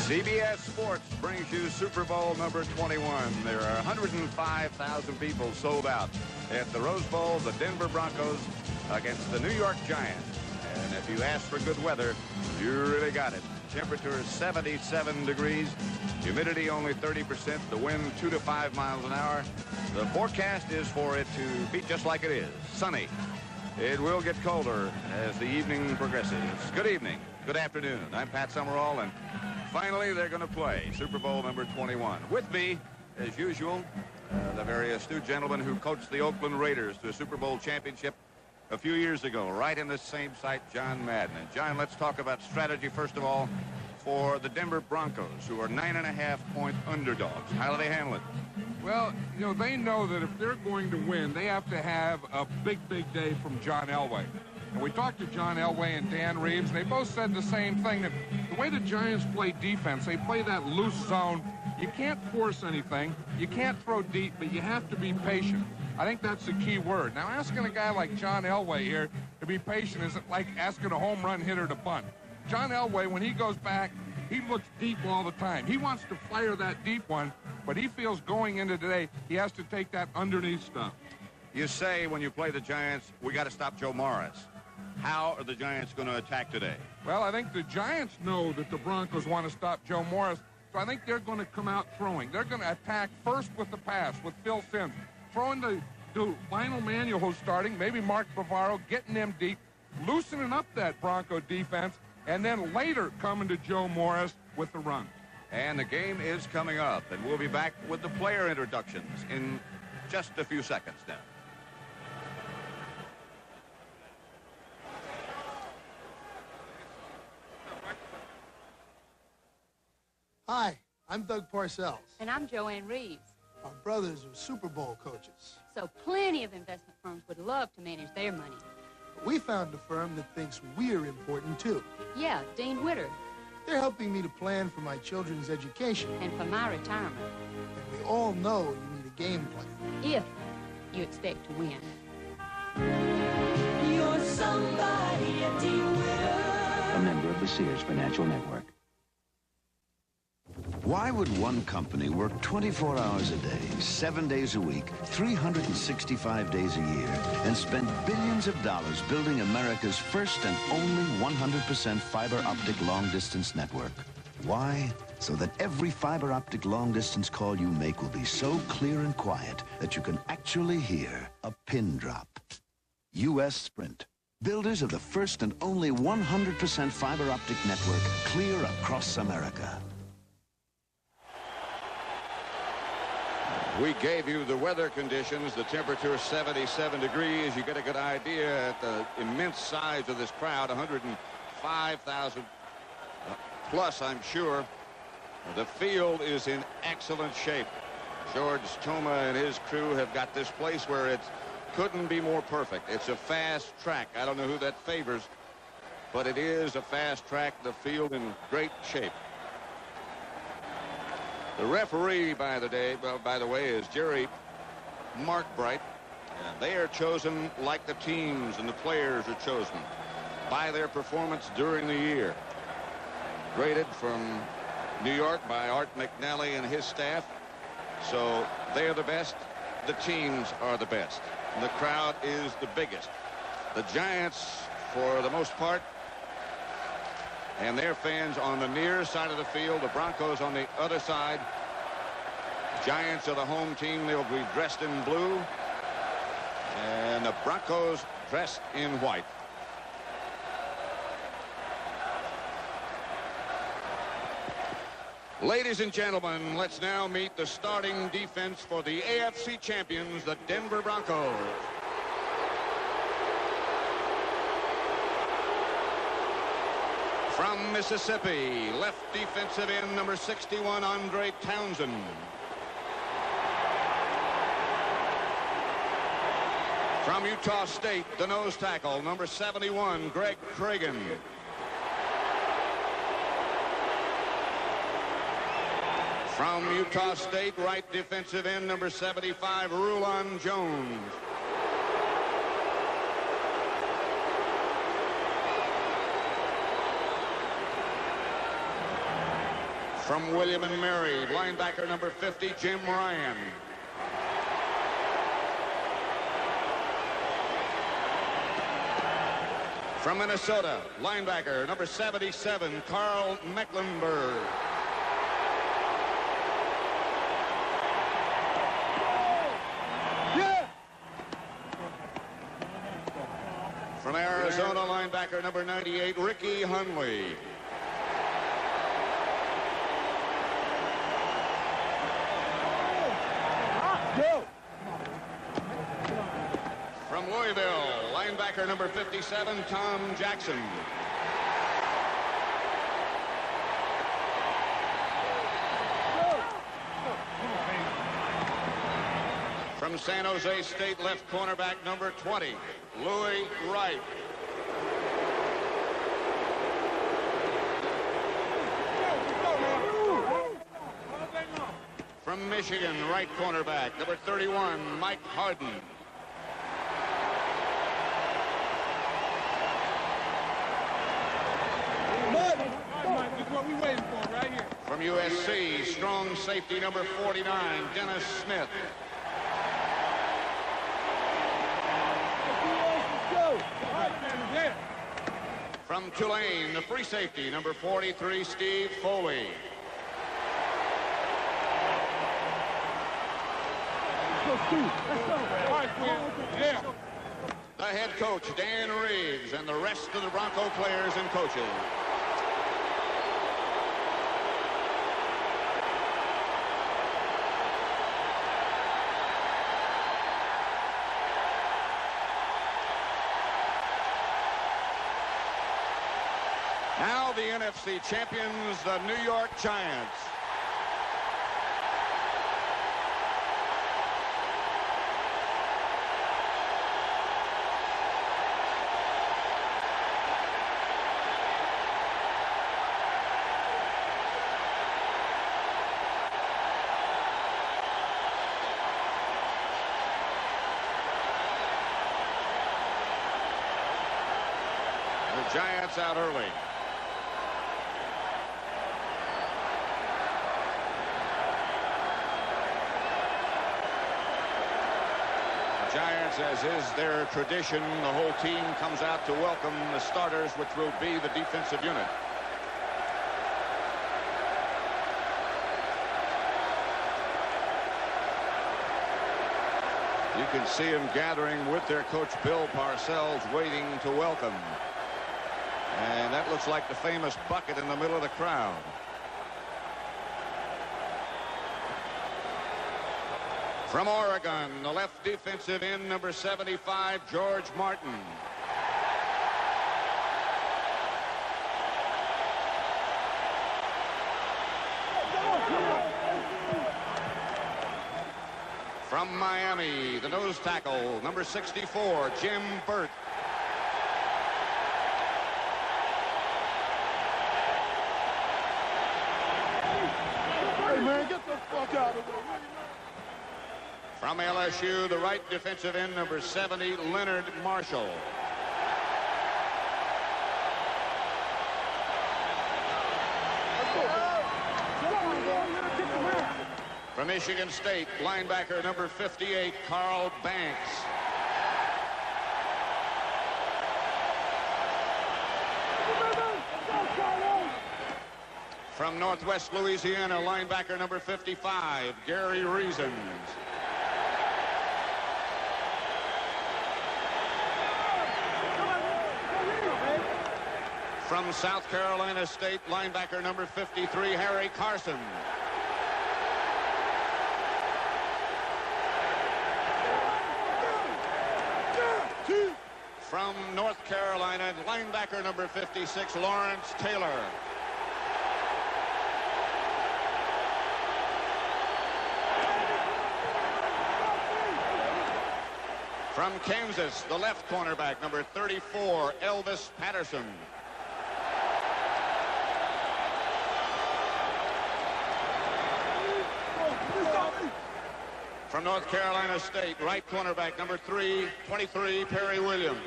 CBS Sports brings you Super Bowl number 21. There are 105,000 people sold out at the Rose Bowl, the Denver Broncos against the New York Giants. And if you ask for good weather, you really got it. Temperature is 77 degrees, humidity only 30%, the wind 2 to 5 miles an hour. The forecast is for it to be just like it is, sunny. It will get colder as the evening progresses. Good evening, good afternoon. I'm Pat Summerall, and finally they're going to play Super Bowl number 21. With me, as usual, the very astute gentleman who coached the Oakland Raiders to a Super Bowl championship a few years ago, right in the same site, John Madden. And John, let's talk about strategy first of all for the Denver Broncos, who are 9.5-point underdogs. How do they handle it? Well, you know, they know that if they're going to win, they have to have a big, big day from John Elway. And we talked to John Elway and Dan Reeves, and they both said the same thing, that the way the Giants play defense, they play that loose zone. You can't force anything. You can't throw deep, but you have to be patient. I think that's the key word. Now, asking a guy like John Elway here to be patient isn't like asking a home run hitter to bunt. John Elway, when he goes back, he looks deep all the time. He wants to fire that deep one, but he feels going into today, he has to take that underneath stuff. You say when you play the Giants, we got to stop Joe Morris. How are the Giants going to attack today? Well, I think the Giants know that the Broncos want to stop Joe Morris, so I think they're going to come out throwing. They're going to attack first with the pass, with Phil Simms, throwing to Lionel Manuel, who's starting, maybe Mark Bavaro, getting them deep, loosening up that Bronco defense, and then later coming to Joe Morris with the run. And the game is coming up, and we'll be back with the player introductions in just a few seconds now. Hi, I'm Doug Parcells. And I'm Joanne Reeves. Our brothers are Super Bowl coaches. So plenty of investment firms would love to manage their money. But we found a firm that thinks we're important, too. Yeah, Dean Witter. They're helping me to plan for my children's education. And for my retirement. And we all know you need a game plan. If you expect to win. You're somebody, a Dean Witter. A member of the Sears Financial Network. Why would one company work 24 hours a day, 7 days a week, 365 days a year, and spend billions of dollars building America's first and only 100% fiber optic long-distance network? Why? So that every fiber optic long-distance call you make will be so clear and quiet that you can actually hear a pin drop. U.S. Sprint, builders of the first and only 100% fiber optic network clear across America. We gave you the weather conditions. The temperature is 77 degrees. You get a good idea at the immense size of this crowd, 105,000 plus, I'm sure. The field is in excellent shape. George Toma and his crew have got this place where it couldn't be more perfect. It's a fast track. I don't know who that favors, but it is a fast track. The field in great shape. The referee, by the way, is Jerry Markbright. And they are chosen like the teams and the players are chosen by their performance during the year. Graded from New York by Art McNally and his staff. So they are the best. The teams are the best. And the crowd is the biggest. The Giants, for the most part, and their fans on the near side of the field, the Broncos on the other side. Giants are the home team. They'll be dressed in blue, and the Broncos dressed in white. Ladies and gentlemen, let's now meet the starting defense for the AFC champions, the Denver Broncos. From Mississippi, left defensive end number 61, Andre Townsend. From Utah State, the nose tackle, number 71, Greg Cragen. From Utah State, right defensive end, number 75, Rulon Jones. From William and Mary, linebacker number 50, Jim Ryan. From Minnesota, linebacker number 77, Carl Mecklenburg. From Arizona, linebacker number 98, Ricky Hunley. From Louisville, linebacker number 57, Tom Jackson. From San Jose State, left cornerback number 20, Louis Wright. From Michigan, right cornerback number 31, Mike Harden. What we waiting for right here. From USC, strong safety number 49, Dennis Smith. From Tulane, the free safety number 43, Steve Foley. The head coach, Dan Reeves, and the rest of the Bronco players and coaches. Now the NFC champions, the New York Giants. The Giants out early. Giants, as is their tradition, the whole team comes out to welcome the starters, which will be the defensive unit. You can see them gathering with their coach Bill Parcells, waiting to welcome. And that looks like the famous bucket in the middle of the crowd. From Oregon, the left defensive end, number 75, George Martin. From Miami, the nose tackle, number 64, Jim Burt. Hey, man, get the fuck out of here. From LSU, the right defensive end, number 70, Leonard Marshall. From Michigan State, linebacker number 58, Carl Banks. From Northwest Louisiana, linebacker number 55, Gary Reasons. From South Carolina State, linebacker number 53, Harry Carson. From North Carolina, linebacker number 56, Lawrence Taylor. From Kansas, the left cornerback, number 34, Elvis Patterson. From North Carolina State, right cornerback, number 23, Perry Williams.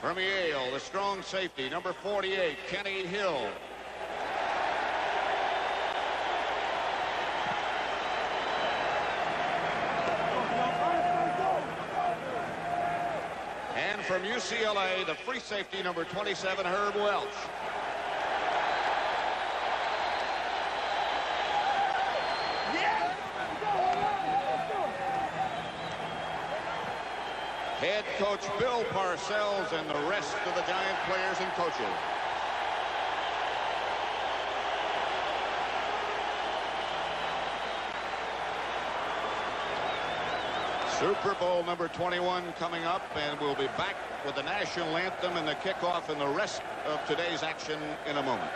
From Yale, the strong safety, number 48, Kenny Hill. And from UCLA, the free safety, number 27, Herb Welch. Head coach Bill Parcells and the rest of the Giant players and coaches. Super Bowl number 21 coming up, and we'll be back with the national anthem and the kickoff and the rest of today's action in a moment.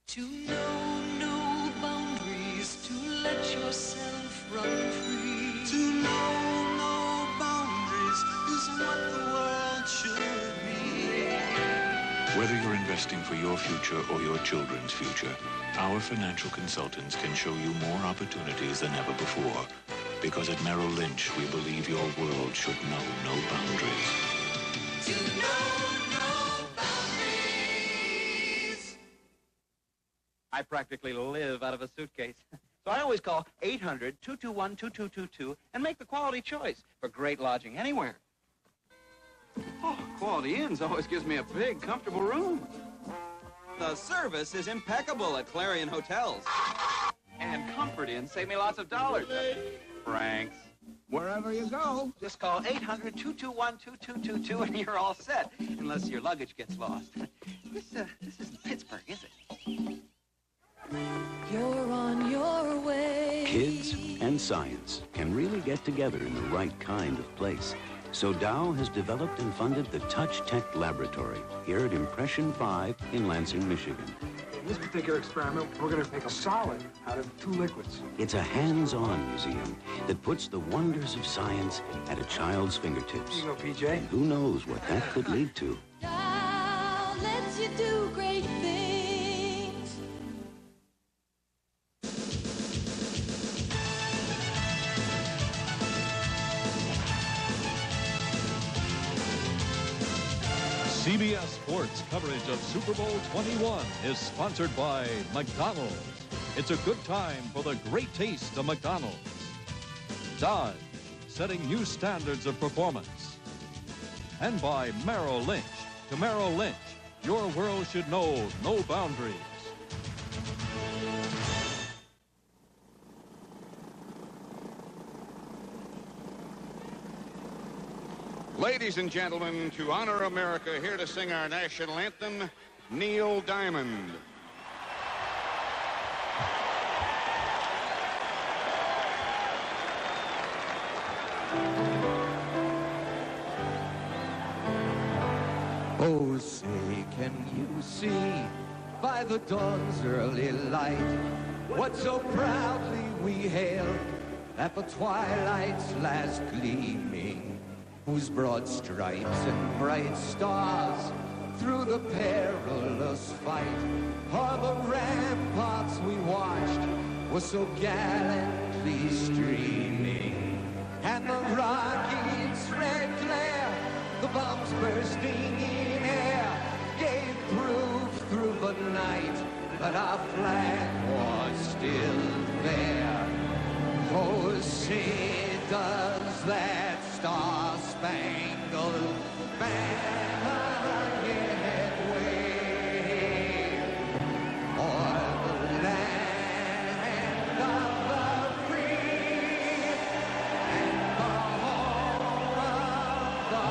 To know no boundaries, to let yourself run free. To know no boundaries is what the world should be. Whether you're investing for your future or your children's future, our financial consultants can show you more opportunities than ever before. Because at Merrill Lynch, we believe your world should know no boundaries. To know no boundaries. I practically live out of a suitcase. So I always call 800-221-2222 and make the quality choice for great lodging anywhere. Oh, Quality Inns always gives me a big, comfortable room. The service is impeccable at Clarion Hotels. And Comfort Inn saved me lots of dollars. Franks. Wherever you go, just call 800-221-2222 and you're all set. Unless your luggage gets lost. This isn't Pittsburgh, is it? You're on your way. Kids and science can really get together in the right kind of place. So Dow has developed and funded the Touch Tech Laboratory here at Impression 5 in Lansing, Michigan. In this particular experiment, we're going to make a solid out of two liquids. It's a hands-on museum that puts the wonders of science at a child's fingertips. Here you go, PJ. Who knows what that could lead to? Dow lets you do great things. CBS Sports coverage of Super Bowl 21 is sponsored by McDonald's. It's a good time for the great taste of McDonald's. Dodge, setting new standards of performance. And by Merrill Lynch. To Merrill Lynch, your world should know no boundaries. Ladies and gentlemen, to honor America, here to sing our national anthem, Neil Diamond. Oh, say, can you see by the dawn's early light what so proudly we hailed at the twilight's last gleaming, whose broad stripes and bright stars through the perilous fight o'er the ramparts we watched were so gallantly streaming, and the rocket's red glare, the bombs bursting in air, gave proof through the night that our flag was still there. Oh, say does that star-spangled banner yet wave o'er the land of the free and the home of the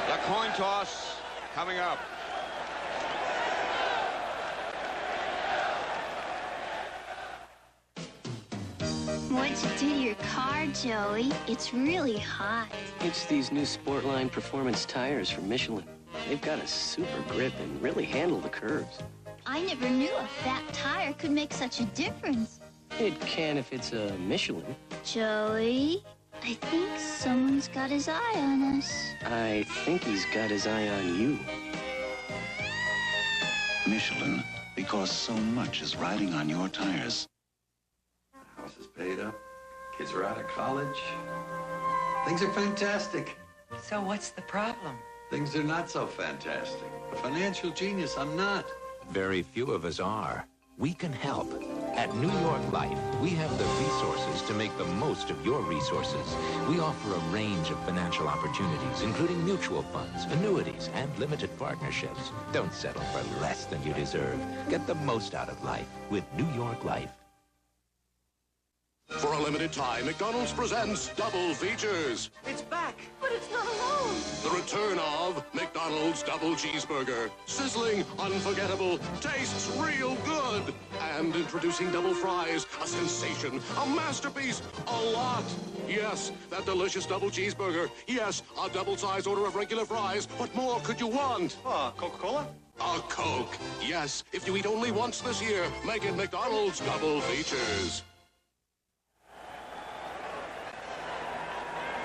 The coin toss coming up. What'd you do to your car, Joey? It's really hot. It's these new Sportline Performance tires from Michelin. They've got a super grip and really handle the curves. I never knew a fat tire could make such a difference. It can if it's a Michelin. Joey, I think someone's got his eye on us. I think he's got his eye on you. Michelin, because so much is riding on your tires. House is paid up. Kids are out of college. Things are fantastic. So what's the problem? Things are not so fantastic. A financial genius, I'm not. Very few of us are. We can help. At New York Life, we have the resources to make the most of your resources. We offer a range of financial opportunities, including mutual funds, annuities, and limited partnerships. Don't settle for less than you deserve. Get the most out of life with New York Life. For a limited time, McDonald's presents double features. It's back, but it's not alone. The return of McDonald's Double Cheeseburger. Sizzling, unforgettable, tastes real good. And introducing double fries, a sensation, a masterpiece, a lot. Yes, that delicious double cheeseburger. Yes, a double-size order of regular fries. What more could you want? Coca-Cola? A Coke. Yes, if you eat only once this year, make it McDonald's Double Features.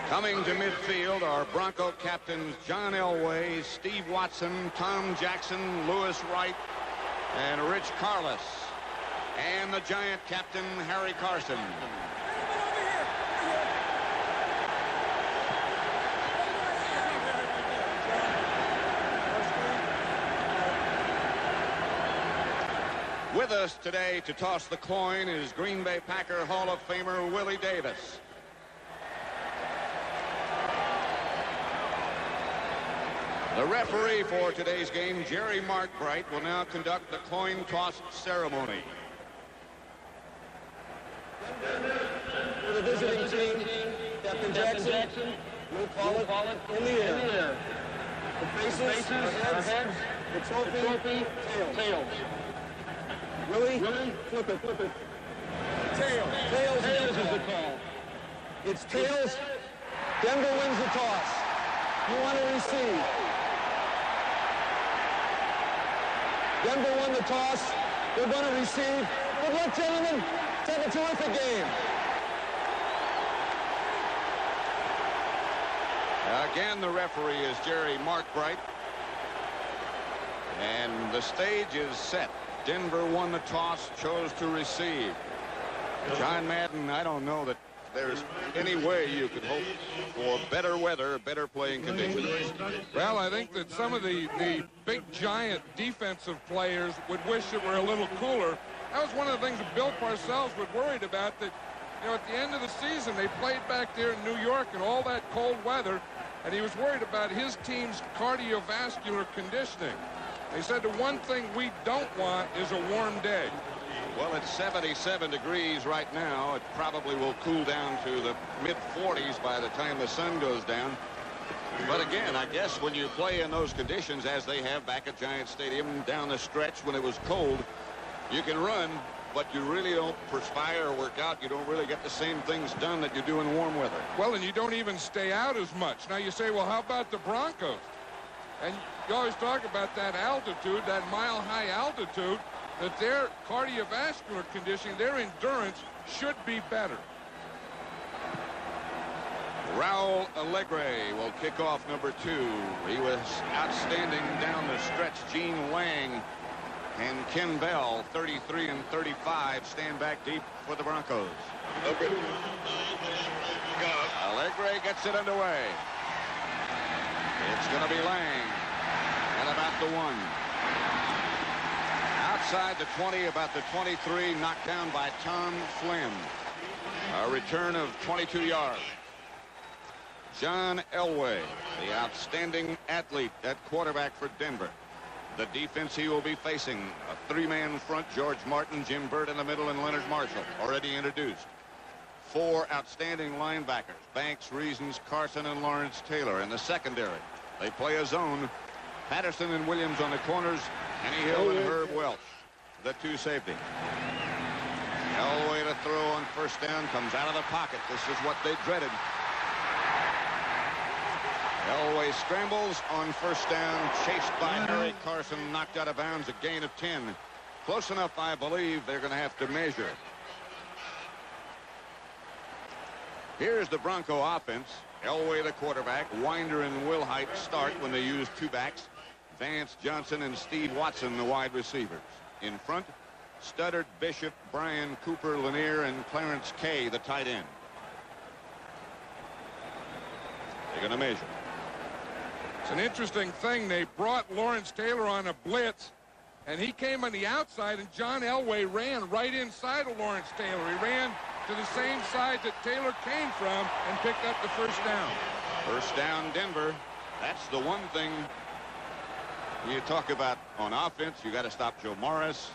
Coming to midfield are Bronco captains John Elway, Steve Watson, Tom Jackson, Lewis Wright, and Rich Carlos. And the Giant captain, Harry Carson. With us today to toss the coin is Green Bay Packer Hall of Famer Willie Davis. The referee for today's game, Jerry Markbright, will now conduct the coin toss ceremony. For the visiting team, Captain Jackson, Luke Pollock, in the air. The faces, our heads, the trophy, tails. Willie, flip it. Tails is the call. It's tails. Denver wins the toss. You want to receive. Denver won the toss. They're going to receive. Good luck, gentlemen. It's a terrific game. Again, the referee is Jerry Markbright. And the stage is set. Denver won the toss, chose to receive. John Madden, I don't know that there's any way you could hope for better weather, better playing conditions. Well, I think that some of the big Giant defensive players would wish it were a little cooler. That was one of the things that Bill Parcells was worried about, that, you know, at the end of the season, they played back there in New York in all that cold weather, and he was worried about his team's cardiovascular conditioning. They said the one thing we don't want is a warm day. Well, it's 77 degrees right now. It probably will cool down to the mid-40s by the time the sun goes down. But again, I guess when you play in those conditions, as they have back at Giant Stadium down the stretch when it was cold, you can run, but you really don't perspire or work out. You don't really get the same things done that you do in warm weather. Well, and you don't even stay out as much. Now you say, well, how about the Broncos? And you always talk about that altitude, that mile-high altitude, that their cardiovascular conditioning, their endurance should be better. Raul Alegre will kick off number 2. He was outstanding down the stretch. Gene Wang and Ken Bell, 33 and 35, stand back deep for the Broncos. Alegre gets it underway. It's going to be Lang at about the 1. Outside the 20, about the 23, knocked down by Tom Flynn. A return of 22 yards. John Elway, the outstanding athlete at quarterback for Denver. The defense he will be facing, a 3-man front, George Martin, Jim Burt in the middle, and Leonard Marshall, already introduced. 4 outstanding linebackers, Banks, Reasons, Carson, and Lawrence Taylor in the secondary. They play a zone. Patterson and Williams on the corners, Kenny Hill and Herb Welch, the 2 safety. Elway to throw on first down, comes out of the pocket. This is what they dreaded. Elway scrambles on first down, chased by Harry Carson, knocked out of bounds, a gain of 10. Close enough, I believe, they're going to have to measure. Here's the Bronco offense. Elway, the quarterback. Winder and Wilhite start when they use two backs. Vance Johnson and Steve Watson, the wide receivers. In front, Studdard, Bishop, Brian Cooper, Lanier, and Clarence Kay, the tight end. They're going to measure. It's an interesting thing. They brought Lawrence Taylor on a blitz, and he came on the outside, and John Elway ran right inside of Lawrence Taylor. He ran to the same side that Taylor came from and picked up the first down. First down, Denver. That's the one thing you talk about on offense. You got to stop Joe Morris.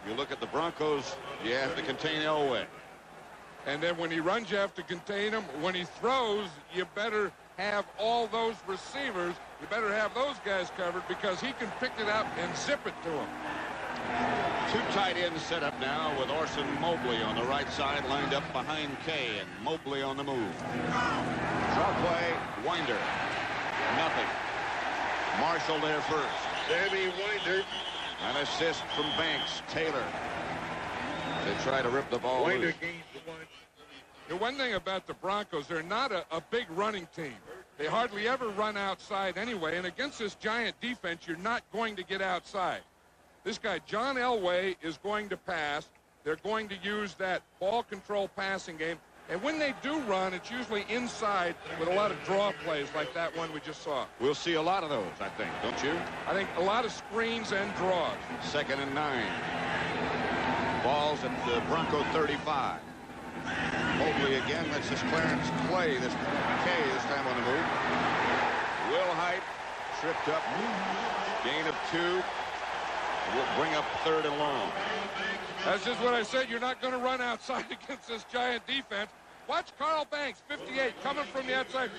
You look at the Broncos, you have to contain Elway. And then when he runs, you have to contain him. When he throws, you better have all those receivers. You better have those guys covered because he can pick it up and zip it to them. Two tight ends set up now with Orson Mobley on the right side, lined up behind Kay, and Mobley on the move. Draw play, Winder. Nothing. Marshall there first. Sammy Winder. An assist from Banks. Taylor. They try to rip the ball loose. The one thing about the Broncos, they're not a big running team. They hardly ever run outside anyway, and against this giant defense, you're not going to get outside. This guy, John Elway, is going to pass. They're going to use that ball control passing game. And when they do run, it's usually inside with a lot of draw plays like that one we just saw. We'll see a lot of those, I think, don't you? I think a lot of screens and draws. 2nd and 9. Ball's at the Bronco 35. Mobley again. That's this Clarence Clay. This Kay this time on the move. Wilhite tripped up. Gain of 2. Will bring up 3rd and long. That's just what I said. You're not going to run outside against this giant defense. Watch Carl Banks, 58, coming from the outside.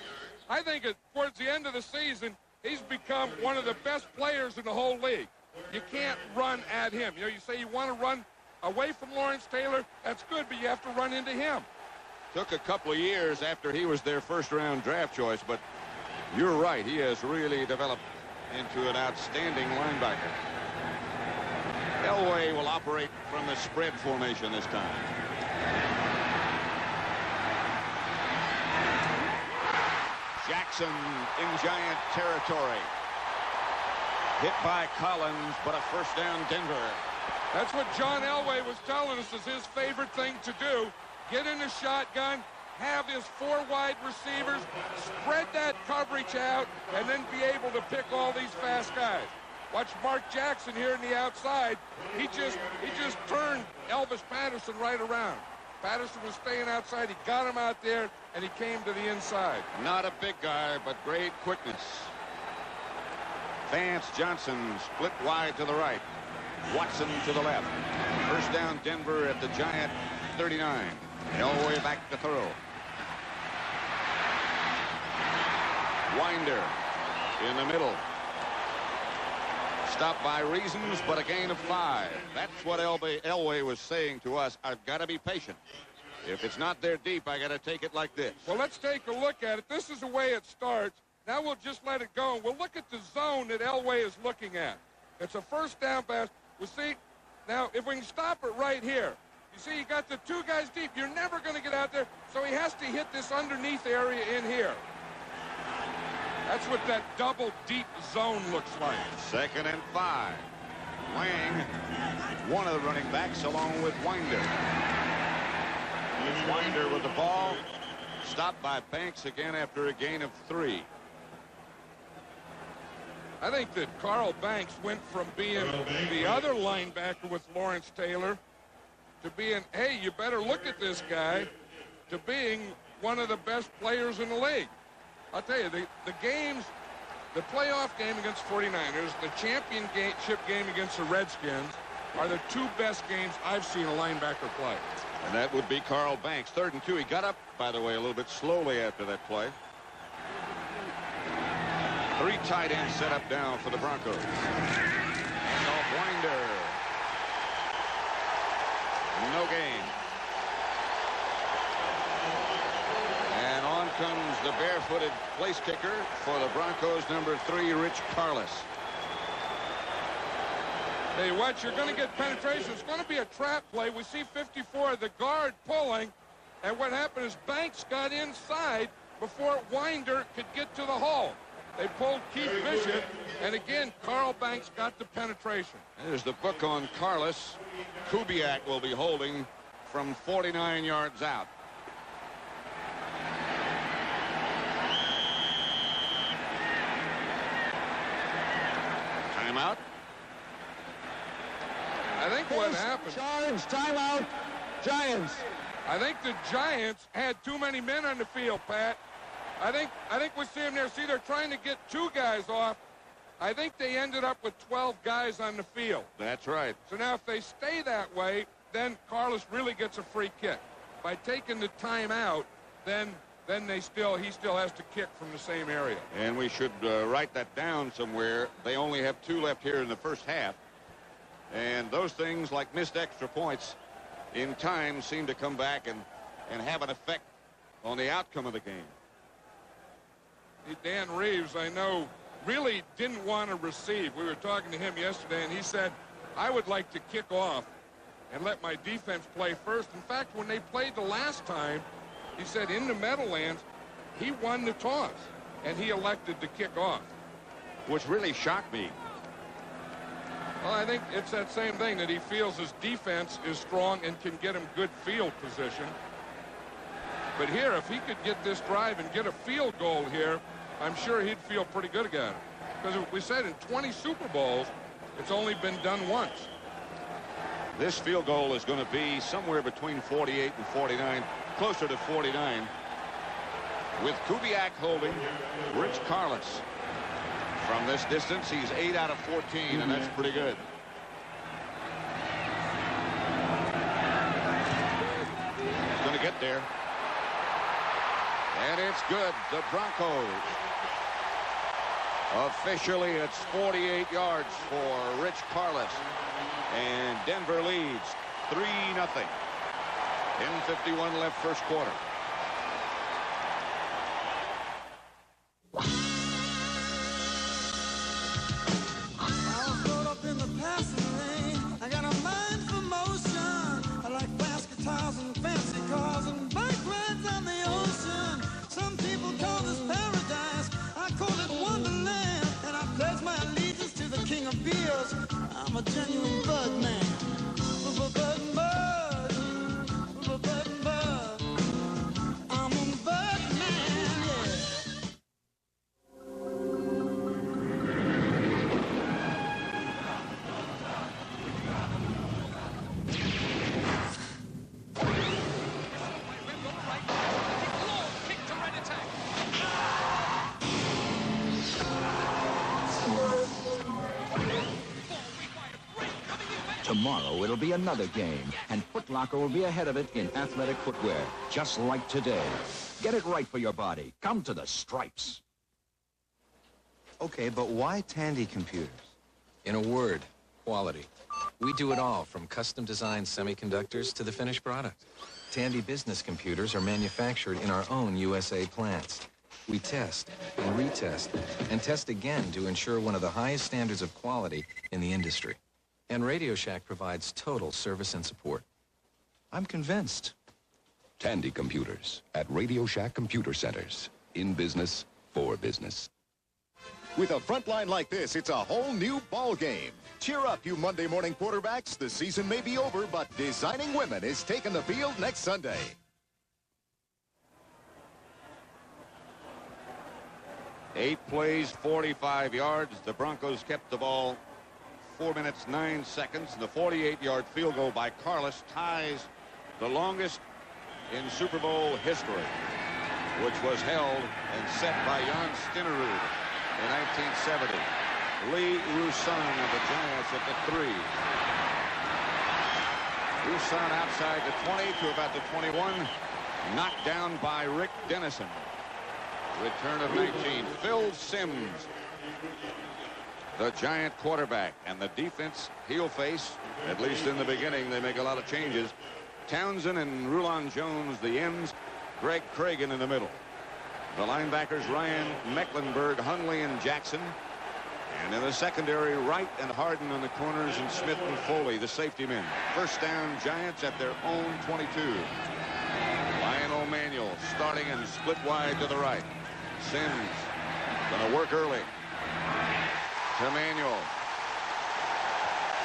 I think towards the end of the season, he's become one of the best players in the whole league. You can't run at him. You know, you say you want to run away from Lawrence Taylor. That's good, but you have to run into him. Took a couple of years after he was their first-round draft choice, but you're right. He has really developed into an outstanding linebacker. Elway will operate from the spread formation this time. Jackson in Giant territory. Hit by Collins, but a first down, Denver. That's what John Elway was telling us is his favorite thing to do. Get in the shotgun, have his 4 wide receivers, spread that coverage out, and then be able to pick all these fast guys. Watch Mark Jackson here in the outside. He just turned Elvis Patterson right around. Patterson was staying outside. He got him out there, and he came to the inside. Not a big guy, but great quickness. Vance Johnson split wide to the right. Watson to the left. First down, Denver at the Giant 39. Elway back to throw. Winder in the middle. Stopped by reasons, but a gain of 5. That's what Elway was saying to us. I've got to be patient. If it's not there deep, I got to take it like this. Well, let's take a look at it. This is the way it starts. Now we'll just let it go. And we'll look at the zone that Elway is looking at. It's a first down pass. We'll see. Now, if we can stop it right here. You see, you got the 2 guys deep. You're never going to get out there, so he has to hit this underneath area in here. That's what that double deep zone looks like. 2nd and 5. Lang, one of the running backs, along with Winder. Winder with the ball. Stopped by Banks again after a gain of 3. I think that Carl Banks went from being the other linebacker with Lawrence Taylor to being, hey, you better look at this guy, to being one of the best players in the league. I'll tell you, the games, the playoff game against 49ers, the championship game against the Redskins are the 2 best games I've seen a linebacker play. And that would be Carl Banks. 3rd and 2. He got up, by the way, a little bit slowly after that play. 3 tight ends set up down for the Broncos. And off Winder. No gain. And on comes the barefooted place kicker for the Broncos, number 3, Rich Carlos. Hey, watch, you're going to get penetration. It's going to be a trap play. We see 54, the guard pulling, and what happened is Banks got inside before Winder could get to the hole. They pulled Keith Bishop, and again, Carl Banks got the penetration. There's the book on Carlos. Kubiak will be holding from 49 yards out. Timeout. I think what happened... Charge, timeout, Giants. I think the Giants had too many men on the field, Pat. I think we see them there. See, they're trying to get 2 guys off. I think they ended up with 12 guys on the field. That's right. So now if they stay that way, then Carlos really gets a free kick. By taking the timeout, then he still has to kick from the same area. And we should write that down somewhere. They only have 2 left here in the first half. And those things like missed extra points in time seem to come back and have an effect on the outcome of the game. Dan Reeves, I know, really didn't want to receive. We were talking to him yesterday, and he said, I would like to kick off and let my defense play first. In fact, when they played the last time, he said in the Meadowlands, he won the toss, and he elected to kick off. Which really shocked me. Well, I think it's that same thing, that he feels his defense is strong and can get him good field position. But here, if he could get this drive and get a field goal here, I'm sure he'd feel pretty good again. Because we said in 20 Super Bowls, it's only been done once. This field goal is going to be somewhere between 48 and 49, closer to 49. With Kubiak holding Rich Carlos. From this distance, he's 8 out of 14, and that's pretty good. He's going to get there. And it's good. The Broncos. Officially, it's 48 yards for Rich Carlos. And Denver leads 3-0. 10:51 left first quarter. I got a mind for motion. I like fast guitars and fancy cars and bike rides on the ocean. Some people call this paradise. I call it Wonderland. And I pledge my allegiance to the king of beers. I'm a genuine bud man. Bud and bud. Bud and bud. I'm a bud man, yeah. Tomorrow it'll be another game, and Foot Locker will be ahead of it in athletic footwear, just like today. Get it right for your body. Come to the Stripes. Okay, but why Tandy Computers? In a word, quality. We do it all, from custom-designed semiconductors to the finished product. Tandy business computers are manufactured in our own USA plants. We test and retest and test again to ensure one of the highest standards of quality in the industry. And Radio Shack provides total service and support. I'm convinced. Tandy Computers at Radio Shack Computer Centers. In business, for business. With a front line like this, it's a whole new ball game. Cheer up, you Monday morning quarterbacks. The season may be over, but Designing Women is taking the field next Sunday. Eight plays, 45 yards. The Broncos kept the ball 4 minutes, 9 seconds. And the 48-yard field goal by Carlos ties the longest in Super Bowl history, which was held and set by Jan Stinnerud in 1970. Lee Roussan of the Giants at the 3. Roussan outside the 20 to about the 21. Knocked down by Rick Dennison. Return of 19. Phil Simms, the Giant quarterback, and the defense he'll face, at least in the beginning. They make a lot of changes. Townsend and Rulon Jones, the ends. Greg Cragen in the middle. The linebackers Ryan, Mecklenburg, Hunley, and Jackson. And in the secondary, Wright and Harden on the corners, and Smith and Foley, the safety men. First down, Giants at their own 22. Lionel Manuel starting and split wide to the right. Sims going to work early. To Manuel.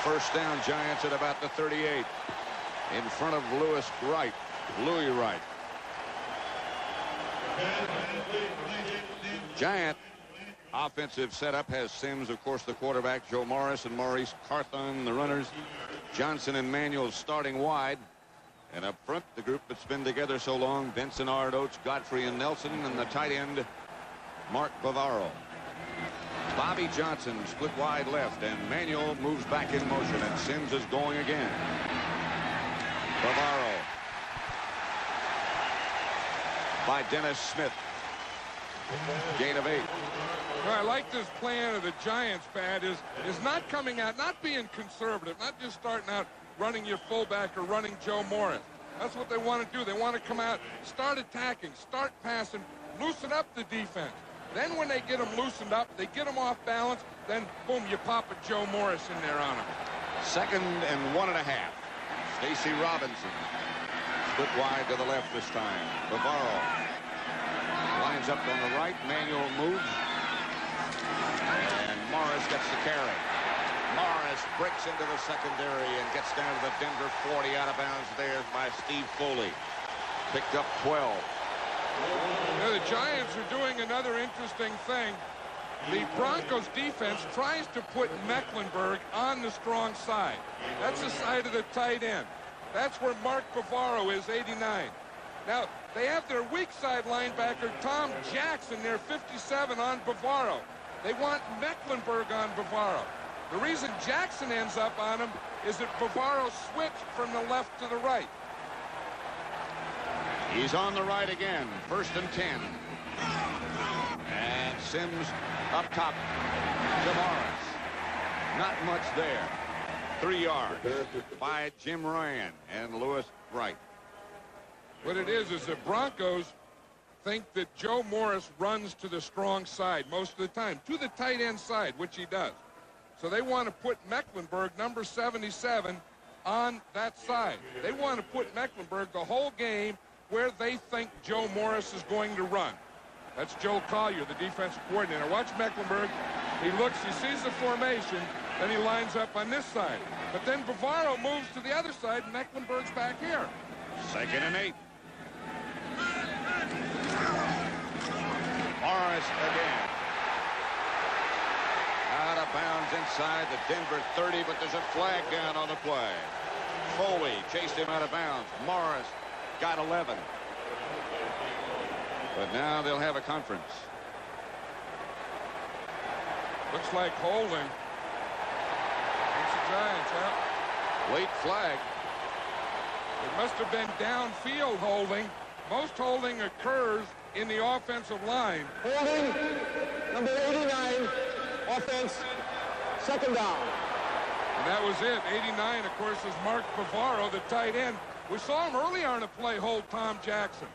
First down, Giants at about the 38. In front of Louis Wright. Giant offensive setup has Sims, of course, the quarterback, Joe Morris and Maurice Carthon, the runners. Johnson and Manuel starting wide. And up front, the group that's been together so long, Benson, Ard, Oates, Godfrey, and Nelson, and the tight end, Mark Bavaro. Bobby Johnson split wide left, and Manuel moves back in motion, and Sims is going again. Bavaro by Dennis Smith. Gain of 8. I like this plan of the Giants, Pat, is not coming out, not being conservative, not just starting out running your fullback or running Joe Morris. That's what they want to do. They want to come out, start attacking, start passing, loosen up the defense. Then when they get them loosened up, they get them off balance, then boom, you pop a Joe Morris in there on them. 2nd and 1.5. Stacy Robinson split wide to the left this time. Bavaro lines up on the right. Manuel moves. And Morris gets the carry. Morris breaks into the secondary and gets down to the Denver 40, out of bounds there by Steve Foley. Picked up 12. The Giants are doing another interesting thing. The Broncos defense tries to put Mecklenburg on the strong side. That's the side of the tight end. That's where Mark Bavaro is, 89. Now, they have their weak side linebacker, Tom Jackson, there, 57, on Bavaro. They want Mecklenburg on Bavaro. The reason Jackson ends up on him is that Bavaro switched from the left to the right. He's on the right again. 1st and 10. And Sims up top to Morris. Not much there. 3 yards by Jim Ryan and Louis Wright. What it is the Broncos think that Joe Morris runs to the strong side most of the time, to the tight end side, which he does. So they want to put Mecklenburg, number 77, on that side. They want to put Mecklenburg the whole game where they think Joe Morris is going to run. That's Joe Collier, the defensive coordinator. Watch Mecklenburg. He looks, he sees the formation, then he lines up on this side. But then Bavaro moves to the other side, and Mecklenburg's back here. 2nd and 8. Morris again. Out of bounds inside the Denver 30, but there's a flag down on the play. Foley chased him out of bounds. Morris got 11. But now they'll have a conference. Looks like holding. It's the Giants, huh? Late flag. It must have been downfield holding. Most holding occurs in the offensive line. Holding, number 89, offense, 2nd down. And that was it. 89, of course, is Mark Bavaro, the tight end. We saw him earlier on a play hold Tom Jackson.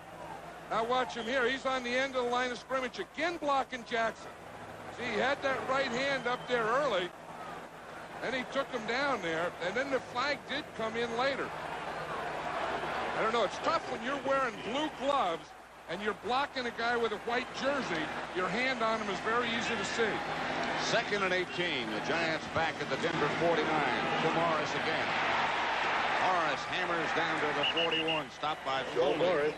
Now watch him here. He's on the end of the line of scrimmage, again blocking Jackson. See, he had that right hand up there early, and he took him down there, and then the flag did come in later. I don't know, it's tough when you're wearing blue gloves and you're blocking a guy with a white jersey. Your hand on him is very easy to see. 2nd and 18. The Giants back at the Denver 49. To Morris again. Morris hammers down to the 41. Stopped by Foley.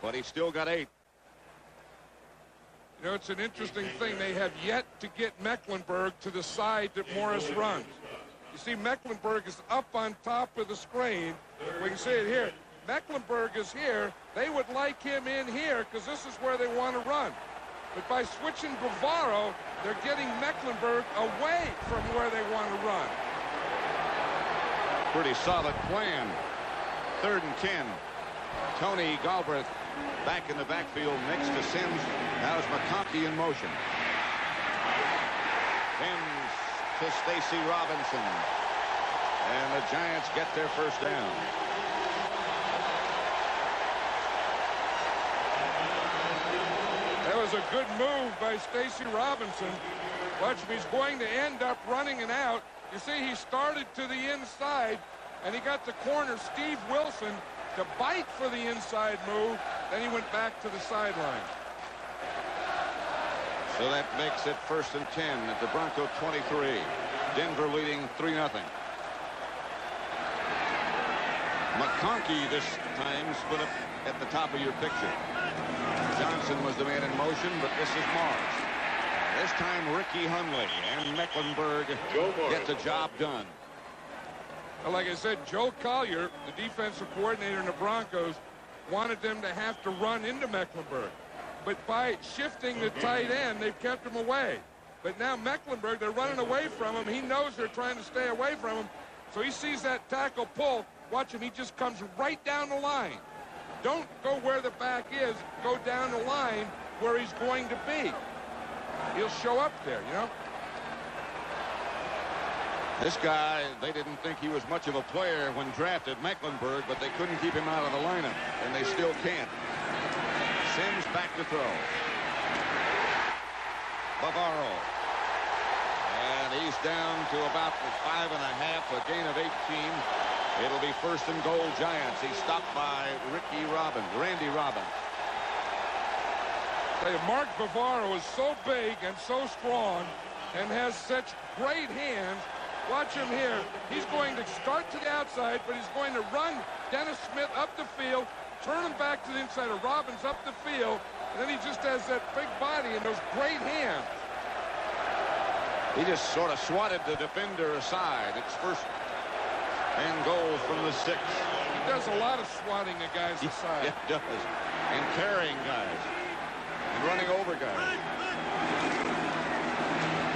But he's still got 8. You know, it's an interesting thing. They have yet to get Mecklenburg to the side that Morris runs. You see, Mecklenburg is up on top of the screen. We can see it here. Mecklenburg is here. They would like him in here because this is where they want to run. But by switching Bavaro, they're getting Mecklenburg away from where they want to run. Pretty solid plan. 3rd and 10. Tony Galbraith back in the backfield next to Sims. Now is McConkey in motion. Sims to Stacy Robinson. And the Giants get their first down. That was was a good move by Stacy Robinson. Watch him, he's going to end up running an out. You see, he started to the inside, and he got the corner, Steve Wilson, to bite for the inside move. Then he went back to the sideline. So that makes it 1st and 10 at the Bronco 23. Denver leading 3-0. McConkey this time split up at the top of your picture. Johnson was the man in motion, but this is Morris. This time Ricky Hundley and Mecklenburg get the job done. Well, like I said, Joe Collier, the defensive coordinator in the Broncos, wanted them to have to run into Mecklenburg. But by shifting the tight end, they've kept him away. But now Mecklenburg, they're running away from him. He knows they're trying to stay away from him. So he sees that tackle pull. Watch him, he just comes right down the line. Don't go where the back is. Go down the line where he's going to be. He'll show up there, you know. This guy, they didn't think he was much of a player when drafted, Mecklenburg, but they couldn't keep him out of the lineup, and they still can't. Sims back to throw. Bavaro. And he's down to about 5.5, a gain of 18. It'll be 1st and goal, Giants. He's stopped by Randy Robbins. Mark Bavaro is so big and so strong and has such great hands. Watch him here. He's going to start to the outside, but he's going to run Dennis Smith up the field, turn him back to the inside of Robbins up the field, and then he just has that big body and those great hands. He just sort of swatted the defender aside. It's 1st and goal from the 6. He does a lot of swatting the guys aside. It does. And carrying guys. And running over guys.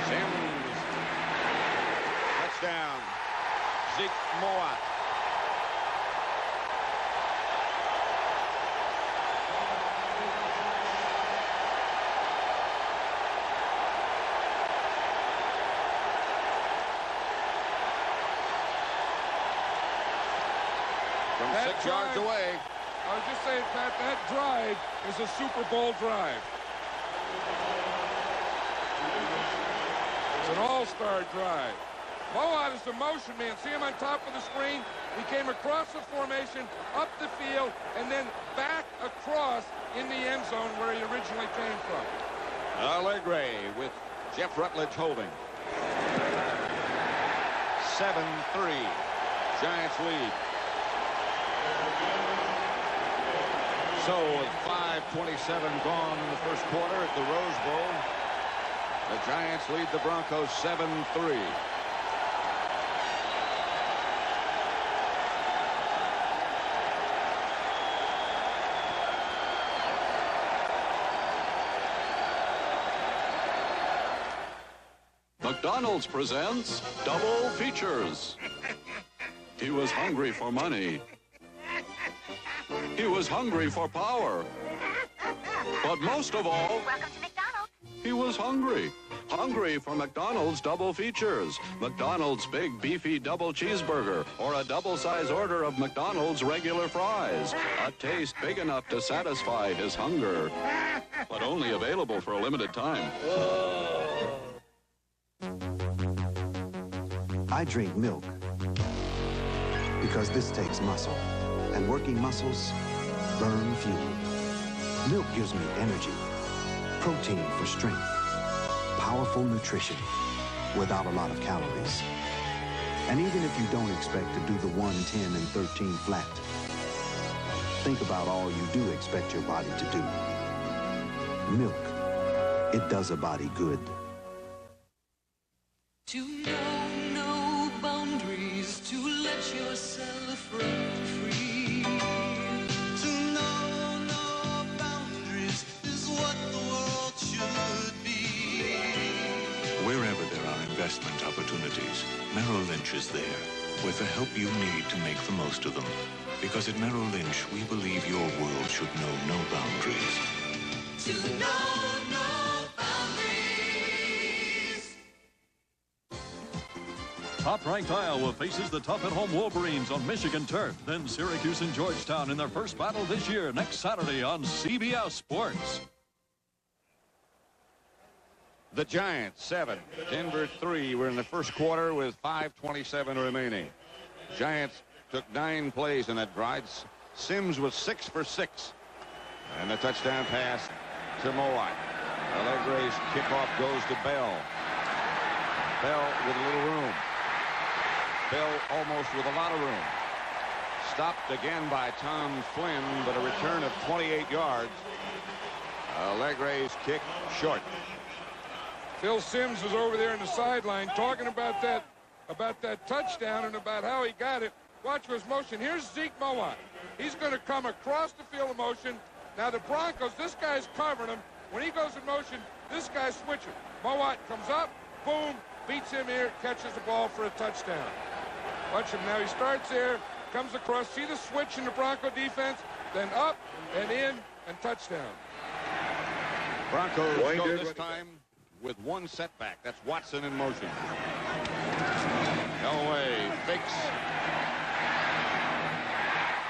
Sims. Touchdown. Zeke Moat. From 6 yards away. I was just saying, Pat, that drive is a Super Bowl drive. It's an all-star drive. Moat is the motion man. See him on top of the screen? He came across the formation, up the field, and then back across in the end zone where he originally came from. Allegre with Jeff Rutledge holding. 7-3. Giants lead. So with 5:27 gone in the 1st quarter at the Rose Bowl, the Giants lead the Broncos 7-3. McDonald's presents Double Features. He was hungry for money. He was hungry for power. But most of all, welcome to McDonald's. He was hungry. Hungry for McDonald's Double Features. McDonald's Big Beefy Double Cheeseburger or a double-size order of McDonald's regular fries. A taste big enough to satisfy his hunger. But only available for a limited time. I drink milk because this takes muscle, and working muscles burn fuel. Milk gives me energy, protein for strength, powerful nutrition without a lot of calories. And even if you don't expect to do the 1, 10, and 13 flat, think about all you do expect your body to do. Milk, it does a body good. To know no boundaries, to let yourself run free. To know no boundaries is what the world should be. Wherever there are investment opportunities, Merrill Lynch is there with the help you need to make the most of them. Because at Merrill Lynch, we believe your world should know no boundaries. To know no boundaries. Top-ranked Iowa faces the tough-at-home Wolverines on Michigan turf. Then Syracuse and Georgetown in their first battle this year next Saturday on CBS Sports. The Giants 7, Denver 3. We're in the first quarter with 5:27 remaining. Giants took 9 plays in that drive. Sims was 6 for 6. And the touchdown pass to Mowat. Allegre's kickoff goes to Bell. Bell with a little room. Bell almost with a lot of room. Stopped again by Tom Flynn, but a return of 28 yards. Allegre's kick short. Phil Sims was over there in the sideline talking about that touchdown and about how he got it. Watch his motion. Here's Zeke Mowat. He's going to come across the field of motion. Now the Broncos, this guy's covering him. When he goes in motion, this guy's switching. Mowat comes up, boom, beats him here, catches the ball for a touchdown. Watch him now. He starts there, comes across. See the switch in the Bronco defense? Then up and in and touchdown. Broncos go this time with one setback. That's Watson in motion. Elway fakes.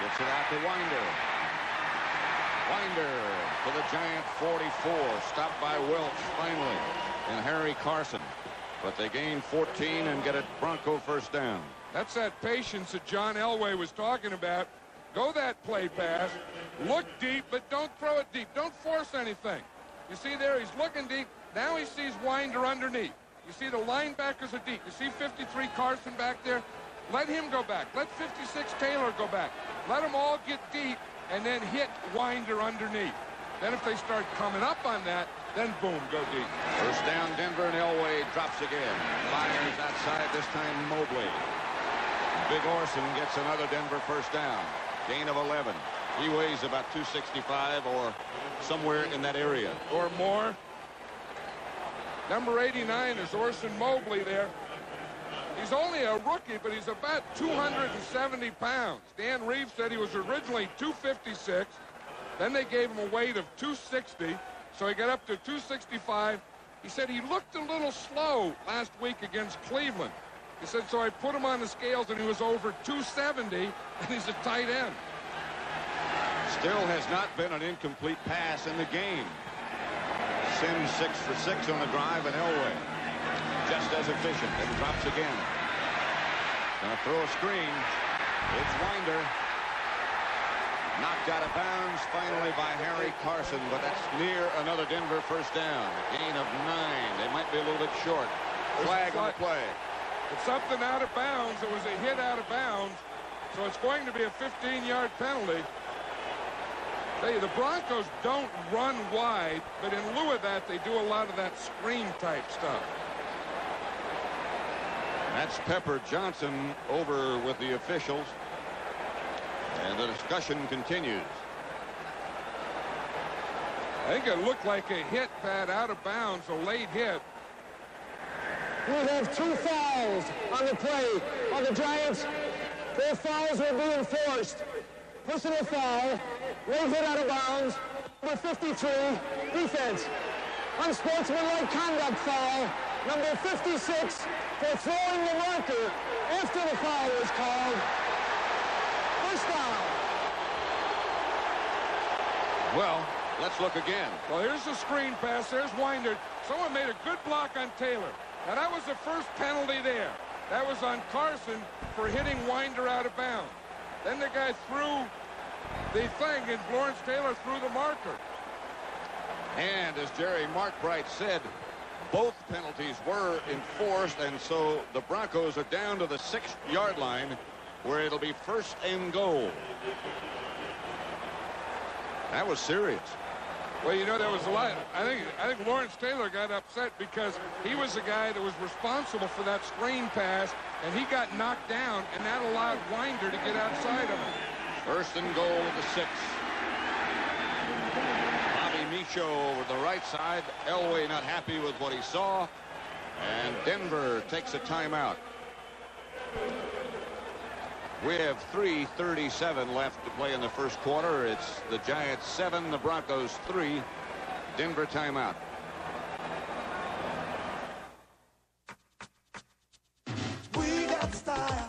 Gets it out to Winder. Winder to the Giant 44. Stopped by Welch finally. And Harry Carson. But they gain 14 and get a Bronco first down. That's that patience that John Elway was talking about. Go that play pass. Look deep, but don't throw it deep. Don't force anything. You see there, he's looking deep. Now he sees Winder underneath. You see the linebackers are deep. You see 53 Carson back there. Let him go back. Let 56 Taylor go back. Let them all get deep and then hit Winder underneath. Then if they start coming up on that, then boom, go deep. First down, Denver, and Elway drops again. Fires outside, this time Mobley. Big Orson gets another Denver first down. Gain of 11. He weighs about 265 or somewhere in that area. Or more. Number 89 is Orson Mobley there. He's only a rookie, but he's about 270 pounds. Dan Reeves said he was originally 256. Then they gave him a weight of 260, so he got up to 265. He said he looked a little slow last week against Cleveland. He said, so I put him on the scales, and he was over 270, and he's a tight end. Still has not been an incomplete pass in the game. Sims 6 for 6 on the drive, and Elway just as efficient, and drops again. Gonna throw a screen. It's Winder. Knocked out of bounds finally by Harry Carson, but that's near another Denver first down. A gain of 9. They might be a little bit short. Flag on the play. It's something out of bounds. It was a hit out of bounds, so it's going to be a 15-yard penalty. The Broncos don't run wide, but in lieu of that, they do a lot of that screen-type stuff. That's Pepper Johnson over with the officials. And the discussion continues. I think it looked like a hit, Pat, out of bounds, a late hit. We have 2 fouls on the play on the Giants. Their fouls will be enforced. Personal foul, late hit out of bounds, number 53, defense. Unsportsmanlike conduct foul, number 56, for throwing the marker after the foul was called. First down. Well, let's look again. Well, here's the screen pass. There's Winder. Someone made a good block on Taylor. Now, that was the first penalty there. That was on Carson for hitting Winder out of bounds. Then the guy threw the thing, and Lawrence Taylor threw the marker. And as Jerry Markbright said, both penalties were enforced, and so the Broncos are down to the 6-yard line, where it'll be first and goal. That was serious. Well, you know, there was a lot. I think Lawrence Taylor got upset because he was the guy that was responsible for that screen pass, and he got knocked down, and that allowed Winder to get outside of him. First and goal at the 6. Bobby Michaud over the right side. Elway not happy with what he saw, and Denver takes a timeout. We have 3:37 left to play in the first quarter. It's the Giants 7, the Broncos 3. Denver timeout. We got style.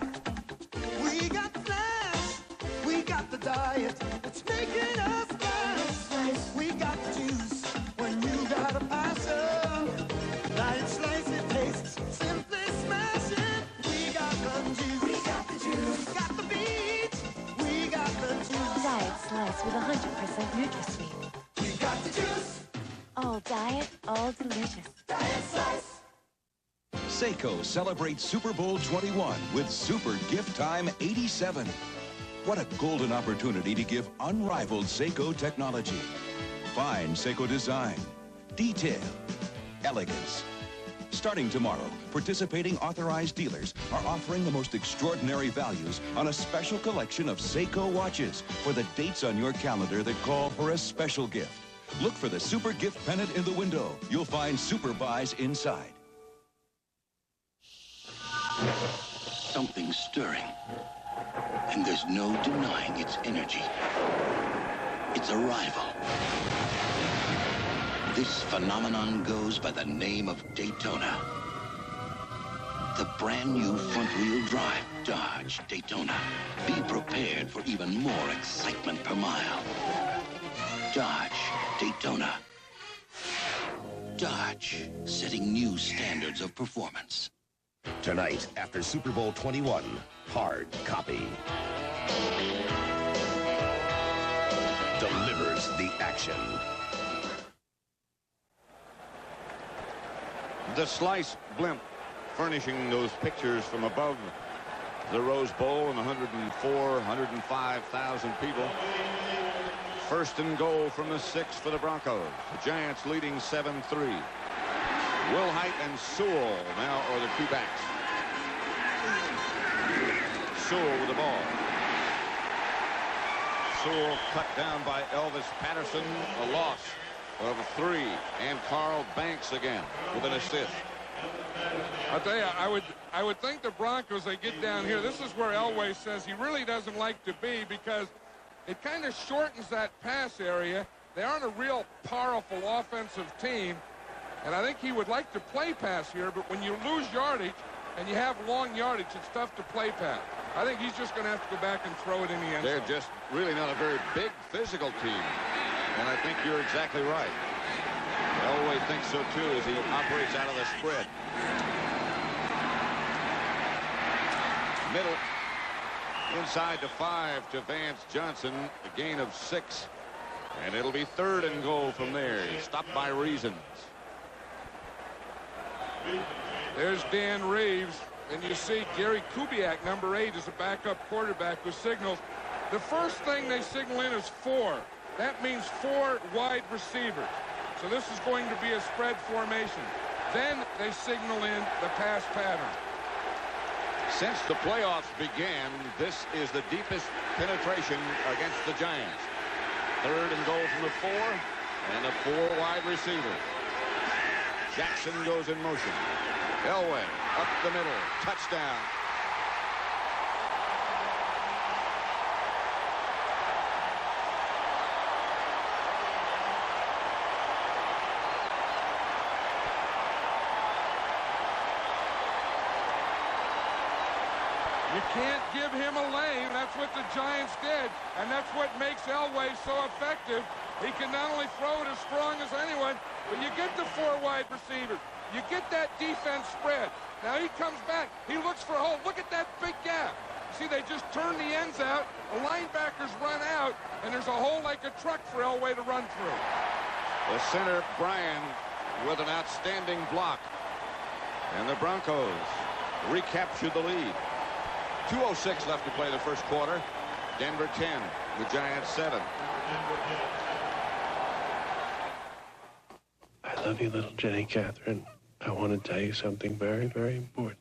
We got flash. We got the diet. It's making us fast. We got juice when you got a passion. with 100% NutraSweet. You got the juice. All diet, all delicious. Diet Slice. Seiko celebrates Super Bowl 21 with Super Gift Time 87. What a golden opportunity to give unrivaled Seiko technology. Fine Seiko design, detail, elegance. Starting tomorrow, participating authorized dealers are offering the most extraordinary values on a special collection of Seiko watches for the dates on your calendar that call for a special gift. Look for the Super Gift Pennant in the window. You'll find super buys inside. Something's stirring, and there's no denying its energy. Its arrival. This phenomenon goes by the name of Daytona. The brand new front-wheel drive Dodge Daytona. Be prepared for even more excitement per mile. Dodge Daytona. Dodge, setting new standards of performance. Tonight, after Super Bowl 21, Hard Copy delivers the action. The Slice blimp furnishing those pictures from above the Rose Bowl and 105,000 people. First and goal from the 6 for the Broncos. The Giants leading 7-3. Wilhite and Sewell now are the two backs. Sewell with the ball. Sewell cut down by Elvis Patterson. A loss of 3. And Carl Banks again with an assist. I'll tell you, I would think the Broncos, they get down here. This is where Elway says he really doesn't like to be because it kind of shortens that pass area. They aren't a real powerful offensive team. And I think he would like to play pass here, but when you lose yardage and you have long yardage, it's tough to play pass. I think he's just going to have to go back and throw it in the end zone. They're just really not a very big physical team. And I think you're exactly right. Elway thinks so too as he operates out of the spread. Middle. Inside to 5 to Vance Johnson. A gain of 6. And it'll be 3rd and goal from there. Stopped by Reasons. There's Dan Reeves, and you see Gary Kubiak, number 8, is a backup quarterback with signals. The first thing they signal in is 4. That means 4 wide receivers. So this is going to be a spread formation. Then they signal in the pass pattern. Since the playoffs began, this is the deepest penetration against the Giants. 3rd and goal from the 4, and a 4 wide receiver. Jackson goes in motion. Elway up the middle. Touchdown. You can't give him a lane. That's what the Giants did, and that's what makes Elway so effective. He can not only throw it as strong as anyone, but you get the 4 wide receivers. You get that defense spread. Now he comes back. He looks for a hole. Look at that big gap. See, they just turn the ends out. The linebackers run out, and there's a hole like a truck for Elway to run through. The center, Bryan, with an outstanding block. And the Broncos recaptured the lead. 2:06 left to play the first quarter. Denver 10, the Giants 7. I love you, little Jenny Catherine. I want to tell you something very, very important.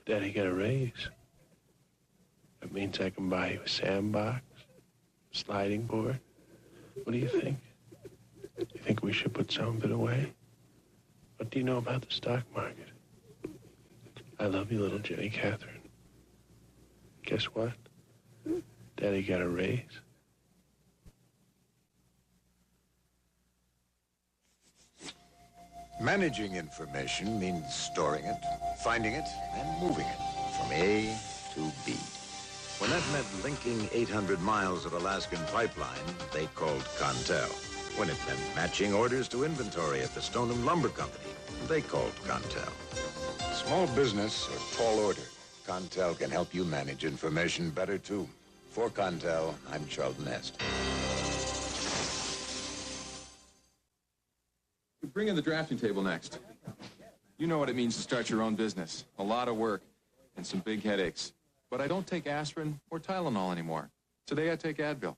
Daddy got a raise. That means I can buy you a sandbox, sliding board. What do you think? You think we should put some of it away? What do you know about the stock market? I love you, little Jenny Catherine. Guess what? Daddy got a raise. Managing information means storing it, finding it, and moving it from A to B. When that meant linking 800 miles of Alaskan pipeline, they called Contel. When it meant matching orders to inventory at the Stoneham Lumber Company, they called Contel. Small business or tall order, Contel can help you manage information better, too. For Contel, I'm Charlton Nest. We bring in the drafting table next. You know what it means to start your own business. A lot of work and some big headaches. But I don't take aspirin or Tylenol anymore. Today I take Advil.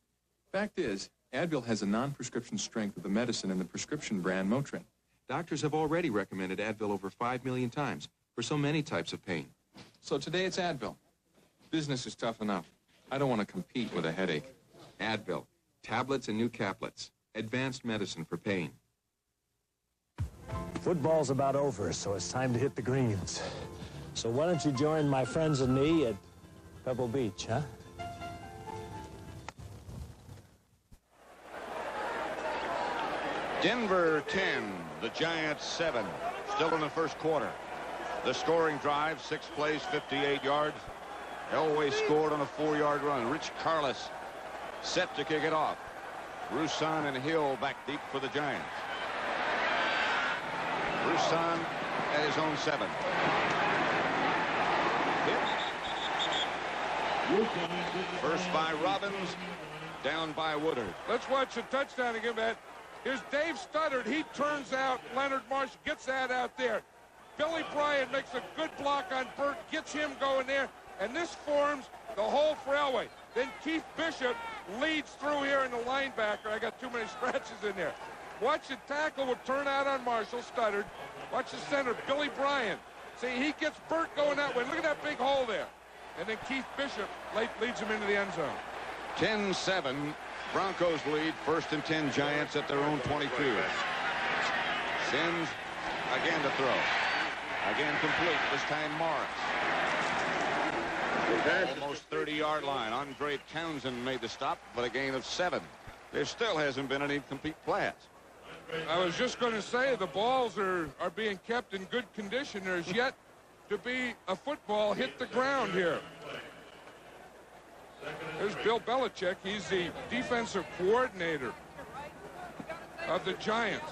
Fact is, Advil has a non-prescription strength of the medicine in the prescription brand Motrin. Doctors have already recommended Advil over 5 million times for so many types of pain. So today it's Advil. Business is tough enough. I don't want to compete with a headache. Advil, tablets and new caplets. Advanced medicine for pain. Football's about over, so it's time to hit the greens. So why don't you join my friends and me at Pebble Beach, huh? Denver 10, the Giants 7. Still in the first quarter. The scoring drive, 6 plays, 58 yards. Elway scored on a 4-yard run. Rich Carlos set to kick it off. Roussan and Hill back deep for the Giants. Roussan at his own 7. Hit. First by Robbins, down by Woodard. Let's watch the touchdown again, man. Here's Dave Studdard. He turns out Leonard Marshall, gets that out there. Billy Bryan makes a good block on Burt, gets him going there, and this forms the hole for Elway. Then Keith Bishop leads through here in the linebacker. I got too many scratches in there. Watch the tackle will turn out on Marshall, Studdard. Watch the center, Billy Bryan. See, he gets Burt going that way. Look at that big hole there. And then Keith Bishop leads him into the end zone. 10-7. Broncos lead, 1st and 10 Giants at their own 22. Sims again to throw. Again complete, this time Morris. Almost 30-yard line. Andre Townsend made the stop, but a gain of 7. There still hasn't been any complete pass. I was just going to say the balls are being kept in good condition. There's yet to be a football hit the ground here. There's Bill Belichick. He's the defensive coordinator of the Giants.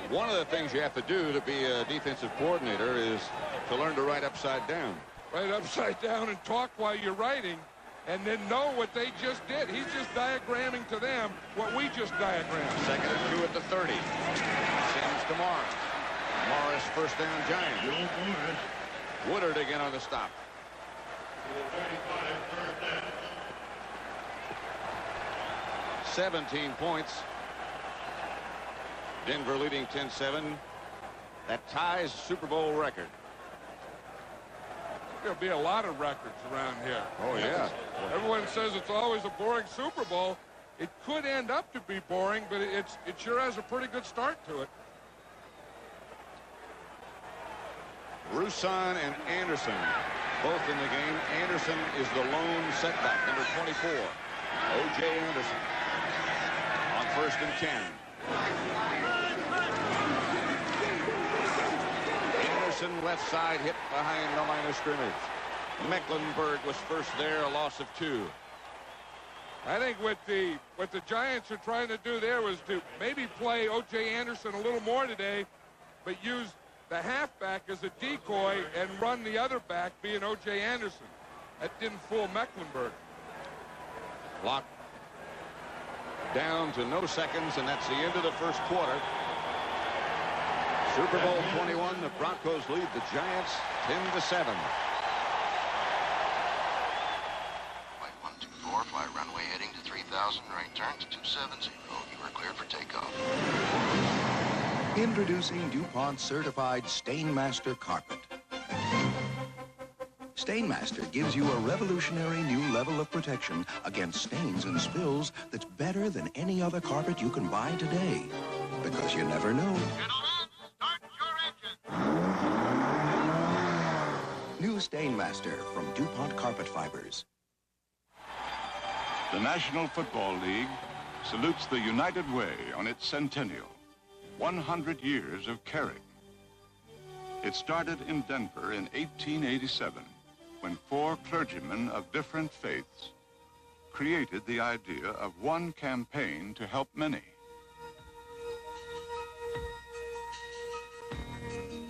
One of the things you have to do to be a defensive coordinator is to learn to write upside down. Write upside down and talk while you're writing, and then know what they just did. He's just diagramming to them what we just diagrammed. 2nd and 2 at the 30. Sims to Morris. Morris first down Giants. Woodard again on the stop. 17 points. Denver leading 10-7. That ties Super Bowl record. There'll be a lot of records around here. Oh, yeah. Everyone says it's always a boring Super Bowl. It could end up to be boring, but it sure has a pretty good start to it. Roussan and Anderson both in the game. Anderson is the lone setback, number 24. O.J. Anderson on 1st and 10. Anderson left side hit behind the line of scrimmage. Mecklenburg was first there, a loss of 2. I think what the Giants are trying to do there was to maybe play O.J. Anderson a little more today, but use the halfback as a decoy and run the other back being O.J. Anderson. That didn't fool Mecklenburg. Clock down to no seconds, and that's the end of the first quarter. Super Bowl 21, the Broncos lead the Giants 10-7. Flight 124, fly runway heading to 3000, right turn to 270. You are cleared for takeoff. Introducing DuPont certified Stainmaster carpet. Stainmaster gives you a revolutionary new level of protection against stains and spills that's better than any other carpet you can buy today. Because you never know. New Stainmaster from DuPont Carpet Fibers. The National Football League salutes the United Way on its centennial. 100 years of caring. It started in Denver in 1887 when 4 clergymen of different faiths created the idea of one campaign to help many.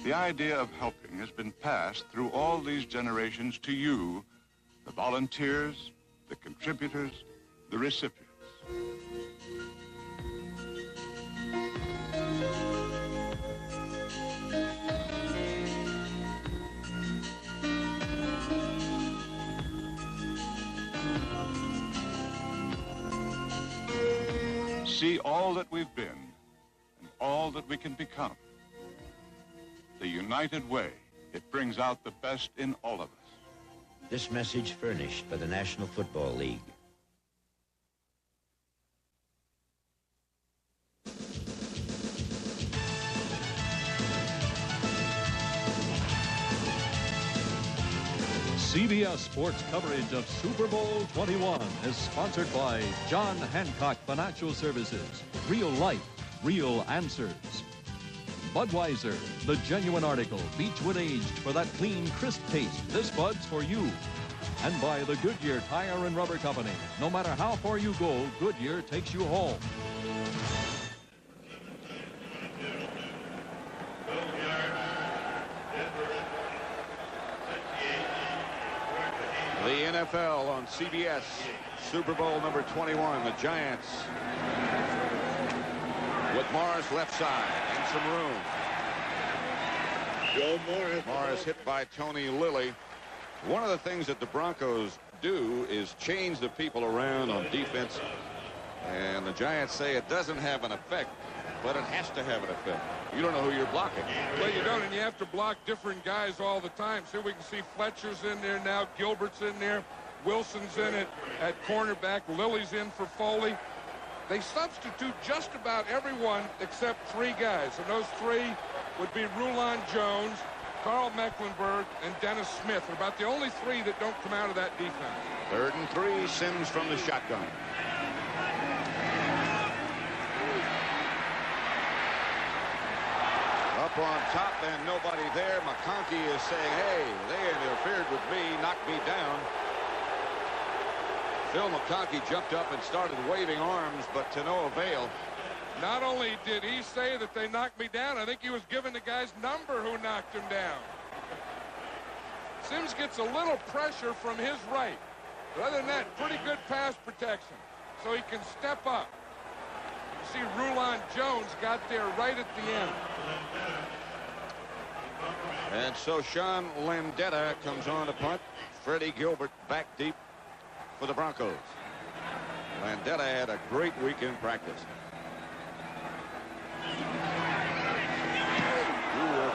The idea of helping has been passed through all these generations to you, the volunteers, the contributors, the recipients. See all that we've been and all that we can become. The United Way, it brings out the best in all of us. This message furnished by the National Football League. CBS Sports coverage of Super Bowl 21 is sponsored by John Hancock Financial Services. Real life, real answers. Budweiser, the genuine article, Beechwood aged for that clean, crisp taste. This Bud's for you. And by the Goodyear Tire and Rubber Company. No matter how far you go, Goodyear takes you home. The NFL on CBS, Super Bowl number 21, the Giants with Morris left side and some room. Joe Morris. Morris hit by Tony Lilly. One of the things that the Broncos do is change the people around on defense, and the Giants say it doesn't have an effect, but it has to have an effect. You don't know who you're blocking. Well, you don't, and you have to block different guys all the time. So we can see Fletcher's in there now, Gilbert's in there, Wilson's in it at cornerback, Lilly's in for Foley. They substitute just about everyone except three guys, and those three would be Rulon Jones, Carl Mecklenburg, and Dennis Smith. They're about the only three that don't come out of that defense. 3rd and 3, Sims from the shotgun. Up on top and nobody there. McConkey is saying, hey, they interfered with me, knocked me down. Phil McConkey jumped up and started waving arms, but to no avail. Not only did he say that they knocked me down, I think he was giving the guy's number who knocked him down. Sims gets a little pressure from his right. But other than that, pretty good pass protection. So he can step up. You see Rulon Jones got there right at the end. And so Sean Landeta comes on to punt. Freddie Gilbert back deep for the Broncos. Landeta had a great week in practice.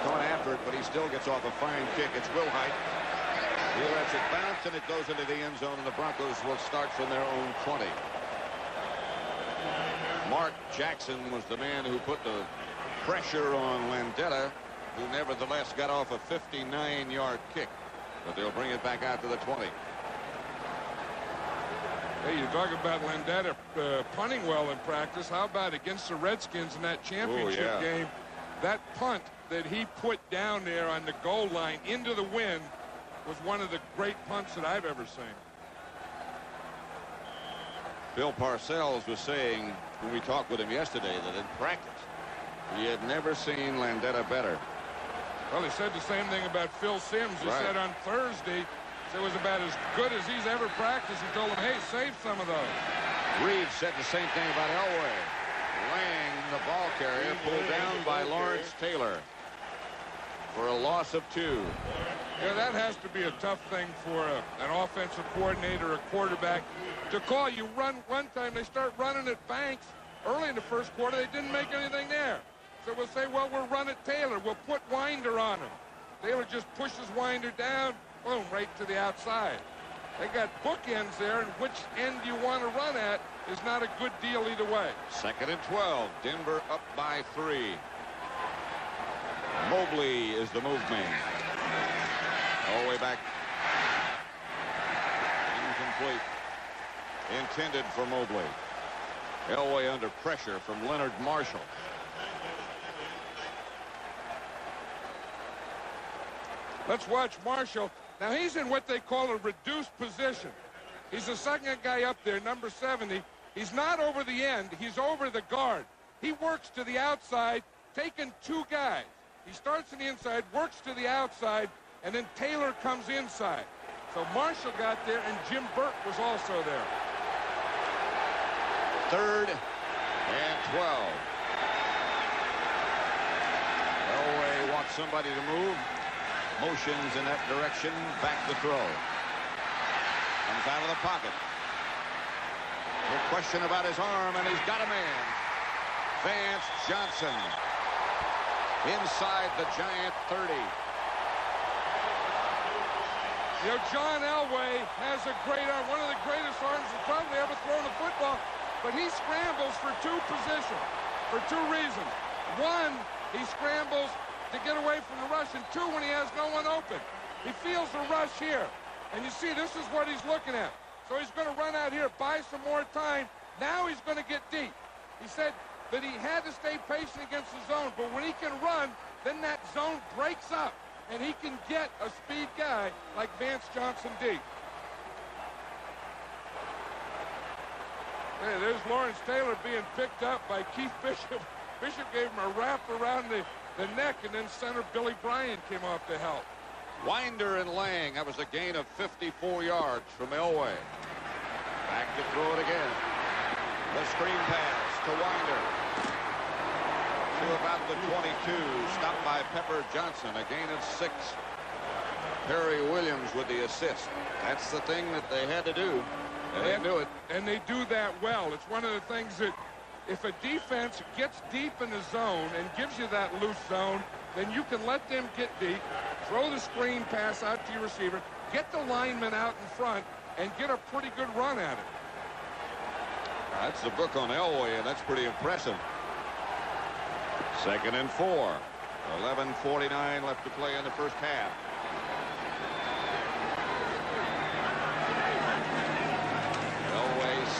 Coming after it, but he still gets off a fine kick. It's Wilhite. He lets it bounce, and it goes into the end zone, and the Broncos will start from their own 20. Mark Jackson was the man who put the pressure on Landeta, who nevertheless got off a 59-yard kick. But they'll bring it back out to the 20. Hey, you talk about Landeta punting well in practice. How about against the Redskins in that championship game? That punt that he put down there on the goal line into the wind was one of the great punts that I've ever seen. Bill Parcells was saying when we talked with him yesterday that in practice he had never seen Landeta better. Well, he said the same thing about Phil Sims. He said on Thursday it was about as good as he's ever practiced. He told him, hey, save some of those. Reeves said the same thing about Elway. Lang, the ball carrier, pulled down by Lawrence Taylor for a loss of 2. Yeah, that has to be a tough thing for an offensive coordinator, a quarterback, to call. You run one time, they start running at Banks. Early in the first quarter, they didn't make anything there. So we'll say, well, we'll run at Taylor. We'll put Winder on him. Taylor just pushes Winder down, boom, right to the outside. They got bookends there, and which end you want to run at is not a good deal either way. 2nd and 12. Denver up by 3. Mobley is the move man. All the way back. Incomplete. Intended for Mobley. Elway under pressure from Leonard Marshall. Let's watch Marshall. Now he's in what they call a reduced position. He's the second guy up there, number 70. He's not over the end. He's over the guard. He works to the outside, taking 2 guys. He starts on the inside, works to the outside, and then Taylor comes inside. So Marshall got there, and Jim Burt was also there. 3rd and 12. Elway wants somebody to move. Motions in that direction. Back to throw. Comes out of the pocket. No question about his arm, and he's got a man. Vance Johnson. Inside the Giant 30. You know, John Elway has a great arm. One of the greatest arms he's probably ever thrown a football. But he scrambles for 2 positions, for 2 reasons. 1, he scrambles to get away from the rush, and 2, when he has no one open. He feels the rush here. And you see, this is what he's looking at. So he's going to run out here, buy some more time. Now he's going to get deep. He said that he had to stay patient against the zone, but when he can run, then that zone breaks up, and he can get a speed guy like Vance Johnson deep. Hey, there's Lawrence Taylor being picked up by Keith Bishop. Bishop gave him a wrap around the neck, and then center Billy Bryan came off to help. Winder and Lang. That was a gain of 54 yards from Elway. Back to throw it again. The screen pass to Winder. To about the 22. Stopped by Pepper Johnson. A gain of 6. Perry Williams with the assist. That's the thing that they had to do. And they do it. And they do that well. It's one of the things that if a defense gets deep in the zone and gives you that loose zone, then you can let them get deep, throw the screen pass out to your receiver, get the lineman out in front, and get a pretty good run at it. That's the book on Elway, and that's pretty impressive. 2nd and 4. 11:49 left to play in the first half.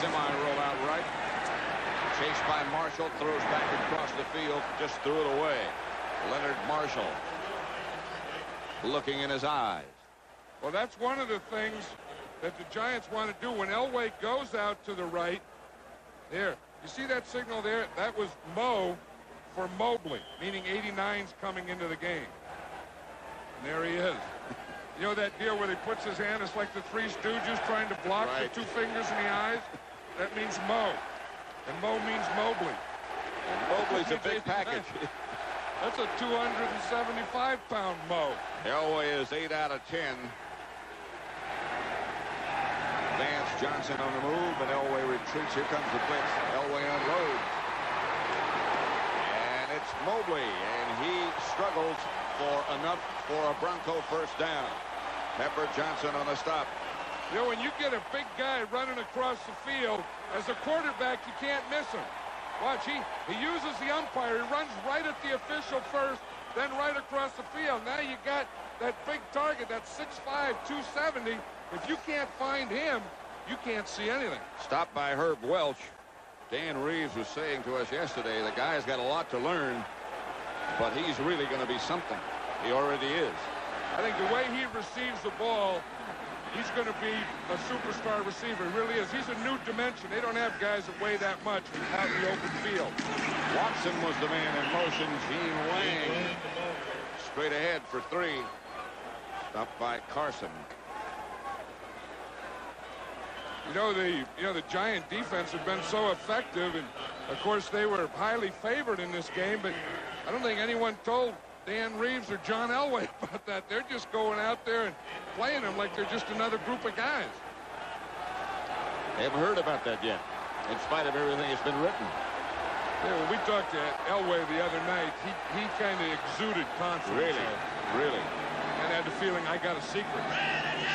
Semi-roll out right. Chased by Marshall. Throws back across the field. Just threw it away. Leonard Marshall. Looking in his eyes. Well, that's one of the things that the Giants want to do. When Elway goes out to the right. There. You see that signal there? That was Mo for Mobley. Meaning 89's coming into the game. And there he is. You know that deal where he puts his hand, it's like the Three Stooges trying to block the 2 fingers in the eyes? That means Mo. And Mo means Mobley. And Mobley's a big package. That's a 275-pound Mo. Elway is 8 out of 10. Vance Johnson on the move, and Elway retreats. Here comes the blitz. Elway unloads. And it's Mobley, and he struggles for enough for a Bronco first down. Pepper Johnson on the stop. You know, when you get a big guy running across the field, as a quarterback, you can't miss him. Watch, he uses the umpire. He runs right at the official first, then right across the field. Now you got that big target, that 6'5", 270. If you can't find him, you can't see anything. Stopped by Herb Welch. Dan Reeves was saying to us yesterday, the guy's got a lot to learn, but he's really going to be something. He already is. I think the way he receives the ball, he's going to be a superstar receiver. He really is. He's a new dimension. They don't have guys that weigh that much out in the open field. Watson was the man in motion. Gene Lang straight ahead for 3. Stopped by Carson. You know, the Giant defense has been so effective, and of course they were highly favored in this game, but I don't think anyone told Dan Reeves or John Elway about that. They're just going out there and playing them like they're just another group of guys. They haven't heard about that yet, in spite of everything that's been written. Yeah, when we talked to Elway the other night, he kind of exuded confidence. Really. And had the feeling, I got a secret.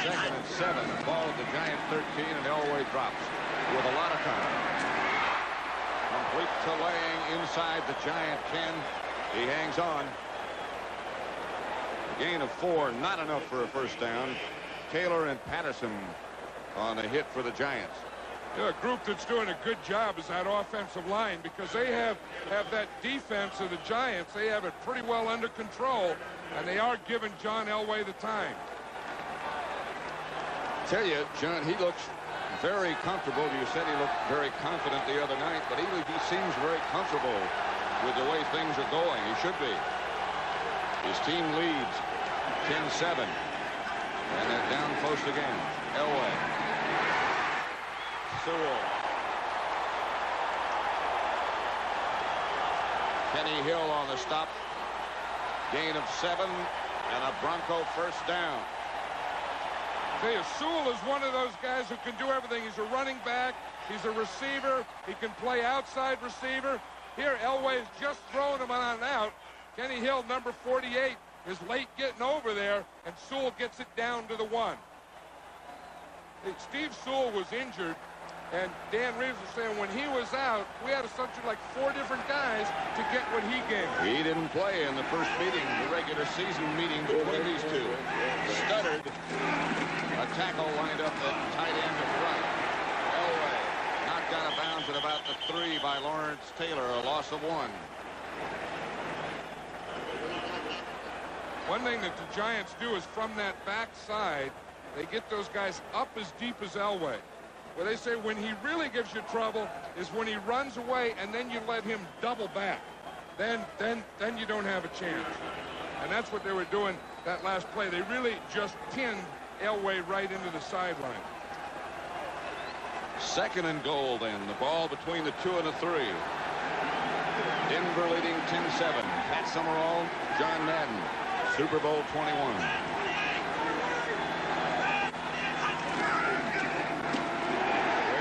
2nd and 7. Ball at the Giant 13, and Elway drops with a lot of time. Complete to Lang inside the Giant 10. He hangs on. Gain of 4, not enough for a first down. Taylor and Patterson on a hit for the Giants. Yeah, a group that's doing a good job is that offensive line, because they have that defense of the Giants. They have it pretty well under control, and they are giving John Elway the time. Tell you, John, he looks very comfortable. You said he looked very confident the other night, but he seems very comfortable with the way things are going. He should be. His team leads 10-7. And they're down close forced again. Elway. Sewell. Kenny Hill on the stop. Gain of 7 and a Bronco first down. See, Sewell is one of those guys who can do everything. He's a running back. He's a receiver. He can play outside receiver. Here, Elway is just throwing him on out. Kenny Hill, number 48, is late getting over there, and Sewell gets it down to the 1. Steve Sewell was injured, and Dan Reeves was saying when he was out, we had essentially like 4 different guys to get what he gave. He didn't play in the first meeting, the regular season meeting between these two. Stuttered. A tackle lined up at tight end to front. Elway knocked out of bounds at about the 3 by Lawrence Taylor, a loss of 1. One thing that the Giants do is from that backside, they get those guys up as deep as Elway. Where they say when he really gives you trouble is when he runs away and then you let him double back. Then you don't have a chance. And that's what they were doing that last play. They really just pinned Elway right into the sideline. 2nd and goal then. The ball between the 2 and the 3. Denver leading 10-7. Pat Summerall, John Madden. Super Bowl 21. Straight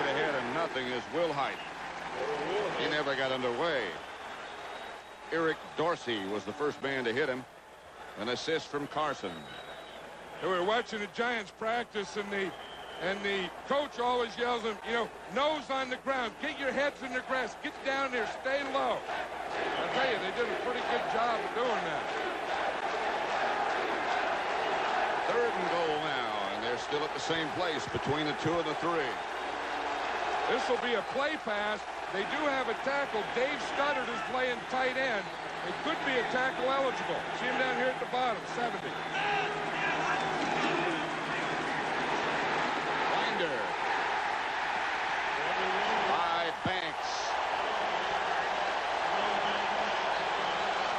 ahead and nothing is Will Height. He never got underway. Eric Dorsey was the first man to hit him. An assist from Carson. We were watching the Giants practice, and the coach always yells at them, you know, nose on the ground, get your heads in the grass, get down there, stay low. I tell you, they did a pretty good job of doing that. 3rd and goal now, and they're still at the same place between the 2 and the 3. This will be a play pass. They do have a tackle. Dave Studdard is playing tight end. It could be a tackle eligible. See him down here at the bottom, 70. Winder. By Banks.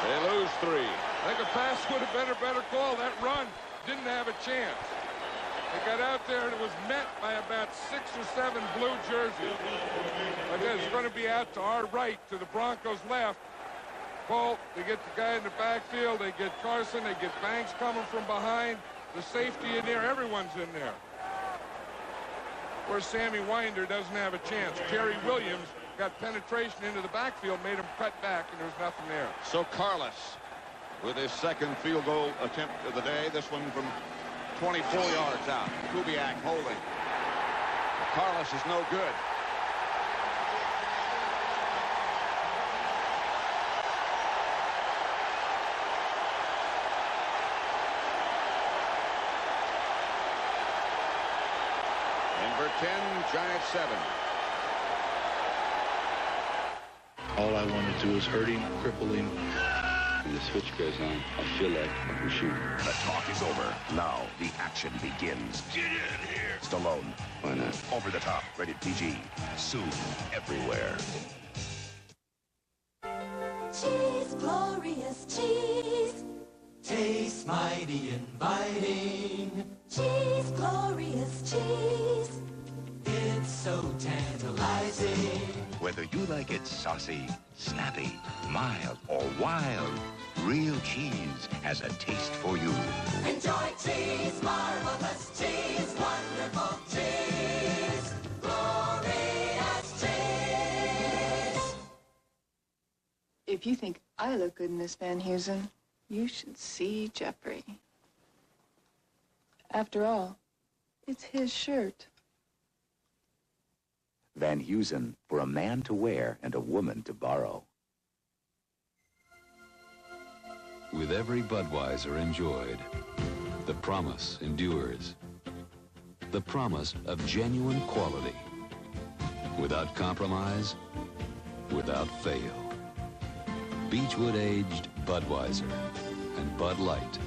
They lose 3. I think a pass would have been a better call. That run didn't have a chance. They got out there and it was met by about 6 or 7 blue jerseys. But then it's going to be out to our right, to the Broncos' left. Well, they get the guy in the backfield. They get Carson. They get Banks coming from behind. The safety in there. Everyone's in there. Where Sammy Winder doesn't have a chance. Jerry Williams got penetration into the backfield, made him cut back, and there was nothing there. So Carlos with his 2nd field goal attempt of the day. This one from 24 yards out. Kubiak holding. Carlos is no good. Denver 10, Giants 7. All I want to do is hurt him, cripple him. When the switch goes on, I feel like I can shoot. The talk is over. Now the action begins. Get in here. Stallone. Why not? Over the top. Rated PG. Soon everywhere. Cheese, glorious cheese. Tastes mighty inviting. Cheese, glorious cheese. It's so tantalizing. Whether you like it saucy, snappy, mild, or wild, real cheese has a taste for you. Enjoy cheese, marvelous cheese, wonderful cheese, glorious cheese. If you think I look good in this, Van Heusen, you should see Jeffrey. After all, it's his shirt. Van Heusen, for a man to wear and a woman to borrow. With every Budweiser enjoyed, the promise endures. The promise of genuine quality. Without compromise, without fail. Beechwood-aged Budweiser and Bud Light.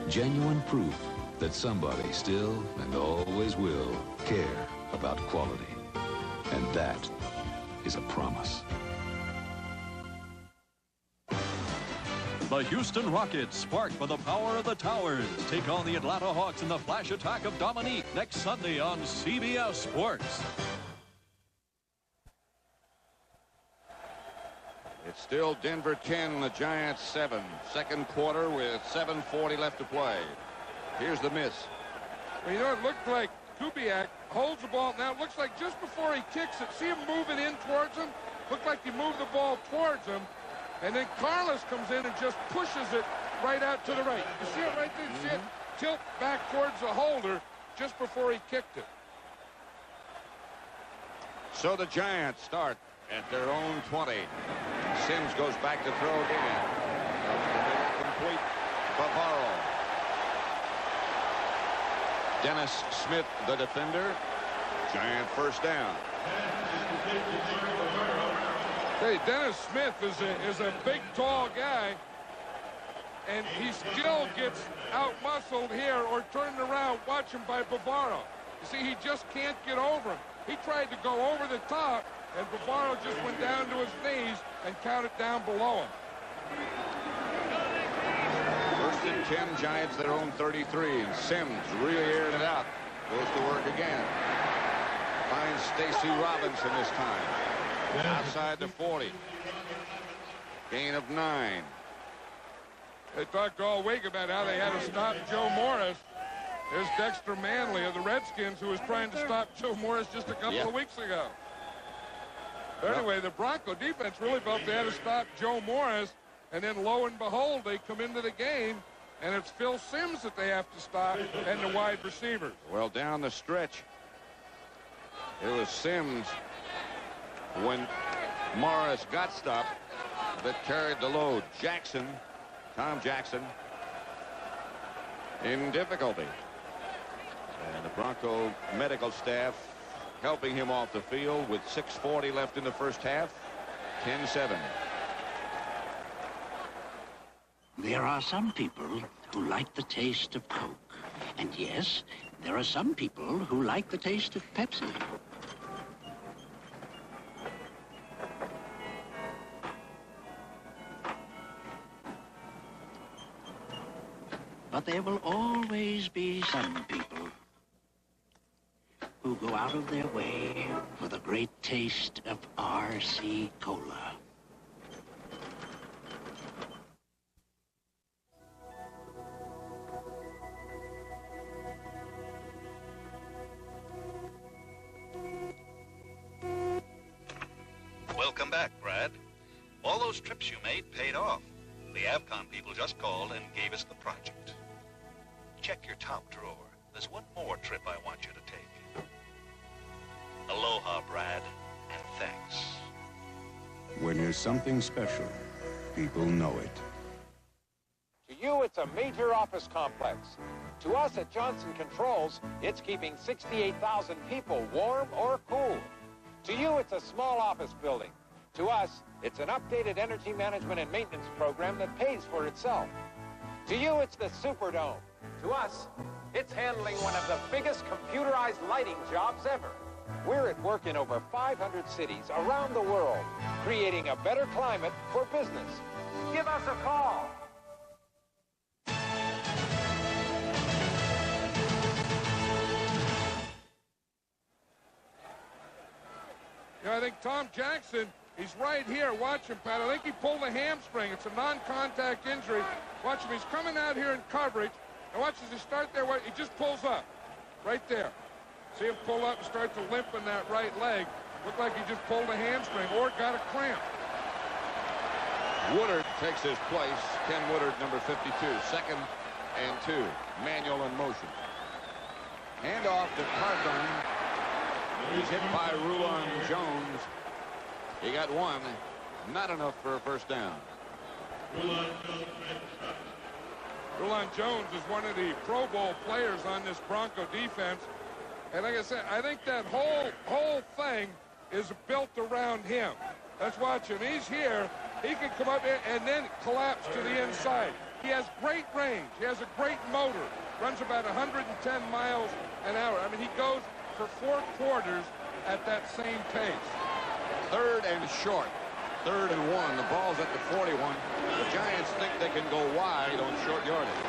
Genuine proof that somebody still and always will care about quality. And that is a promise. The Houston Rockets, sparked by the power of the towers, take on the Atlanta Hawks in the flash attack of Dominique next Sunday on CBS Sports. It's still Denver 10, the Giants 7. Second quarter with 7:40 left to play. Here's the miss. Well, you know, it looked like Kubiak holds the ball. Now, it looks like just before he kicks it, see him moving in towards him? Looked like he moved the ball towards him. And then Carlos comes in and just pushes it right out to the right. You see it right there? You see it tilt back towards the holder just before he kicked it. So the Giants start at their own 20. Sims goes back to throw again. Complete. Bavaro. Dennis Smith, the defender. Giant first down. Hey, Dennis Smith is a big, tall guy, and he still gets out-muscled here or turned around. Watch him by Bavaro. You see, he just can't get over him. He tried to go over the top, and Bavaro just went down to his knees and counted down below him. First and 10, Giants their own 33, and Sims really aired it out. Goes to work again. Finds Stacy Robinson this time. Outside the 40. Gain of 9. They talked all week about how they had to stop Joe Morris. There's Dexter Manley of the Redskins, who was trying to stop Joe Morris just a couple of weeks ago. But anyway, the Bronco defense really felt they had to stop Joe Morris, and then lo and behold, they come into the game, and it's Phil Sims that they have to stop and the wide receivers. Well, down the stretch, it was Sims, when Morris got stopped, that carried the load. Jackson, Tom Jackson, in difficulty. And the Bronco medical staff helping him off the field with 6:40 left in the first half. 10-7. There are some people who like the taste of Coke. And yes, there are some people who like the taste of Pepsi. But there will always be some people who go out of their way for the great taste of RC Cola. Welcome back, Brad. All those trips you made paid off. The Avcon people just called and gave us the project. Check your top drawer. There's one more trip I want you to take. Aloha, Brad, and thanks. When you're something special, people know it. To you, it's a major office complex. To us at Johnson Controls, it's keeping 68,000 people warm or cool. To you, it's a small office building. To us, it's an updated energy management and maintenance program that pays for itself. To you, it's the Superdome. To us, it's handling one of the biggest computerized lighting jobs ever. We're at work in over 500 cities around the world, creating a better climate for business. Give us a call. You know, I think Tom Jackson, he's right here. Watch him, Pat. I think he pulled a hamstring. It's a non-contact injury. Watch him. He's coming out here in coverage. And watch as he start there. He just pulls up right there. See him pull up and start to limp in that right leg. Looked like he just pulled a hamstring or got a cramp. Woodard takes his place. Ken Woodard, number 52. 2nd and 2. Manual in motion. Handoff to Cardone. He's hit by Rulon Jones. He got one. Not enough for a first down. Rulon Jones is one of the Pro Bowl players on this Bronco defense. And like I said, I think that whole thing is built around him. Let's watch him. He's here. He can come up and then collapse to the inside. He has great range. He has a great motor. Runs about 110 miles an hour. I mean, he goes for 4 quarters at that same pace. 3rd and short. 3rd and 1. The ball's at the 41. The Giants think they can go wide on short yardage.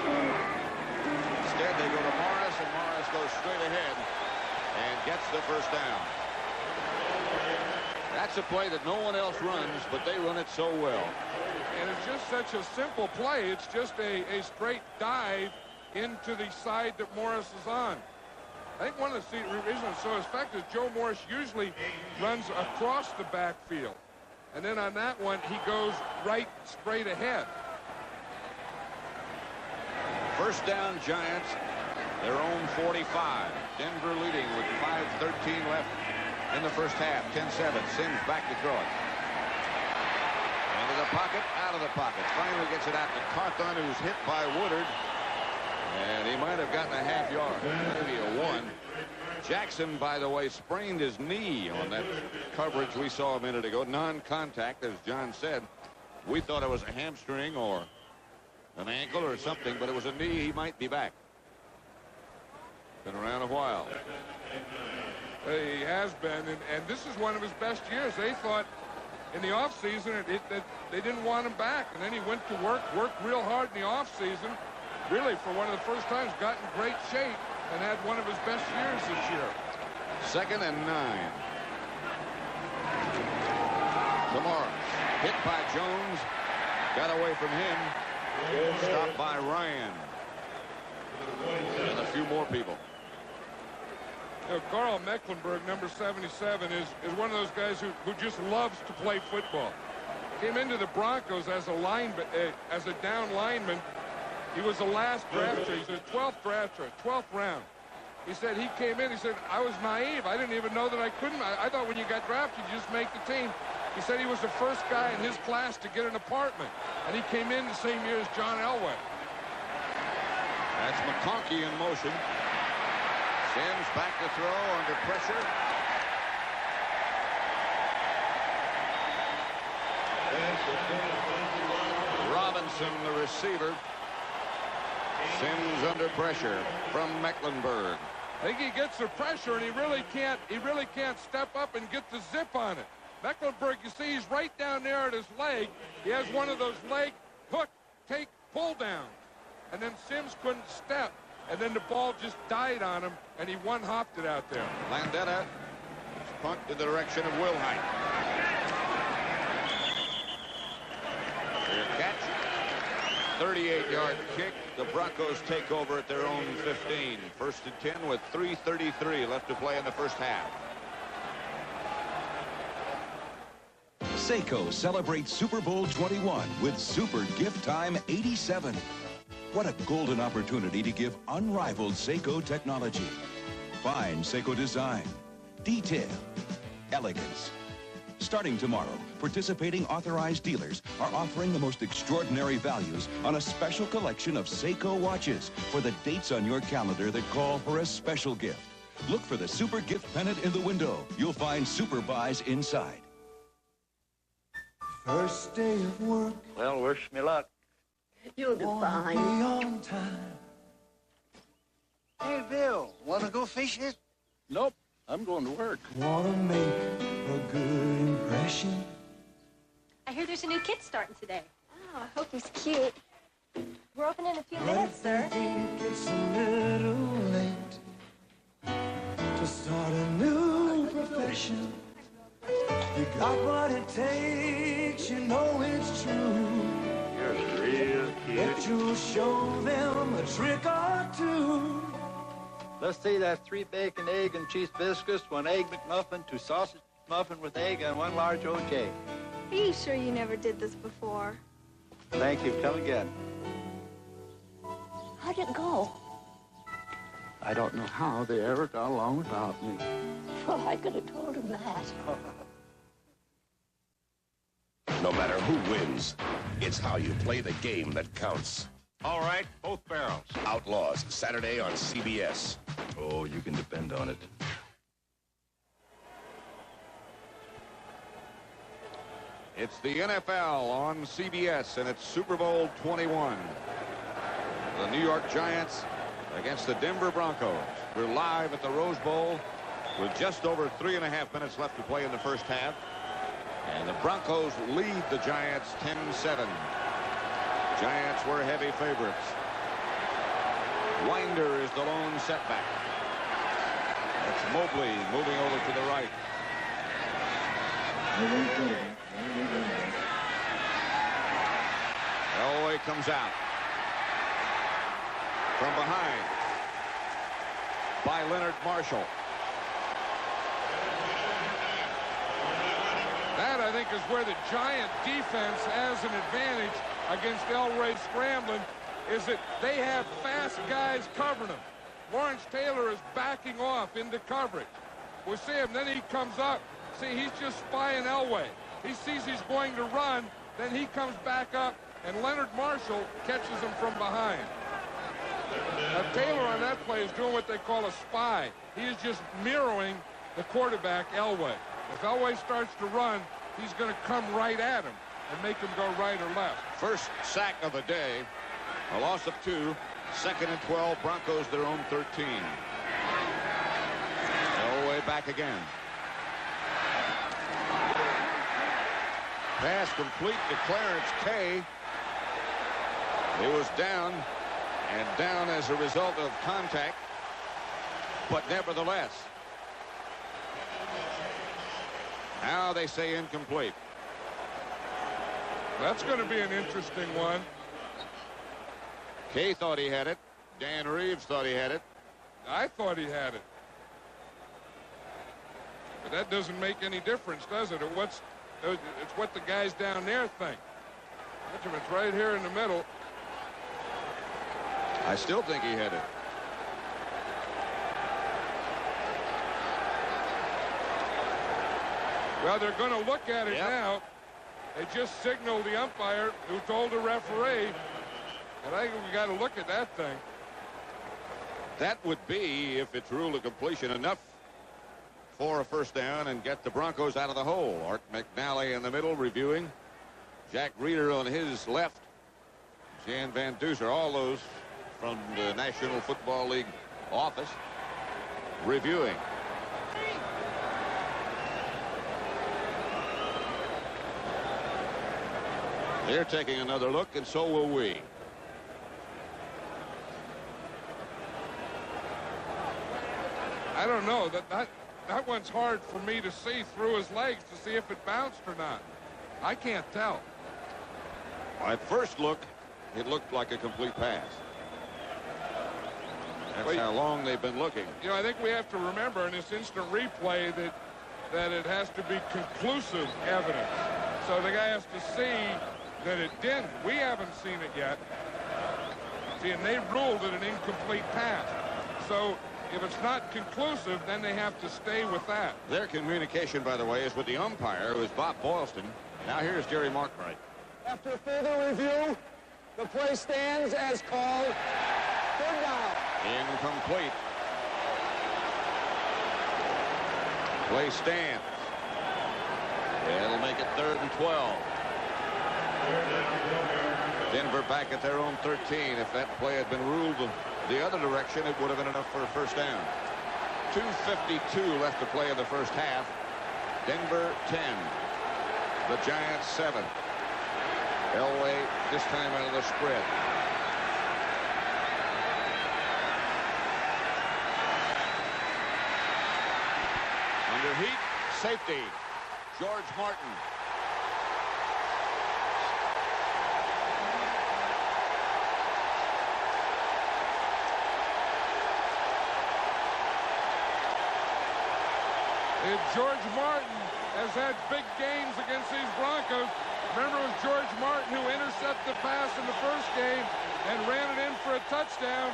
Instead, they go to Morris, and Morris goes straight ahead and gets the first down. That's a play that no one else runs, but they run it so well. And it's just such a simple play. It's just a straight dive into the side that Morris is on. I think one of the reasons it's so effective is Joe Morris usually runs across the backfield. And then on that one, he goes right straight ahead. First down, Giants, their own 45. Denver leading with 5:13 left in the first half. 10-7. Sims back to throw it. Into the pocket, out of the pocket. Finally gets it out to Carthon, who's hit by Woodard. And he might have gotten a half yard, maybe a 1. Jackson, by the way, sprained his knee on that coverage we saw a minute ago. Non-contact, as John said. We thought it was a hamstring or an ankle or something, but it was a knee. He might be back. Been around a while. He has been, and this is one of his best years. They thought in the offseason that they didn't want him back, and then he went to worked real hard in the offseason. Really, for one of the first times, got in great shape and had one of his best years this year. 2nd and 9. Tomorrow, hit by Jones, got away from him, stopped by Ryan, and a few more people. You know, Carl Mecklenburg, number 77, is one of those guys who just loves to play football. Came into the Broncos as a down lineman. He was the last draft choice. He was the 12th draft choice, 12th round. He said he came in, he said, I was naive. I didn't even know that I couldn't. I thought when you got drafted, you just make the team. He said he was the first guy in his class to get an apartment. And he came in the same year as John Elway. That's McConkey in motion. Sims back to throw under pressure. Robinson, the receiver. Sims under pressure from Mecklenburg. I think he gets the pressure, and he really can't step up and get the zip on it. Mecklenburg, you see, he's right down there at his leg. He has one of those leg hook, take, pull down. And then Sims couldn't step. And then the ball just died on him, and he one-hopped it out there. Landetta punt in the direction of Wilhite. Their catch. 38-yard kick. The Broncos take over at their own 15. 1st and 10 with 3:33 left to play in the first half. Seiko celebrates Super Bowl 21 with Super Gift Time 87. What a golden opportunity to give unrivaled Seiko technology. Fine Seiko design, detail, elegance. Starting tomorrow, participating authorized dealers are offering the most extraordinary values on a special collection of Seiko watches for the dates on your calendar that call for a special gift. Look for the Super Gift Pennant in the window. You'll find super buys inside. First day of work. Well, wish me luck. You'll do fine. Be on time. Hey, Bill, want to go fishing? Nope, I'm going to work. Wanna make a good impression. I hear there's a new kid starting today. Oh, I hope he's cute. We're open in a few minutes, sir. I think it's a little late to start a new profession. You got what it takes, you know it's true. You're real cute. But you'll show them a trick or two. Let's see, that's 3 bacon, egg, and cheese biscuits, 1 egg McMuffin, 2 sausage muffin with egg, and 1 large OJ. Are you sure you never did this before? Thank you. Come again. How'd it go? I don't know how they ever got along without me. Well, I could have told him that. No matter who wins, it's how you play the game that counts. All right, both barrels. Outlaws, Saturday on CBS. Oh, you can depend on it. It's the NFL on CBS, and it's Super Bowl 21. The New York Giants against the Denver Broncos. We're live at the Rose Bowl with just over 3.5 minutes left to play in the first half. And the Broncos lead the Giants 10-7. Giants were heavy favorites. Winder is the lone setback. It's Mobley moving over to the right. Elway comes out. From behind by Leonard Marshall. That, I think, is where the Giant defense has an advantage against Elway scrambling, is that they have fast guys covering them. Lawrence Taylor is backing off into coverage. We see him, then he comes up. See, he's just spying Elway. He sees he's going to run, then he comes back up, and Leonard Marshall catches him from behind. Now, Taylor on that play is doing what they call a spy. He is just mirroring the quarterback, Elway. If Elway starts to run, he's going to come right at him and make him go right or left. First sack of the day. A loss of 2. 2nd and 12. Broncos their own 13. Elway back again. Pass complete to Clarence Kay. He was down, and down as a result of contact, but nevertheless. Now they say incomplete. That's going to be an interesting one. Kay thought he had it. Dan Reeves thought he had it. I thought he had it. But that doesn't make any difference, does it? It's what the guys down there think. Benjamin's right here in the middle. I still think he had it. Well, they're going to look at it now. They just signaled the umpire who told the referee. And I think we got to look at that thing. That would be, if it's ruled a completion, enough for a first down and get the Broncos out of the hole. Art McNally in the middle reviewing. Jack Reeder on his left. Jan Van Duzer, all those from the National Football League office reviewing. They're taking another look, and so will we. I don't know. That one's hard for me to see through his legs to see if it bounced or not. I can't tell. At first look, it looked like a complete pass. That's how long they've been looking. You know, I think we have to remember in this instant replay that it has to be conclusive evidence. So the guy has to see that it didn't. We haven't seen it yet. See, and they ruled it an incomplete pass. So if it's not conclusive, then they have to stay with that. Their communication, by the way, is with the umpire, who is Bob Boylston. Now here's Jerry Markwright. After further review, the play stands as called. Third down. Incomplete. Play stands. It'll make it 3rd and 12. Denver back at their own 13. If that play had been ruled the other direction, it would have been enough for a first down. 2:52 left to play in the first half. Denver 10. The Giants 7. Elway this time out of the spread. Under heat, safety. George Martin. George Martin has had big games against these Broncos. Remember, it was George Martin who intercepted the pass in the first game and ran it in for a touchdown.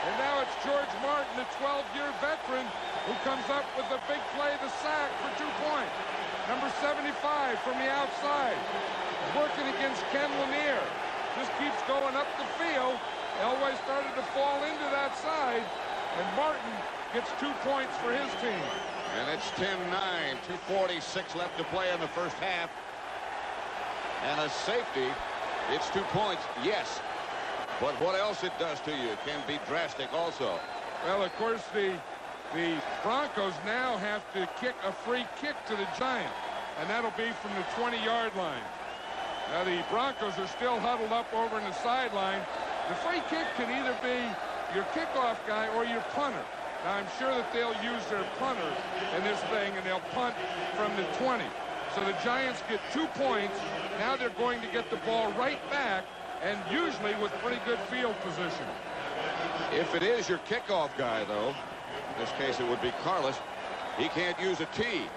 And now it's George Martin, the 12-year veteran, who comes up with the big play, the sack for 2 points. Number 75 from the outside. Working against Ken Lanier. Just keeps going up the field. Elway started to fall into that side. And Martin gets 2 points for his team. And it's 10-9, 2:46 left to play in the first half. And a safety, it's 2 points, yes. But what else it does to you can be drastic also. Well, of course, the Broncos now have to kick a free kick to the Giants. And that'll be from the 20-yard line. Now the Broncos are still huddled up over in the sideline. The free kick can either be your kickoff guy or your punter. Now I'm sure that they'll use their punter in this thing, and they'll punt from the 20. So the Giants get 2 points. Now they're going to get the ball right back, and usually with pretty good field position. If it is your kickoff guy, though, in this case it would be Carlos, he can't use a tee.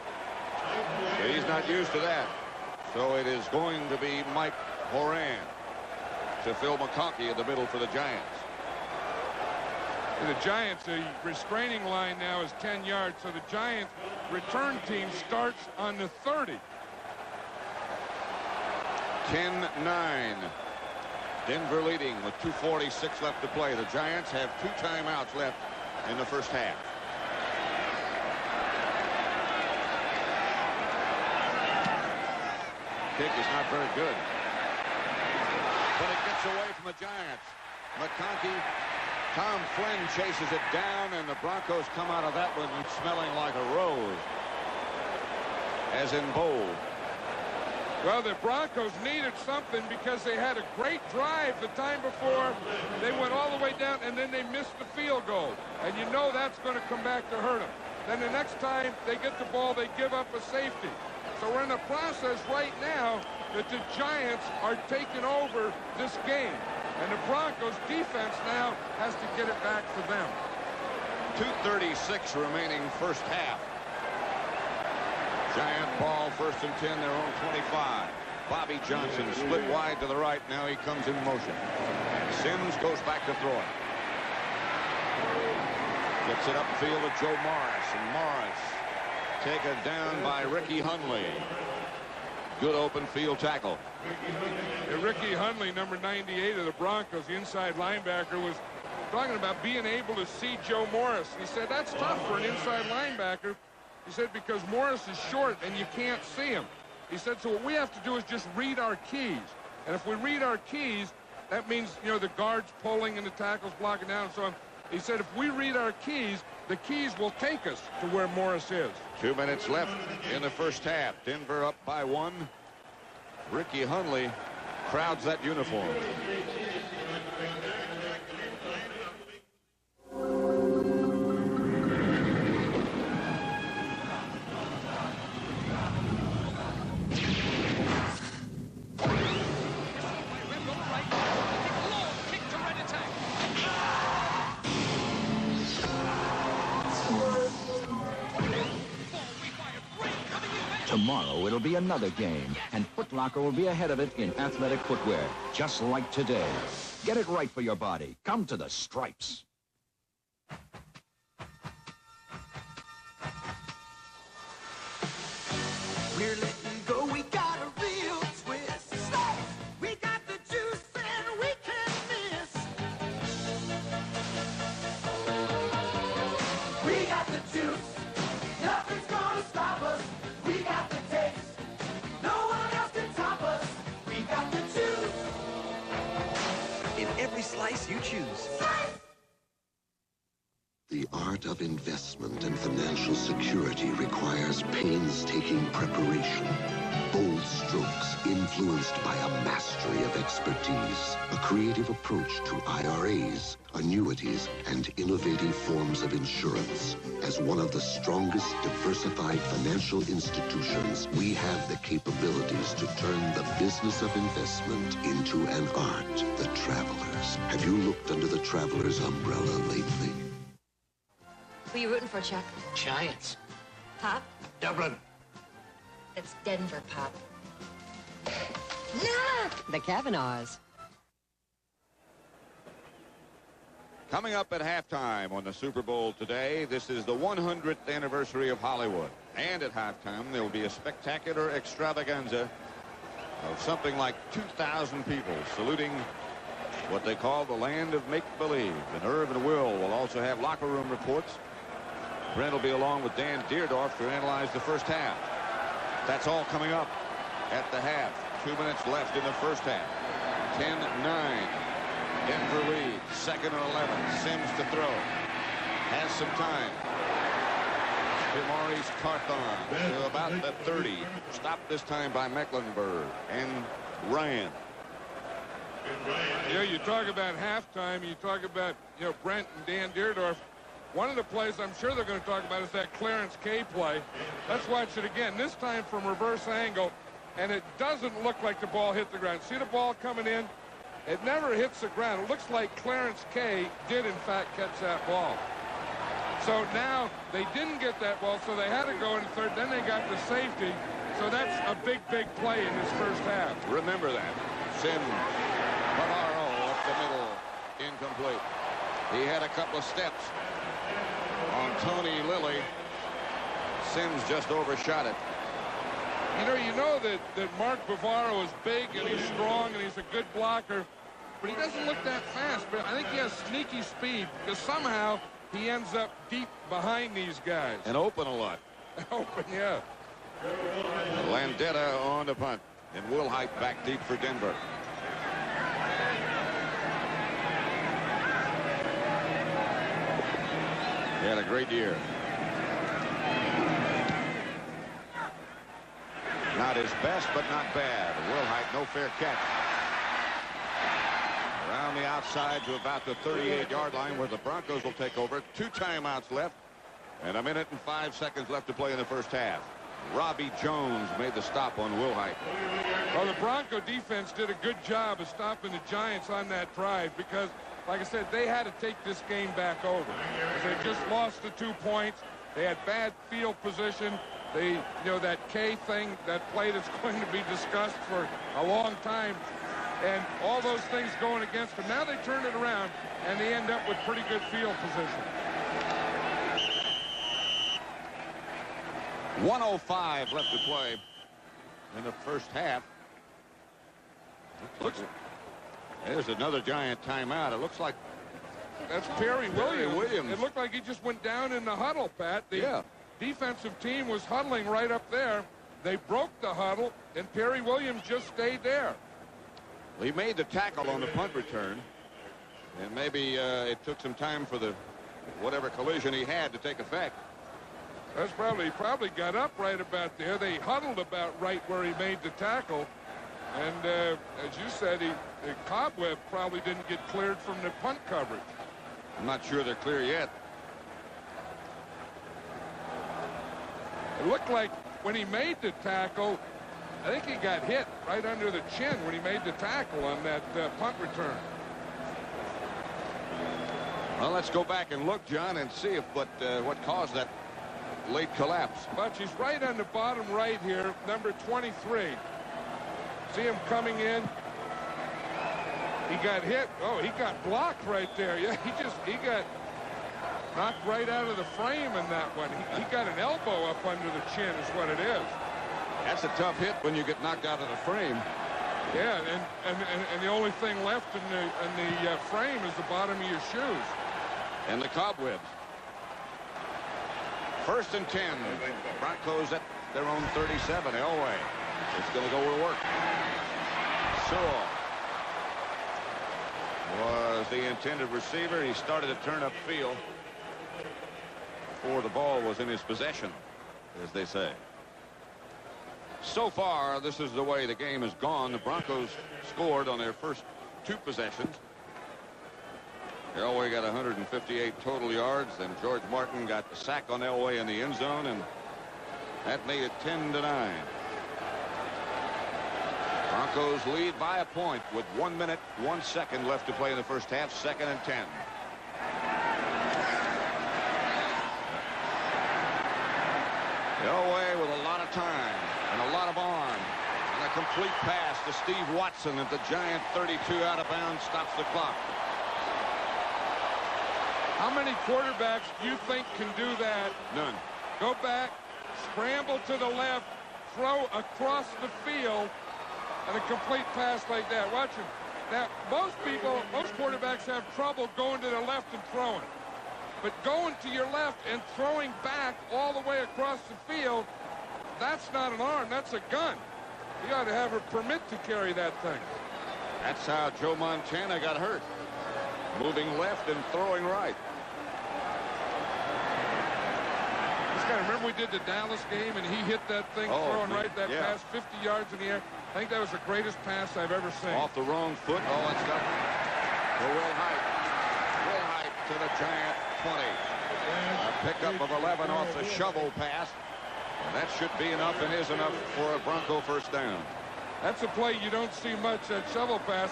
So he's not used to that. So it is going to be Mike Horan to Phil McConkey in the middle for the Giants. The Giants, the restraining line now is 10 yards, so the Giants return team starts on the 30. 10-9. Denver leading with 2:46 left to play. The Giants have 2 timeouts left in the first half. Kick is not very good, but it gets away from the Giants. McConkey, Tom Flynn chases it down, and the Broncos come out of that one smelling like a rose, as in bold. Well, the Broncos needed something because they had a great drive the time before. They went all the way down, and then they missed the field goal. And you know that's going to come back to hurt them. Then the next time they get the ball, they give up a safety. So we're in the process right now that the Giants are taking over this game. And the Broncos defense now has to get it back for them. 2:36 remaining first half. Giant ball, 1st and 10, their own 25. Bobby Johnson split wide to the right. Now he comes in motion. Sims goes back to throw it. Gets it upfield to Joe Morris, and Morris taken down by Ricky Hundley. Good open field tackle. Ricky Hundley, number 98 of the Broncos, the inside linebacker, was talking about being able to see Joe Morris. He said that's tough for an inside linebacker. He said because Morris is short and you can't see him. He said so what we have to do is just read our keys. And if we read our keys, that means, you know, the guards pulling and the tackles blocking down and so on. He said if we read our keys, the keys will take us to where Morris is. 2 minutes left in the first half. Denver up by 1. Ricky Hundley crowds that uniform. Tomorrow it'll be another game, and Foot Locker will be ahead of it in athletic footwear, just like today. Get it right for your body. Come to the Stripes. We're letting go, we got a real twist. We got the juice and we can't miss. We got the juice, nothing's gonna stop us. We got the taste, no one else can top us. We got the juice. In every slice you choose. The art of investment and financial security requires painstaking preparation, bold strokes influenced by a mastery of expertise, a creative approach to IRAs, annuities, and innovative forms of insurance. As one of the strongest diversified financial institutions, we have the capabilities to turn the business of investment into an art. The Travelers. Have you looked under the Travelers umbrella lately? Who are you rooting for, Chuck? Giants. Pop? Dublin. It's Denver, Pop. The Kavanaughs. Coming up at halftime on the Super Bowl today, this is the 100th anniversary of Hollywood. And at halftime, there will be a spectacular extravaganza of something like 2,000 people saluting what they call the land of make-believe. And Irv and Will also have locker room reports. Brent will be along with Dan Deerdorf to analyze the first half. That's all coming up at the half. 2 minutes left in the first half. 10-9. Denver leads. 2nd and 11. Sims to throw. Has some time. To Maurice Carthon to about the 30. Stopped this time by Mecklenburg. And Ryan. You know, you talk about halftime, you talk about, you know, Brent and Dan Deerdorf. One of the plays I'm sure they're going to talk about is that Clarence K play. Let's watch it again, this time from reverse angle, and it doesn't look like the ball hit the ground. See the ball coming in? It never hits the ground. It looks like Clarence K did, in fact, catch that ball. So now they didn't get that ball, so they had to go in third. Then they got the safety. So that's a big, big play in this first half. Remember that. Sims, Bavaro up the middle, incomplete. He had a couple of steps on Tony Lilly. Sims just overshot it. You know that Mark Bavaro is big and he's strong and he's a good blocker, but he doesn't look that fast. But I think he has sneaky speed because somehow he ends up deep behind these guys. And open a lot. Open, yeah. Landetta on the punt. And Wilhite back deep for Denver. He had a great year. Not his best, but not bad. Wilhite, no fair catch. Around the outside to about the 38-yard line where the Broncos will take over. 2 timeouts left and 1 minute and 5 seconds left to play in the first half. Robbie Jones made the stop on Wilhite. Well, the Bronco defense did a good job of stopping the Giants on that drive because, like I said, they had to take this game back over. They just lost the 2 points. They had bad field position. They, you know, that K thing, that play that's going to be discussed for a long time, and all those things going against them. Now they turn it around, and they end up with pretty good field position. 1:05 left to play in the first half. There's another Giant timeout. It looks like that's Perry Williams. It looked like he just went down in the huddle, Pat. The defensive team was huddling right up there. They broke the huddle, and Perry Williams just stayed there. Well, he made the tackle on the punt return, and maybe it took some time for the whatever collision he had to take effect. That's he probably got up right about there. They huddled about right where he made the tackle. And as you said, the Cobweb probably didn't get cleared from the punt coverage. I'm not sure they're clear yet. It looked like when he made the tackle, I think he got hit right under the chin when he made the tackle on that punt return. Well, let's go back and look, John, and see if what caused that late collapse. But he's right on the bottom right here, number 23. See him coming in. He got hit. Oh, he got blocked right there. Yeah, he got knocked right out of the frame in that one. He got an elbow up under the chin is what it is. That's a tough hit when you get knocked out of the frame. Yeah, and the only thing left in the frame is the bottom of your shoes. And the cobwebs. 1st and 10. Broncos at their own 37. Elway is going to go to work. Sewell was the intended receiver. He started to turn up field before the ball was in his possession, as they say. So far, this is the way the game has gone. The Broncos scored on their first 2 possessions. Elway got 158 total yards, and George Martin got the sack on Elway in the end zone, and that made it 10-9. Broncos lead by a point with 1 minute, 1 second left to play in the first half. 2nd and 10. Elway with a lot of time and a lot of arm, and a complete pass to Steve Watson at the Giant 32 out of bounds, stops the clock. How many quarterbacks do you think can do that? None. Go back, scramble to the left, throw across the field, and a complete pass like that. Watch him. Now, most quarterbacks have trouble going to the left and throwing. But going to your left and throwing back all the way across the field, that's not an arm, that's a gun. You ought to have a permit to carry that thing. That's how Joe Montana got hurt. Moving left and throwing right. He's got remember we did the Dallas game, and he hit that thing throwing right that pass 50 yards in the air. I think that was the greatest pass I've ever seen. Off the wrong foot. Oh, it's got to Will Height. Will Height to the Giant 20. A pickup of 11 off the shovel pass. And that should be enough and is enough for a Bronco first down. That's a play you don't see much, that shovel pass.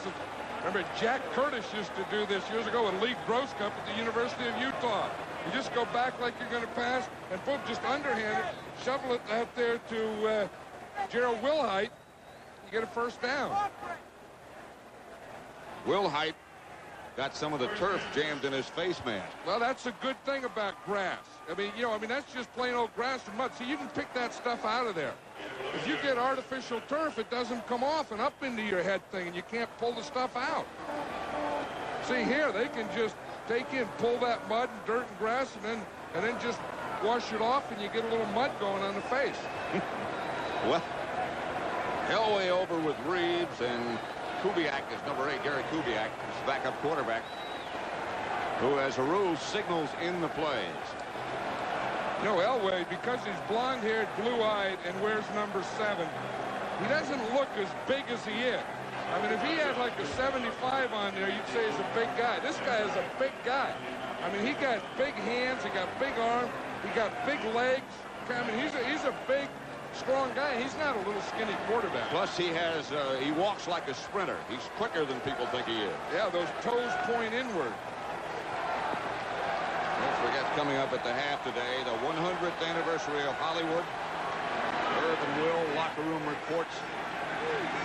Remember, Jack Curtis used to do this years ago with Lee Grosscup at the University of Utah. You just go back like you're going to pass, and boom, just underhand it, shovel it out there to Gerald Wilhite. You get a first down. Wilhite got some of the turf jammed in his face mask. Well, that's a good thing about grass. I mean, that's just plain old grass and mud. So you can pick that stuff out of there. If you get artificial turf, it doesn't come off and up into your head thing, and you can't pull the stuff out. See here, they can just take in, pull that mud and dirt and grass, and then just wash it off, and you get a little mud going on the face. Well, Elway over with Reeves, and Kubiak is number 8. Gary Kubiak is backup quarterback, who, as a rule, signals in the plays. You know, Elway, because he's blonde-haired, blue-eyed, and wears number 7, he doesn't look as big as he is. I mean, if he had like a 75 on there, you'd say he's a big guy. This guy is a big guy. I mean, he got big hands, he got big arms, he got big legs. I mean, he's a big, strong guy. He's not a little skinny quarterback. Plus, he walks like a sprinter. He's quicker than people think he is. Yeah, those toes point inward. Don't forget, coming up at the half today, the 100th anniversary of Hollywood. Herb and Will locker room reports.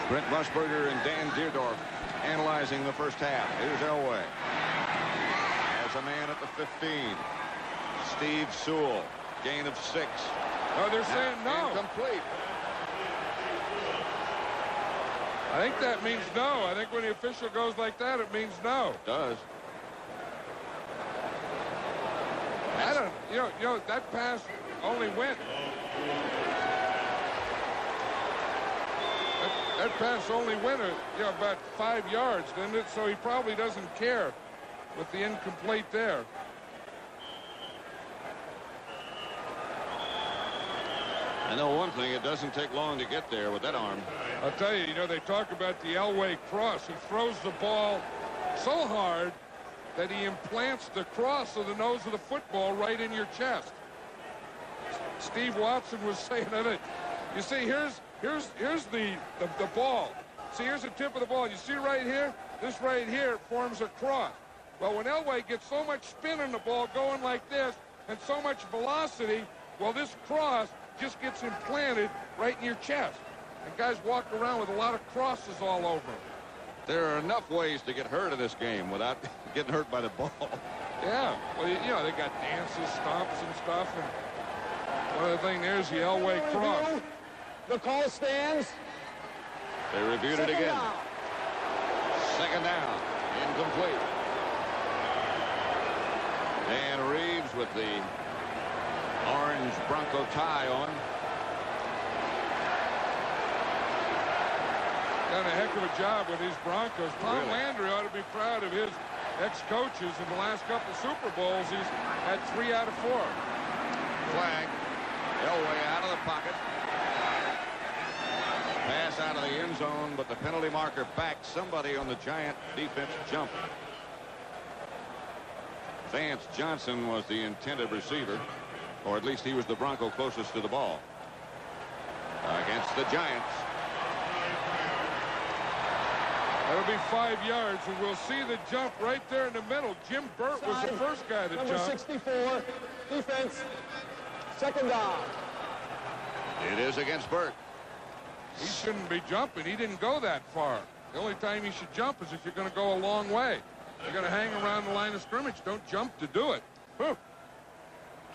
Brent Musburger and Dan Deerdorf analyzing the first half. Here's Elway. Has a man at the 15. Steve Sewell, gain of 6. Oh, they're saying no. Incomplete. I think that means no. I think when the official goes like that, it means no. It does. I don't, you know, that pass only went. That pass only went about 5 yards, didn't it? So he probably doesn't care with the incomplete there. I know one thing, it doesn't take long to get there with that arm. I'll tell you, they talk about the Elway cross. He throws the ball so hard that he implants the cross of the nose of the football right in your chest. Steve Watson was saying that. You see, here's the ball. See, here's the tip of the ball. You see right here? This right here forms a cross. Well, when Elway gets so much spin on the ball going like this and so much velocity, well, this cross just gets implanted right in your chest. And guys walk around with a lot of crosses all over them. There are enough ways to get hurt in this game without getting hurt by the ball. Yeah, well, they got dances, stomps, and stuff. And one of the things there's the Elway cross. The call stands. They reviewed it again. Second down, incomplete. Dan Reeves with the orange Bronco tie on. Done a heck of a job with these Broncos. Tom Landry ought to be proud of his ex-coaches. In the last couple Super Bowls, he's had 3 out of 4. Flag. Elway out of the pocket. Pass out of the end zone, but the penalty marker back. Somebody on the Giant defense jumped. Vance Johnson was the intended receiver, or at least he was the Bronco closest to the ball against the Giants. That'll be 5 yards, and we'll see the jump right there in the middle. Jim Burt was the first guy to Number jump. 64, defense, second down. It is against Burt. He shouldn't be jumping. He didn't go that far. The only time you should jump is if you're going to go a long way. You're going to hang around the line of scrimmage. Don't jump to do it. Whew.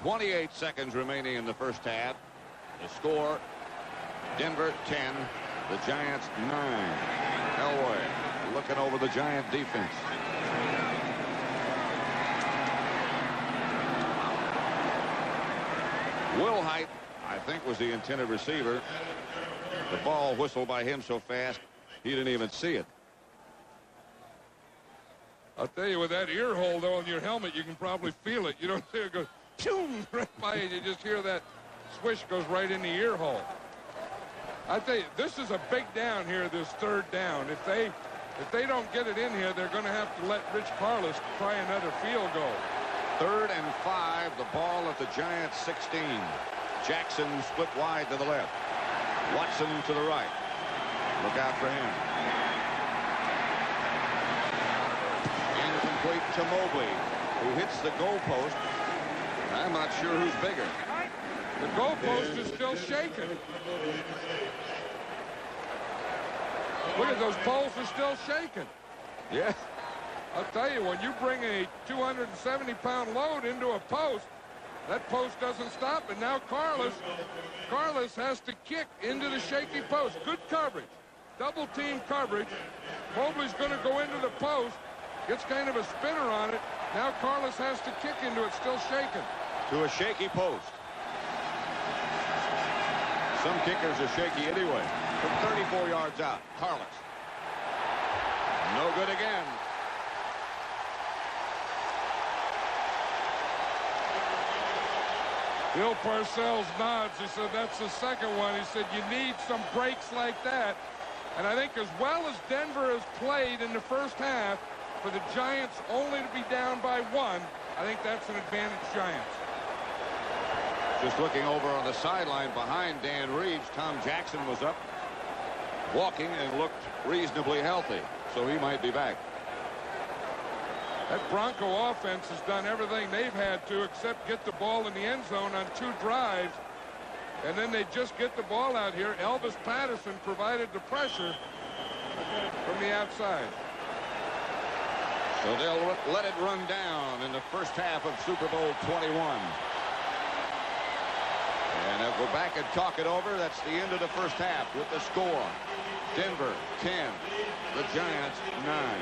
28 seconds remaining in the first half. The score, Denver 10, the Giants 9. Elway looking over the Giant defense. Will Height, I think, was the intended receiver. The ball whistled by him so fast, he didn't even see it. I'll tell you, with that ear hole, though, on your helmet, you can probably feel it. You don't see it go, boom, right by you. You just hear that swish goes right in the ear hole. I tell you, this is a big down here, this third down. If they don't get it in here, they're going to have to let Rich Carlos try another field goal. 3rd and 5, the ball at the Giants' 16. Jackson split wide to the left. Watson to the right. Look out for him. Incomplete to Mobley, who hits the goalpost. I'm not sure who's bigger. The goalpost is still shaking. Look at those poles are still shaking. Yeah. I'll tell you, when you bring a 270-pound load into a post, that post doesn't stop. And now Carlos has to kick into the shaky post. Good coverage. Double team coverage. Mobley's going to go into the post. Gets kind of a spinner on it. Now Carlos has to kick into it, still shaking. To a shaky post. Some kickers are shaky anyway. From 34 yards out, Carlos. No good again. Bill Parcells nods. He said, that's the second one. He said, you need some breaks like that. And I think as well as Denver has played in the first half, for the Giants only to be down by 1, I think that's an advantage Giants. Just looking over on the sideline behind Dan Reeves, Tom Jackson was up walking and looked reasonably healthy, so he might be back. That Bronco offense has done everything they've had to except get the ball in the end zone on 2 drives, and then they just get the ball out here. Elvis Patterson provided the pressure from the outside. So they'll let it run down in the first half of Super Bowl 21. And they'll go back and talk it over. That's the end of the first half with the score. Denver 10, the Giants 9.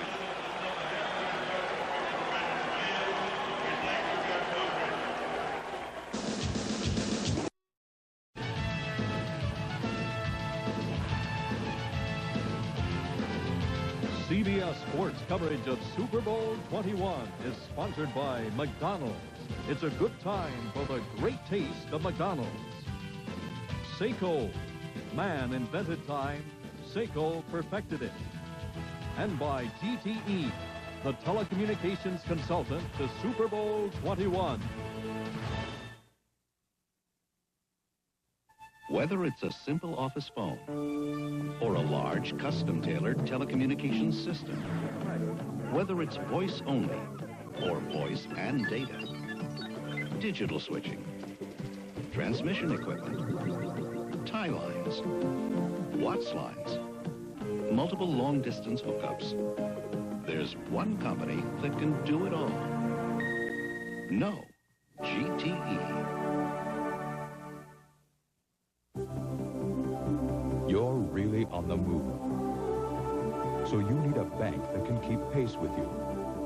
CBS Sports coverage of Super Bowl 21 is sponsored by McDonald's. It's a good time for the great taste of McDonald's. Seiko. Man invented time. Seiko perfected it. And by GTE, the telecommunications consultant to Super Bowl 21. Whether it's a simple office phone or a large custom-tailored telecommunications system, whether it's voice only or voice and data, digital switching, transmission equipment, tie lines, Watts lines, multiple long-distance hookups, there's one company that can do it all. No, GTE. You're really on the move. So you need a bank that can keep pace with you.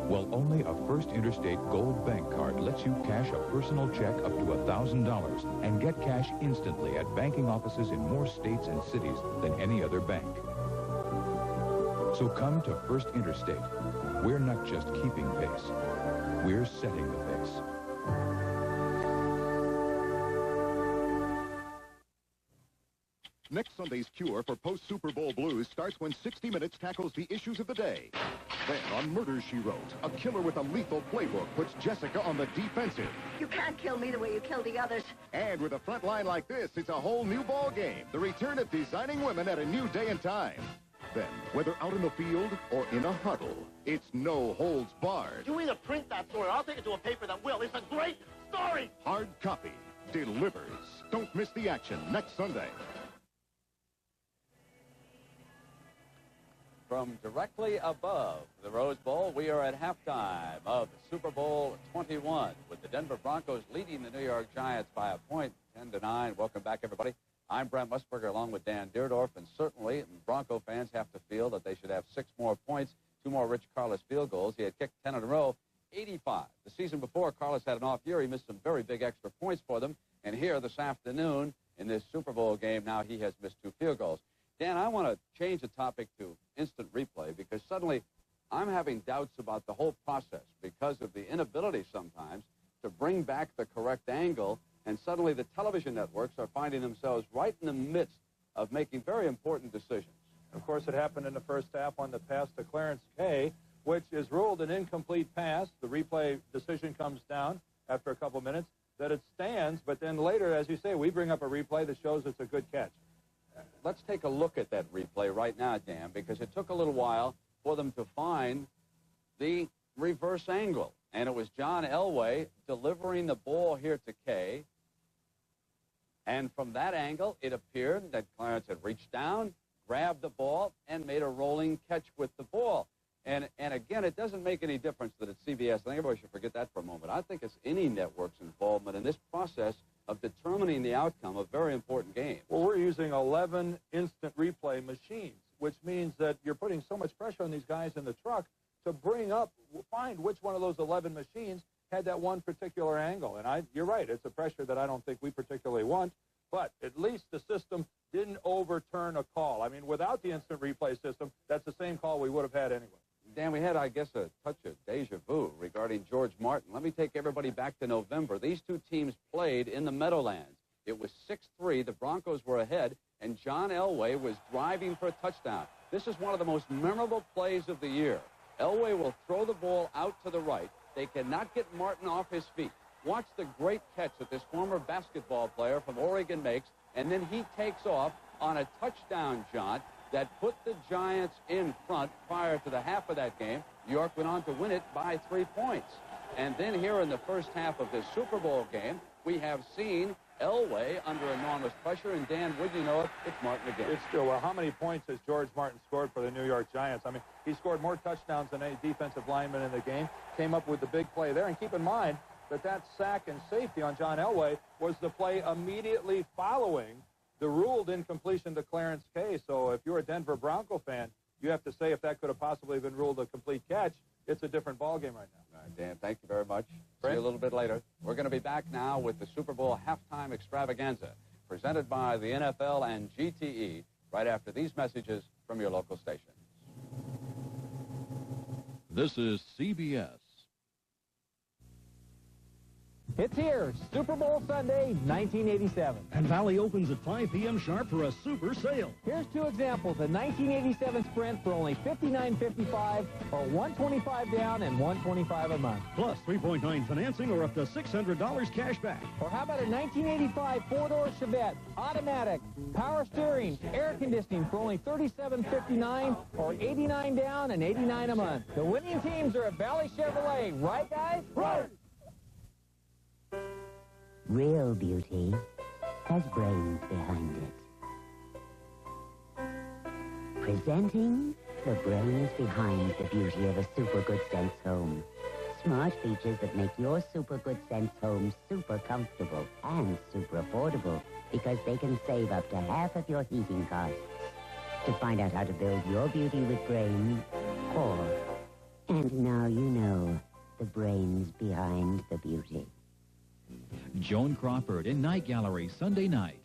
Well, only a First Interstate Gold Bank card lets you cash a personal check up to $1,000 and get cash instantly at banking offices in more states and cities than any other bank. So come to First Interstate. We're not just keeping pace. We're setting the pace. Next Sunday's cure for post-Super Bowl blues starts when 60 Minutes tackles the issues of the day. Then on Murder, She Wrote, a killer with a lethal playbook puts Jessica on the defensive. You can't kill me the way you killed the others. And with a front line like this, it's a whole new ball game. The return of designing women at a new day and time. Then, whether out in the field or in a huddle, it's no holds barred. You either print that story or I'll take it to a paper that will. It's a great story. Hard copy delivers. Don't miss the action next Sunday. From directly above the Rose Bowl, we are at halftime of Super Bowl 21 with the Denver Broncos leading the New York Giants by a point, 10-9. Welcome back, everybody. I'm Brent Musburger along with Dan Deerdorf, and certainly Bronco fans have to feel that they should have 6 more points, 2 more Rich Carlos field goals. He had kicked 10 in a row, 85. The season before, Carlos had an off year. He missed some very big extra points for them. And here this afternoon in this Super Bowl game, now he has missed 2 field goals. Dan, I want to change the topic to instant replay because suddenly I'm having doubts about the whole process because of the inability sometimes to bring back the correct angle And suddenly the television networks are finding themselves right in the midst of making very important decisions. Of course, it happened in the first half on the pass to Clarence Kay, which is ruled an incomplete pass. The replay decision comes down after a couple minutes that it stands, but then later, as you say, we bring up a replay that shows it's a good catch. Let's take a look at that replay right now, Dan, because it took a little while for them to find the reverse angle. And it was John Elway delivering the ball here to Kay. And from that angle, it appeared that Clarence had reached down, grabbed the ball, and made a rolling catch with the ball. And again, it doesn't make any difference that it's CBS. I think everybody should forget that for a moment. I think it's any network's involvement in this process of determining the outcome of very important games. Well, we're using 11 instant replay machines, which means that you're putting so much pressure on these guys in the truck to find which one of those 11 machines had that one particular angle. And you're right, it's a pressure that I don't think we particularly want, but at least the system didn't overturn a call. I mean, without the instant replay system, that's the same call we would have had anyway. Dan, we had, I guess, a touch of deja vu regarding George Martin. Let me take everybody back to November. These two teams played in the Meadowlands. It was 6-3. The Broncos were ahead, and John Elway was driving for a touchdown. This is one of the most memorable plays of the year. Elway will throw the ball out to the right. They cannot get Martin off his feet. Watch the great catch that this former basketball player from Oregon makes, and then he takes off on a touchdown jaunt that put the Giants in front prior to the half of that game. New York went on to win it by 3 points. And then here in the first half of this Super Bowl game, we have seen Elway under enormous pressure, and Dan, would you know it, it's Martin again. It's still, well, how many points has George Martin scored for the New York Giants? I mean, he scored more touchdowns than any defensive lineman in the game, came up with the big play there, and keep in mind that sack and safety on John Elway was the play immediately following the ruled incompletion to Clarence Kay. So if you're a Denver Bronco fan, you have to say if that could have possibly been ruled a complete catch, it's a different ballgame right now. All right, Dan, thank you very much. See you a little bit later. We're going to be back now with the Super Bowl halftime extravaganza presented by the NFL and GTE right after these messages from your local stations. This is CBS. It's here, Super Bowl Sunday, 1987. And Valley opens at 5 p.m. sharp for a super sale. Here's two examples. A 1987 Sprint for only $59.55, or $125 down and $125 a month. Plus 3.9 financing or up to $600 cash back. Or how about a 1985 four-door Chevette, automatic, power steering, air conditioning for only $37.59, or $89 down and $89 a month. The winning teams are at Valley Chevrolet, right, guys? Right! Real beauty has brains behind it. Presenting the brains behind the beauty of a Super Good Sense home. Smart features that make your Super Good Sense home super comfortable and super affordable because they can save up to half of your heating costs. To find out how to build your beauty with brains, call. And now you know the brains behind the beauty. Joan Crawford in Night Gallery, Sunday night.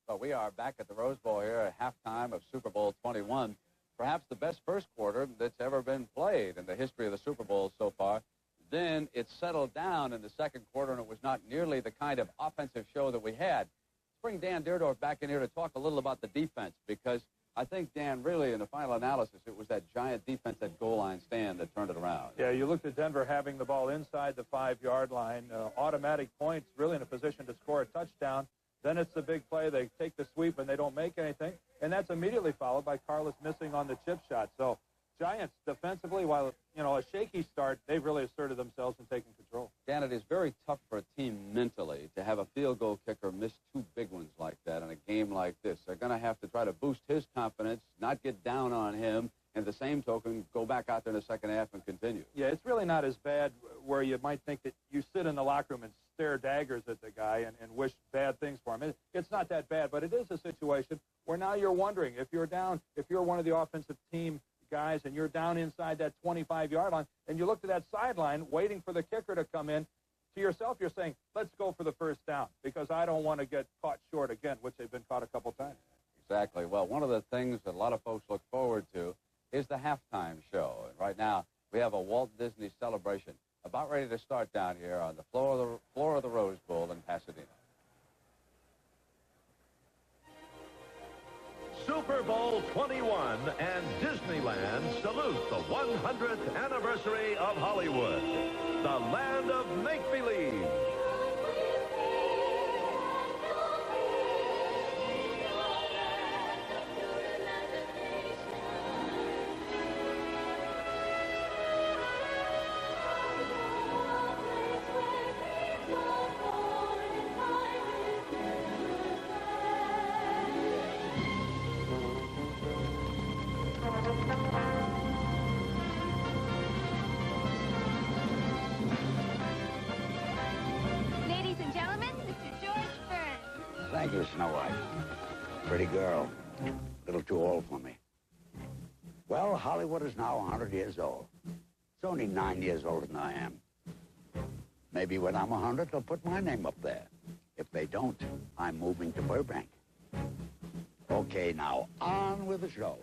Well, we are back at the Rose Bowl here at halftime of Super Bowl 21. Perhaps the best first quarter that's ever been played in the history of the Super Bowl so far. Then it settled down in the second quarter, and it was not nearly the kind of offensive show that we had. Let's bring Dan Dierdorf back in here to talk a little about the defense, because I think, Dan, really, in the final analysis, it was that Giant defense at goal line stand that turned it around. Yeah, you looked at Denver having the ball inside the 5-yard line, automatic points, really in a position to score a touchdown. Then it's the big play. They take the sweep, and they don't make anything. And that's immediately followed by Carlos missing on the chip shot. So Giants defensively, while, a shaky start, they've really asserted themselves and taken control. Dan, it is very tough for a team mentally to have a field goal kicker miss two big ones like that in a game like this. They're going to have to try to boost his confidence, not get down on him, and the same token, go back out there in the second half and continue. Yeah, it's really not as bad where you might think that you sit in the locker room and stare daggers at the guy and wish bad things for him. It's not that bad, but it is a situation where now you're wondering if you're down, if you're one of the offensive team guys and you're down inside that 25-yard line and you look to that sideline waiting for the kicker to come in, to yourself you're saying, let's go for the first down because I don't want to get caught short again, which they've been caught a couple times. Exactly. Well, one of the things that a lot of folks look forward to is the halftime show. And right now we have a Walt Disney celebration about ready to start down here on the floor of the Rose Bowl in Pasadena. Super Bowl 21 and Disneyland salute the 100th anniversary of Hollywood, the land of make-believe. Ladies and gentlemen, Mr. George Burns. Thank you, Snow White. Pretty girl. A little too old for me. Well, Hollywood is now 100 years old. It's only 9 years older than I am. Maybe when I'm 100, they'll put my name up there. If they don't, I'm moving to Burbank. Okay, now, on with the show.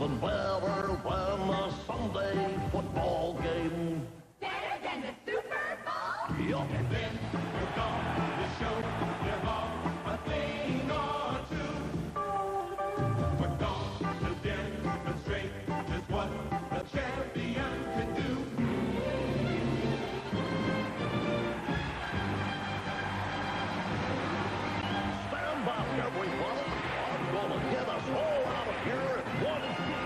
even better than a Sunday football game. Better than the Super Bowl? Yup. And then you're gone to show them all a thing or two. We're gone to demonstrate just what a champion can do. Stand by, everybody. I'm gonna get us all out of here in one piece.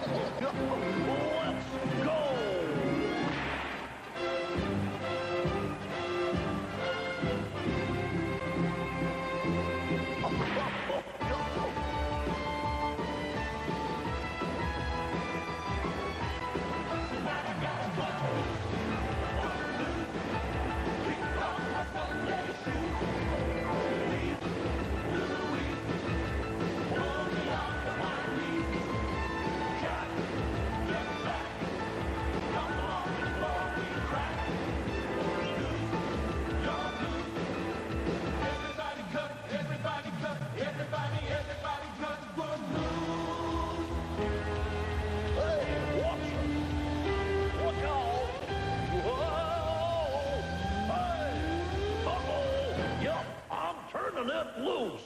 Let's go! It loose.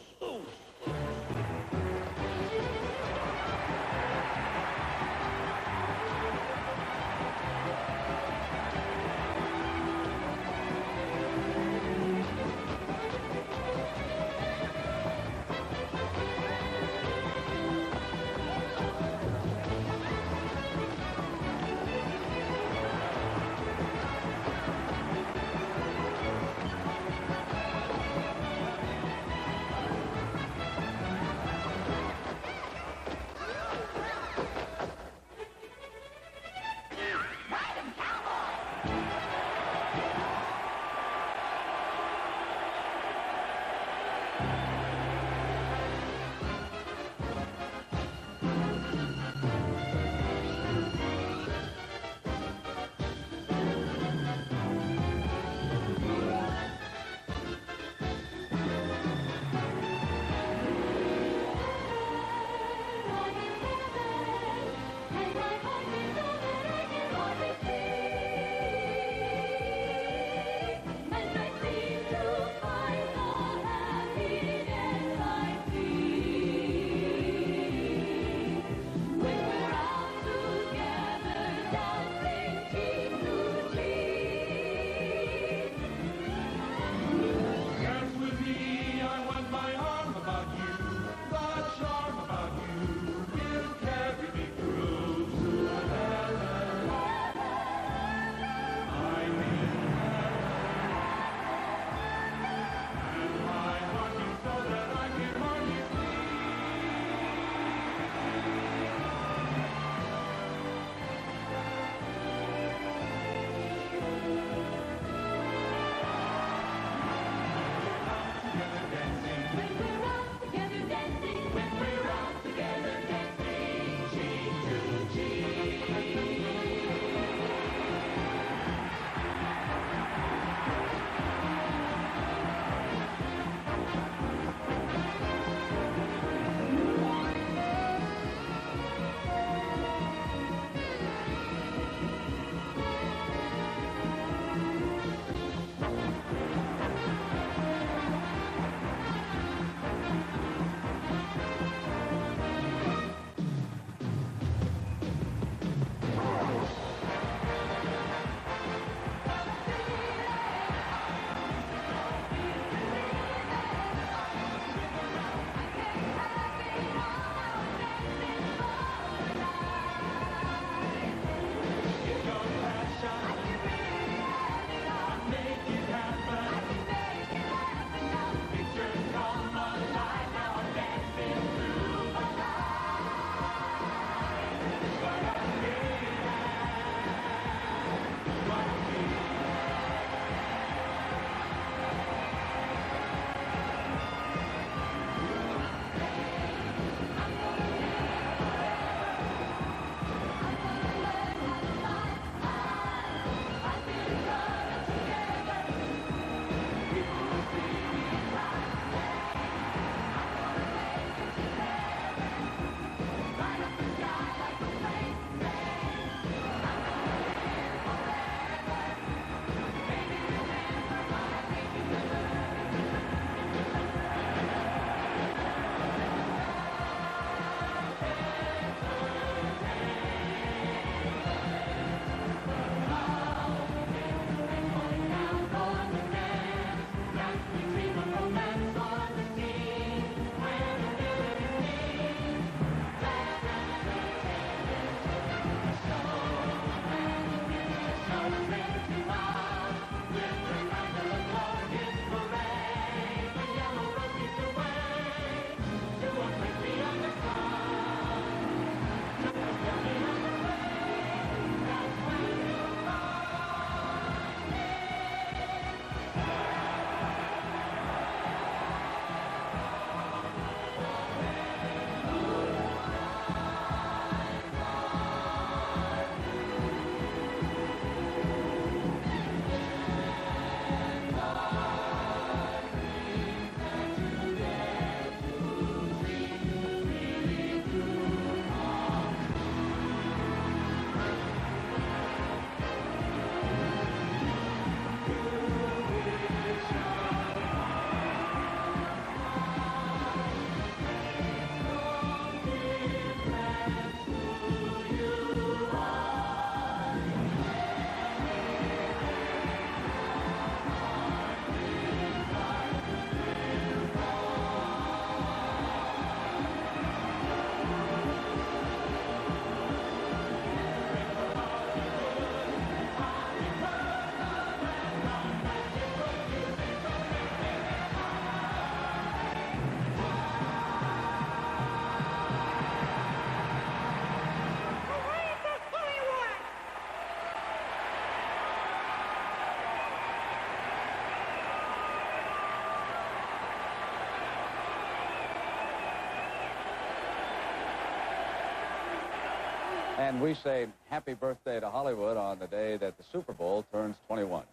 And we say happy birthday to Hollywood on the day that the Super Bowl turns 21.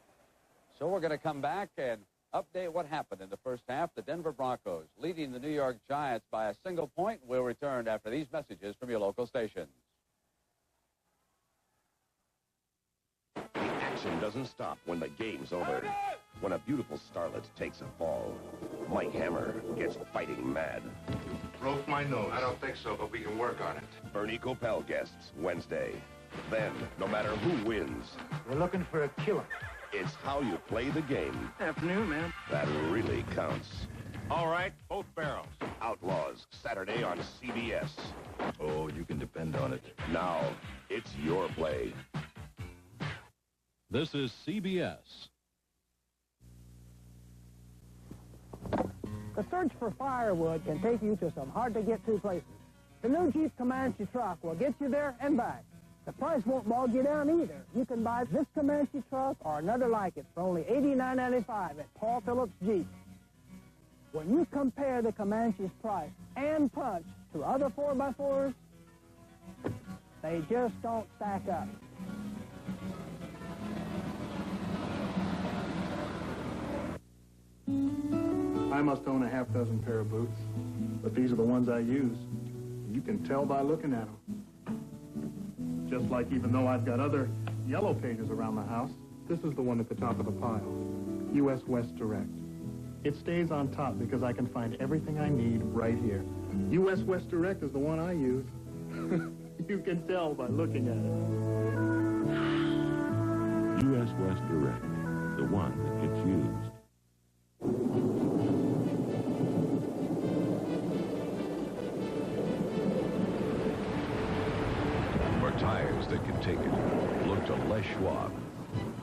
So we're going to come back and update what happened in the first half. The Denver Broncos leading the New York Giants by a single point. We'll return after these messages from your local stations. The action doesn't stop when the game's over. When a beautiful starlet takes a fall, Mike Hammer gets fighting mad. Broke my nose. I don't think so, but we can work on it. Bernie Kopell guests Wednesday. Then, no matter who wins, We're looking for a killer. it's how you play the game Afternoon, man. that really counts. All right, both barrels. Outlaws, Saturday on CBS. Oh, you can depend on it. Now, it's your play. This is CBS. The search for firewood can take you to some hard-to-get-to places. The new Jeep Comanche truck will get you there and back. The price won't bog you down either. You can buy this Comanche truck or another like it for only $89.95 at Paul Phillips Jeep. When you compare the Comanche's price and punch to other 4x4s, they just don't stack up. I must own a half dozen pair of boots, but these are the ones I use. You can tell by looking at them. Just like even though I've got other yellow pages around the house, this is the one at the top of the pile, U.S. West Direct. It stays on top because I can find everything I need right here. U.S. West Direct is the one I use. You can tell by looking at it. U.S. West Direct, the one that gets used. For tires that can take it, look to Les Schwab.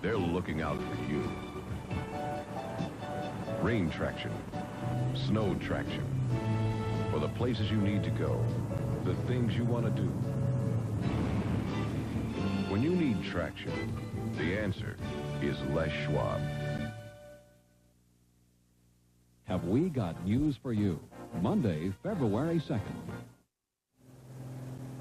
They're looking out for you. Rain traction, snow traction, for the places you need to go, the things you want to do. When you need traction, the answer is Les Schwab. Have we got news for you? Monday, February 2nd.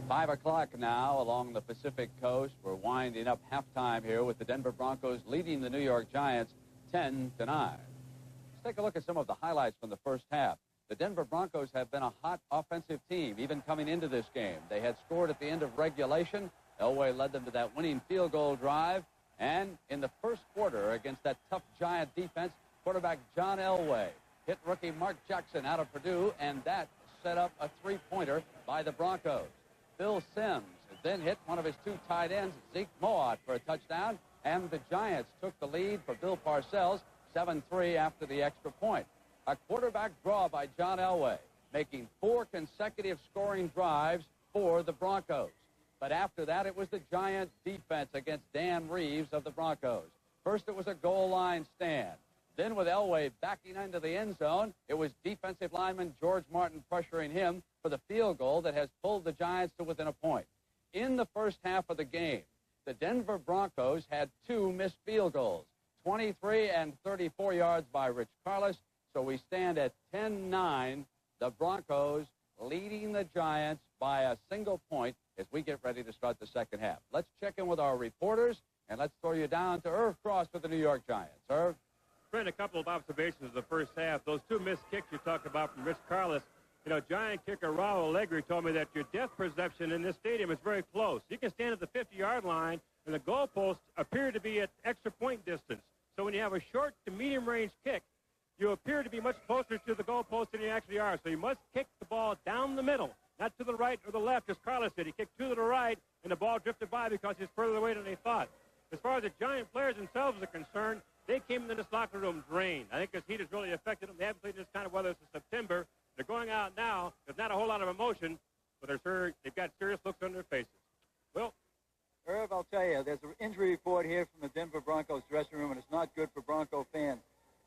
5 o'clock now along the Pacific Coast. We're winding up halftime here with the Denver Broncos leading the New York Giants 10-9. Let's take a look at some of the highlights from the first half. The Denver Broncos have been a hot offensive team, even coming into this game. They had scored at the end of regulation. Elway led them to that winning field goal drive. And in the first quarter against that tough Giant defense, quarterback John Elway hit rookie Mark Jackson out of Purdue, and that set up a three-pointer by the Broncos. Bill Sims then hit one of his two tight ends, Zeke Moat, for a touchdown, and the Giants took the lead for Bill Parcells, 7-3 after the extra point. A quarterback draw by John Elway, making 4 consecutive scoring drives for the Broncos. But after that, it was the Giant defense against Dan Reeves of the Broncos. First, it was a goal line stand. Then with Elway backing into the end zone, it was defensive lineman George Martin pressuring him for the field goal that has pulled the Giants to within a point. In the first half of the game, the Denver Broncos had 2 missed field goals, 23 and 34 yards by Rich Carlos. So we stand at 10-9, the Broncos leading the Giants by a single point as we get ready to start the second half. Let's check in with our reporters, and let's throw you down to Irv Cross with the New York Giants. Irv? Brent, a couple of observations of the first half. Those 2 missed kicks you talked about from Rich Carlos. You know, Giant kicker Raul Allegri told me that your depth perception in this stadium is very close. You can stand at the 50-yard line, and the goalposts appear to be at extra point distance. So when you have a short to medium-range kick, you appear to be much closer to the goalpost than you actually are. So you must kick the ball down the middle, not to the right or the left, as Carlos did. He kicked to the right, and the ball drifted by because he's further away than they thought. As far as the Giant players themselves are concerned, they came into this locker room drained. I think this heat has really affected them. They haven't played this kind of weather since September. They're going out now. There's not a whole lot of emotion, but they've got serious looks on their faces. Well, Irv, I'll tell you, there's an injury report here from the Denver Broncos dressing room, and it's not good for Bronco fans.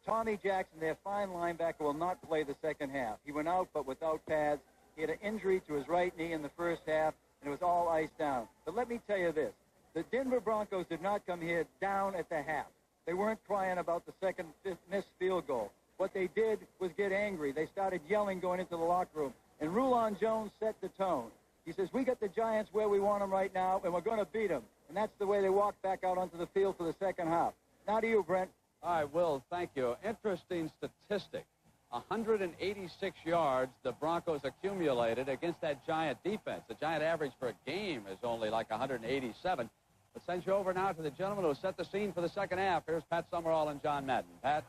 Tommy Jackson, their fine linebacker, will not play the second half. He went out, but without pads. He had an injury to his right knee in the first half, and it was all iced down. But let me tell you this. The Denver Broncos did not come here down at the half. They weren't crying about the second missed field goal. What they did was get angry. They started yelling going into the locker room. And Rulon Jones set the tone. He says, we got the Giants where we want them right now, and we're going to beat them. And that's the way they walked back out onto the field for the second half. Now to you, Brent. All right, Will, thank you. Interesting statistic. 186 yards the Broncos accumulated against that Giant defense. The Giant average for a game is only like 187. Let's send you over now to the gentleman who set the scene for the second half. Here's Pat Summerall and John Madden. Pat?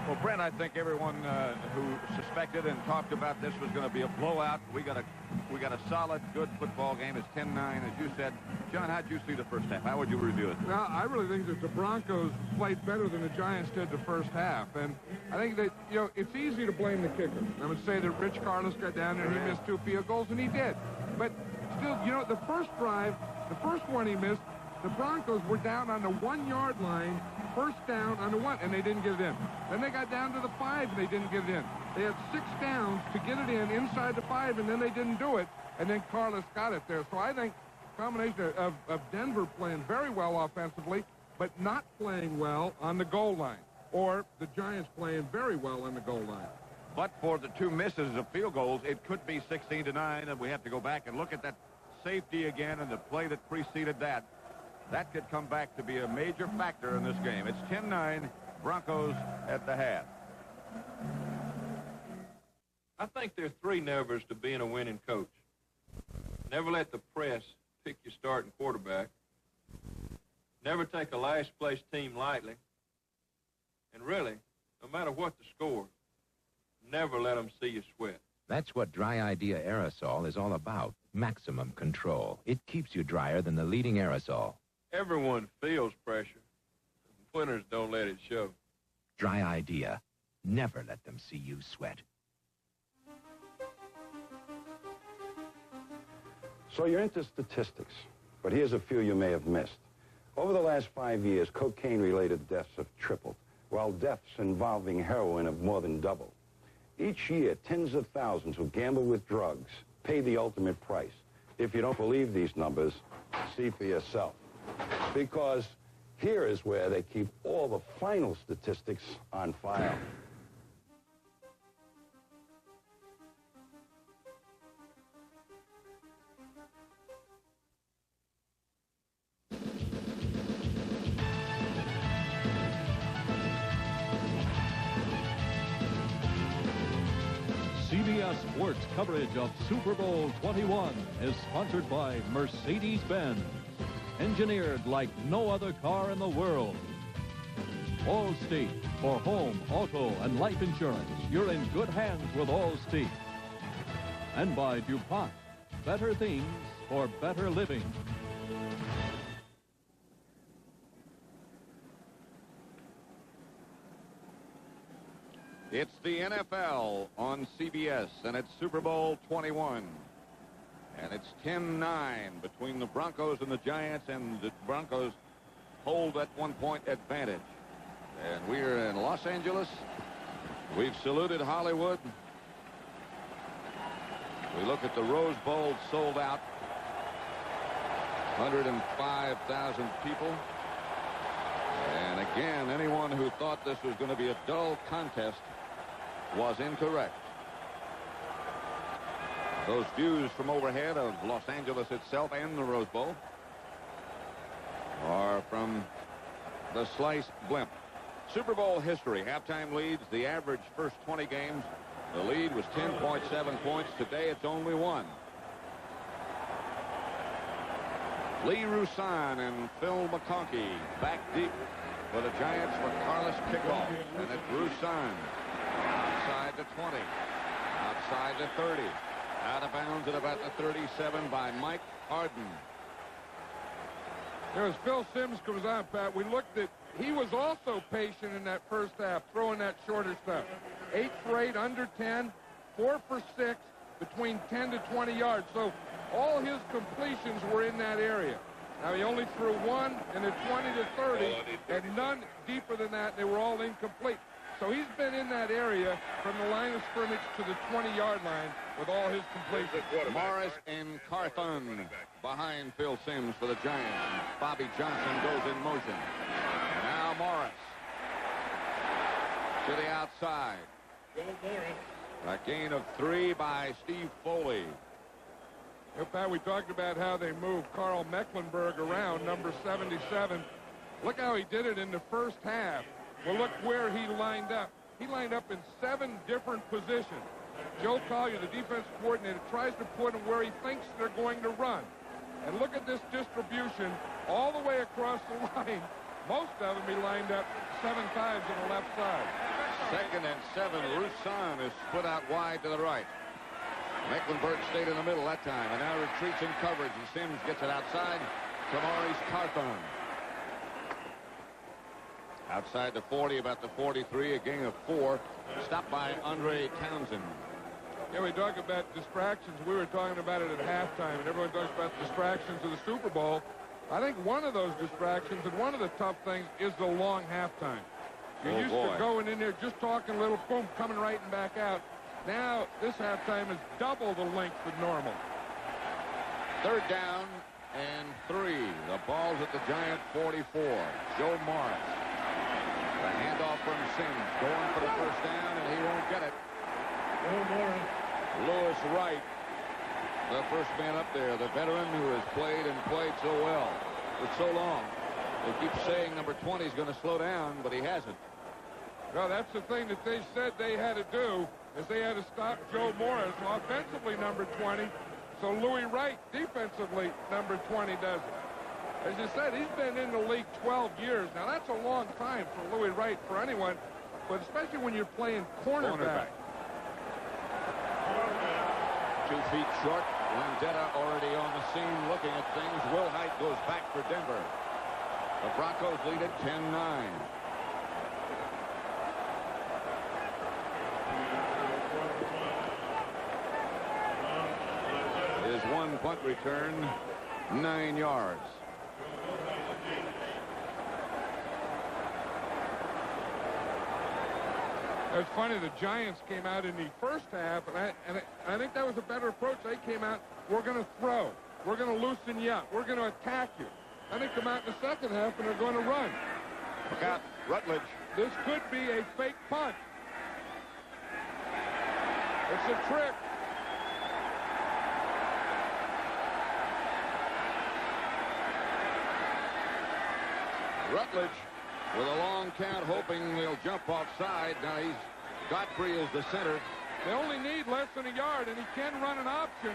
Well, Brent, I think everyone who suspected and talked about this was going to be a blowout. We got a solid, good football game. It's 10-9, as you said. John, how'd you see the first half? How would you review it? Well, I really think that the Broncos played better than the Giants did the first half. And I think that, you know, it's easy to blame the kicker. I would say that Rich Carlos got down there and he missed 2 field goals, and he did. But still, you know, the first drive, the first one he missed, the Broncos were down on the 1-yard line, first down on the 1, and they didn't get it in. Then they got down to the 5, and they didn't get it in. They had 6 downs to get it in inside the 5, and then they didn't do it, and then Carlos got it there. So I think a combination of Denver playing very well offensively, but not playing well on the goal line, or the Giants playing very well on the goal line. But for the 2 misses of field goals, it could be 16-9, and we have to go back and look at that safety again and the play that preceded that. That could come back to be a major factor in this game. It's 10-9, Broncos at the half. I think there are 3 nevers to being a winning coach. Never let the press pick your starting quarterback. Never take a last-place team lightly. And really, no matter what the score, never let them see you sweat. That's what Dry Idea aerosol is all about. Maximum control. It keeps you drier than the leading aerosol. Everyone feels pressure. Winners don't let it show. Dry Idea. Never let them see you sweat. So you're into statistics, but here's a few you may have missed. Over the last 5 years, cocaine-related deaths have tripled, while deaths involving heroin have more than doubled. Each year, tens of thousands who gamble with drugs pay the ultimate price. If you don't believe these numbers, see for yourself. Because here is where they keep all the final statistics on file. CBS Sports coverage of Super Bowl 21 is sponsored by Mercedes-Benz. Engineered like no other car in the world. Allstate. For home, auto, and life insurance, you're in good hands with Allstate. And by DuPont. Better things for better living. It's the NFL on CBS, and it's Super Bowl 21. And it's 10-9 between the Broncos and the Giants, and the Broncos hold that 1-point advantage. And we're in Los Angeles. We've saluted Hollywood. We look at the Rose Bowl sold out. 105,000 people. And again, anyone who thought this was going to be a dull contest was incorrect. Those views from overhead of Los Angeles itself and the Rose Bowl are from the Slice blimp. Super Bowl history, halftime leads, the average first 20 games, the lead was 10.7 points. Today it's only 1. Lee Roussan and Phil McConkey back deep for the Giants for Carlos kickoff. And it's Roussan outside the 20, outside the 30. Out of bounds at about the 37 by Mike Harden. As Phil Simms comes out, Pat, we looked at, he was also patient in that first half, throwing that shorter stuff. 8 for 8, under 10, 4 for 6, between 10 to 20 yards. So all his completions were in that area. Now, he only threw 1 in the 20 to 30, and none deeper than that. They were all incomplete. So he's been in that area from the line of scrimmage to the 20-yard line with all his completions. Morris and Carthon behind Phil Simms for the Giants. Bobby Johnson goes in motion. And now Morris to the outside. A gain of 3 by Steve Foley. In fact, we talked about how they moved Carl Mecklenburg around, number 77. Look how he did it in the first half. Well, look where he lined up. He lined up in 7 different positions. Joe Collier, the defense coordinator, tries to put him where he thinks they're going to run. And look at this distribution all the way across the line. Most of them he lined up 7 times on the left side. 2nd and 7. Roussan is split out wide to the right. Mecklenburg stayed in the middle that time, and now retreats in coverage, and Sims gets it outside to Maurice Carthon. Outside the 40, about the 43, a gain of 4. Stopped by Andre Townsend. Yeah, we talk about distractions. We were talking about it at halftime, and everyone talks about distractions of the Super Bowl. I think one of those distractions and one of the tough things is the long halftime. You're used to going in there just talking a little, boom, coming right and back out. Now, this halftime is double the length of normal. 3rd down and 3. The ball's at the Giant 44. Joe Morris. The handoff from Sims. Going for the first down, and he won't get it. Lewis Wright, the first man up there, the veteran who has played so well for so long. They keep saying number 20 is going to slow down, but he hasn't. Well, that's the thing that they said they had to do, is they had to stop Joe Morris, offensively number 20, so Louis Wright, defensively, number 20 does it. As you said, he's been in the league 12 years. Now, that's a long time for Louis Wright, for anyone, but especially when you're playing cornerback. 2 feet short. Landetta already on the scene looking at things. Will Height goes back for Denver. The Broncos lead at 10-9. Is 1 punt return, 9 yards. It's funny, the Giants came out in the first half, and I think that was a better approach. They came out, we're going to throw. We're going to loosen you up. We're going to attack you. And they come out in the second half, and they're going to run. Look out, Rutledge. This could be a fake punt. It's a trick. Rutledge with a long count, hoping they'll jump offside. Now Godfrey is the center. They only need less than a yard, and he can run an option.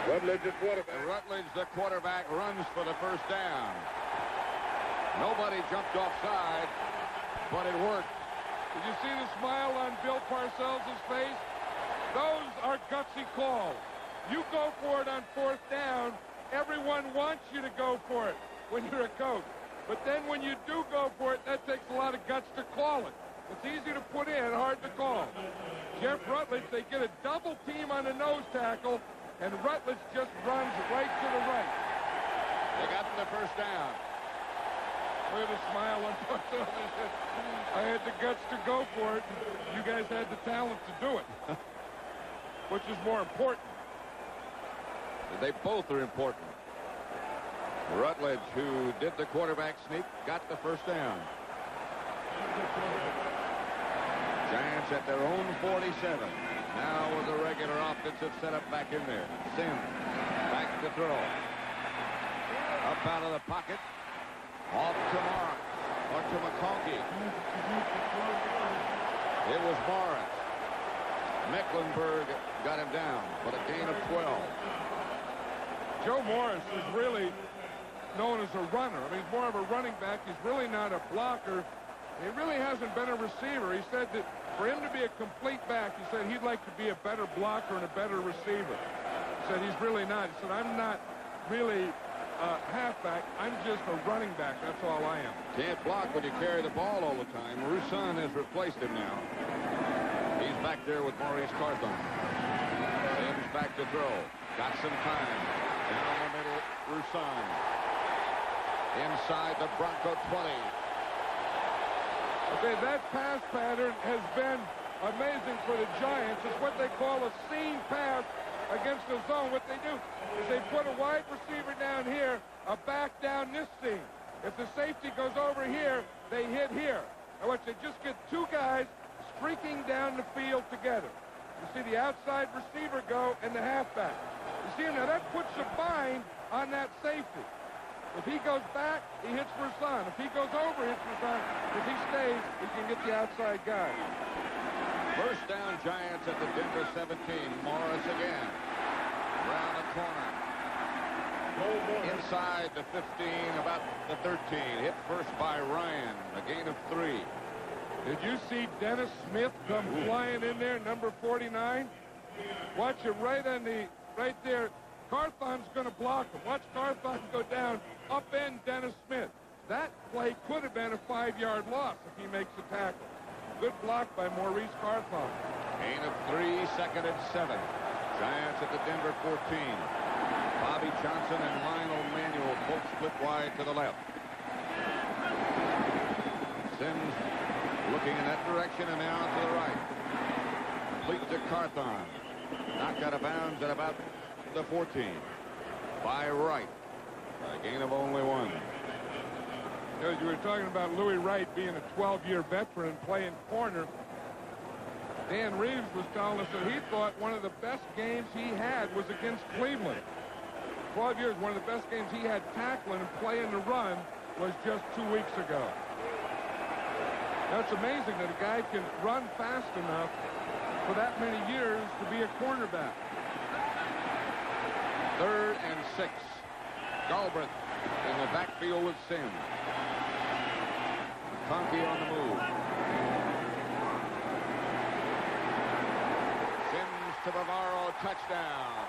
Rutledge, the quarterback, runs for the first down. Nobody jumped offside, but it worked. Did you see the smile on Bill Parcells' face? Those are gutsy calls. You go for it on 4th down. Everyone wants you to go for it when you're a coach. But then when you do go for it, that takes a lot of guts to call it. It's easy to put in, hard to call. Jeff Rutledge, they get a double team on the nose tackle, and Rutledge just runs right to the right. They got the first down. Look at the smile on Parcells. I had the guts to go for it. You guys had the talent to do it. Which is more important? They both are important. Rutledge, who did the quarterback sneak, got the first down. Giants at their own 47. Now with the regular offensive setup back in there. Sims back to throw. Up out of the pocket. Off to Morris. Or to McConkey. It was Morris. Mecklenburg got him down, but a gain of 12. Joe Morris is really known as a runner. I mean, he's more of a running back. He's really not a blocker. He really hasn't been a receiver. He said that for him to be a complete back, he said he'd like to be a better blocker and a better receiver. He said he's really not. He said, I'm not really a halfback. I'm just a running back. That's all I am. Can't block when you carry the ball all the time. Roussan has replaced him now. He's back there with Maurice Carthon. Sims back to throw. Got some time. Down the middle, Roussan. Inside the Bronco 20. Okay, that pass pattern has been amazing for the Giants. It's what they call a seam pass against the zone. What they do is they put a wide receiver down here, a back down this seam. If the safety goes over here, they hit here. And what they just get 2 guys streaking down the field together. You see the outside receiver go and the halfback. You see him now, that puts a bind on that safety. If he goes back, he hits for his son. If he goes over, he hits for his son. If he stays, he can get the outside guy. First down, Giants at the Denver 17. Morris again. Around the corner. Inside the 15, about the 13. Hit first by Ryan. A gain of 3. Did you see Dennis Smith come flying in there, number 49? Watch it right there. Carthon's going to block him. Watch Carthon go down, upend Dennis Smith. That play could have been a 5-yard loss if he makes a tackle. Good block by Maurice Carthon. Gain of 3, second and 7. Giants at the Denver 14. Bobby Johnson and Lionel Manuel both split wide to the left. Sims looking in that direction and now to the right. Complete to Carthon. Knocked out of bounds at about the 14. By Wright. A gain of only 1. You were talking about Louis Wright being a 12-year veteran playing corner. Dan Reeves was telling us that he thought one of the best games he had was against Cleveland. 12 years, one of the best games he had tackling and playing the run was just 2 weeks ago. Now, it's amazing that a guy can run fast enough for that many years to be a cornerback. 3rd and 6. Galbraith in the backfield with Sims. Conkey on the move. Sims to Bavaro, touchdown.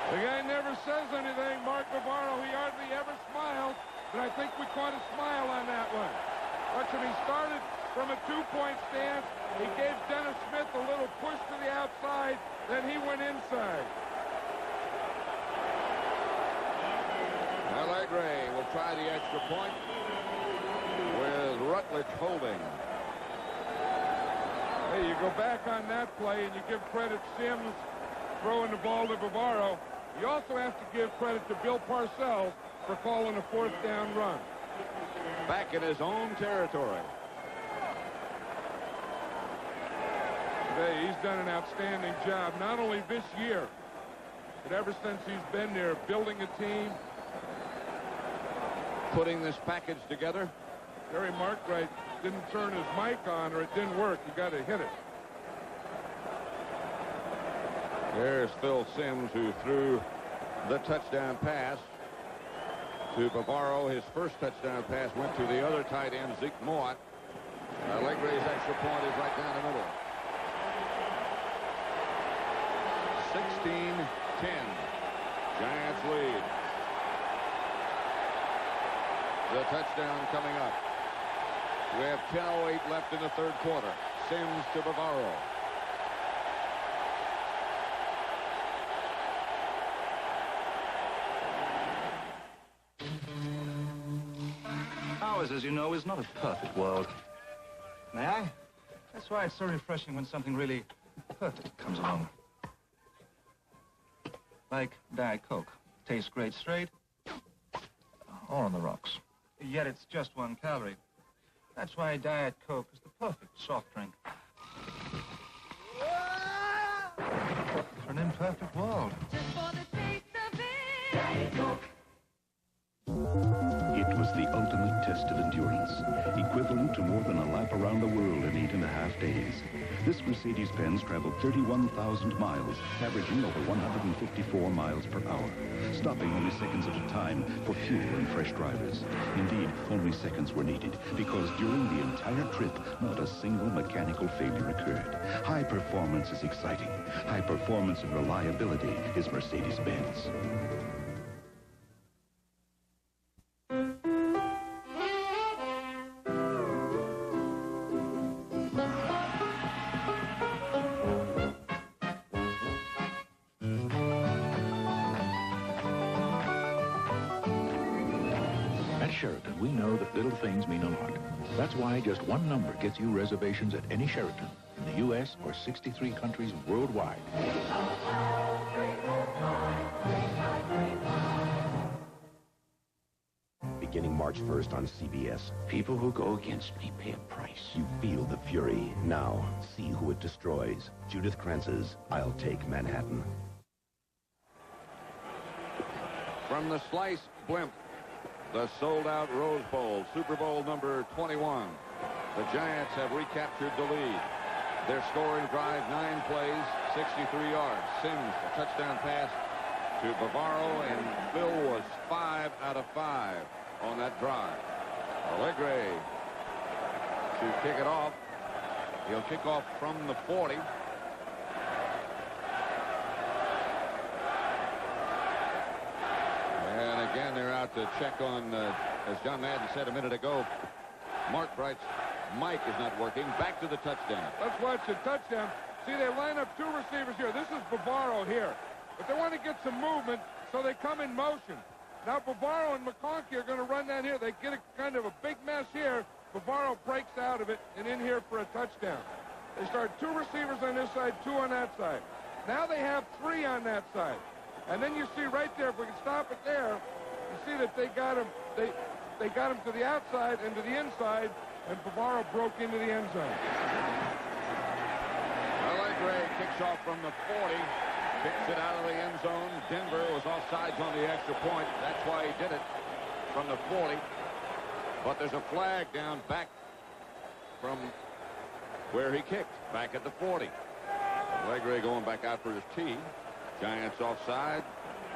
The guy never says anything, Mark Bavaro. He hardly ever smiles, but I think we caught a smile on that one. Watch him. He started from a 2-point stance. He gave Dennis Smith a little push to the outside, then he went inside. Allegre will try the extra point with Rutledge holding. Hey, you go back on that play and you give credit Sims throwing the ball to Bavaro. You also have to give credit to Bill Parcells for calling a 4th down run. Back in his own territory. Today, he's done an outstanding job, not only this year, but ever since he's been there, building a team. Putting this package together. Terry Markwright didn't turn his mic on or it didn't work. You got to hit it. There's Phil Sims, who threw the touchdown pass to Bavaro. His first touchdown pass went to the other tight end, Zeke Mott. Allegre's extra point is right down the middle. 16-10. Giants lead. The touchdown coming up. We have 10:08 left in the 3rd quarter. Sims to Bavaro. Ours, as you know, is not a perfect world. May I? That's why it's so refreshing when something really perfect comes along. Like Diet Coke. Tastes great straight or on the rocks. Yet it's just 1 calorie. That's why Diet Coke is the perfect soft drink. For an imperfect world. Just for the taste of it. Diet Coke. It was the ultimate test of endurance, equivalent to more than a lap around the world in 8.5 days. This Mercedes-Benz traveled 31,000 miles, averaging over 154 miles per hour, stopping only seconds at a time for fuel and fresh drivers. Indeed, only seconds were needed, because during the entire trip, not a single mechanical failure occurred. High performance is exciting. High performance and reliability is Mercedes-Benz. At Sheraton, we know that little things mean a lot. That's why just one number gets you reservations at any Sheraton in the U.S. or 63 countries worldwide. Beginning March 1st on CBS, people who go against me pay a price. You feel the fury. Now, see who it destroys. Judith Krantz's I'll Take Manhattan. From the Slice Blimp, the sold-out Rose Bowl, Super Bowl number 21. The Giants have recaptured the lead. Their scoring drive, 9 plays, 63 yards. Sims, a touchdown pass to Bavaro, and Phil was 5 out of 5 on that drive. Allegre to kick it off. He'll kick off from the 40. And again, they're out to check on, as John Madden said a minute ago, Mark Bright's mic is not working. Back to the touchdown. Let's watch the touchdown. See, they line up 2 receivers here. This is Bavaro here. But they want to get some movement, so they come in motion. Now Bavaro and McConkey are going to run down here. They get a kind of a big mess here. Bavaro breaks out of it and in here for a touchdown. They start 2 receivers on this side, 2 on that side. Now they have 3 on that side. And then you see right there, if we can stop it there, you see that they got him. They got him to the outside and to the inside, and Bavaro broke into the end zone. Allegre kicks off from the 40. Kicks it out of the end zone. Denver was offsides on the extra point. That's why he did it from the 40. But there's a flag down back from where he kicked, back at the 40. Allegre going back out for his tee. Giants offside.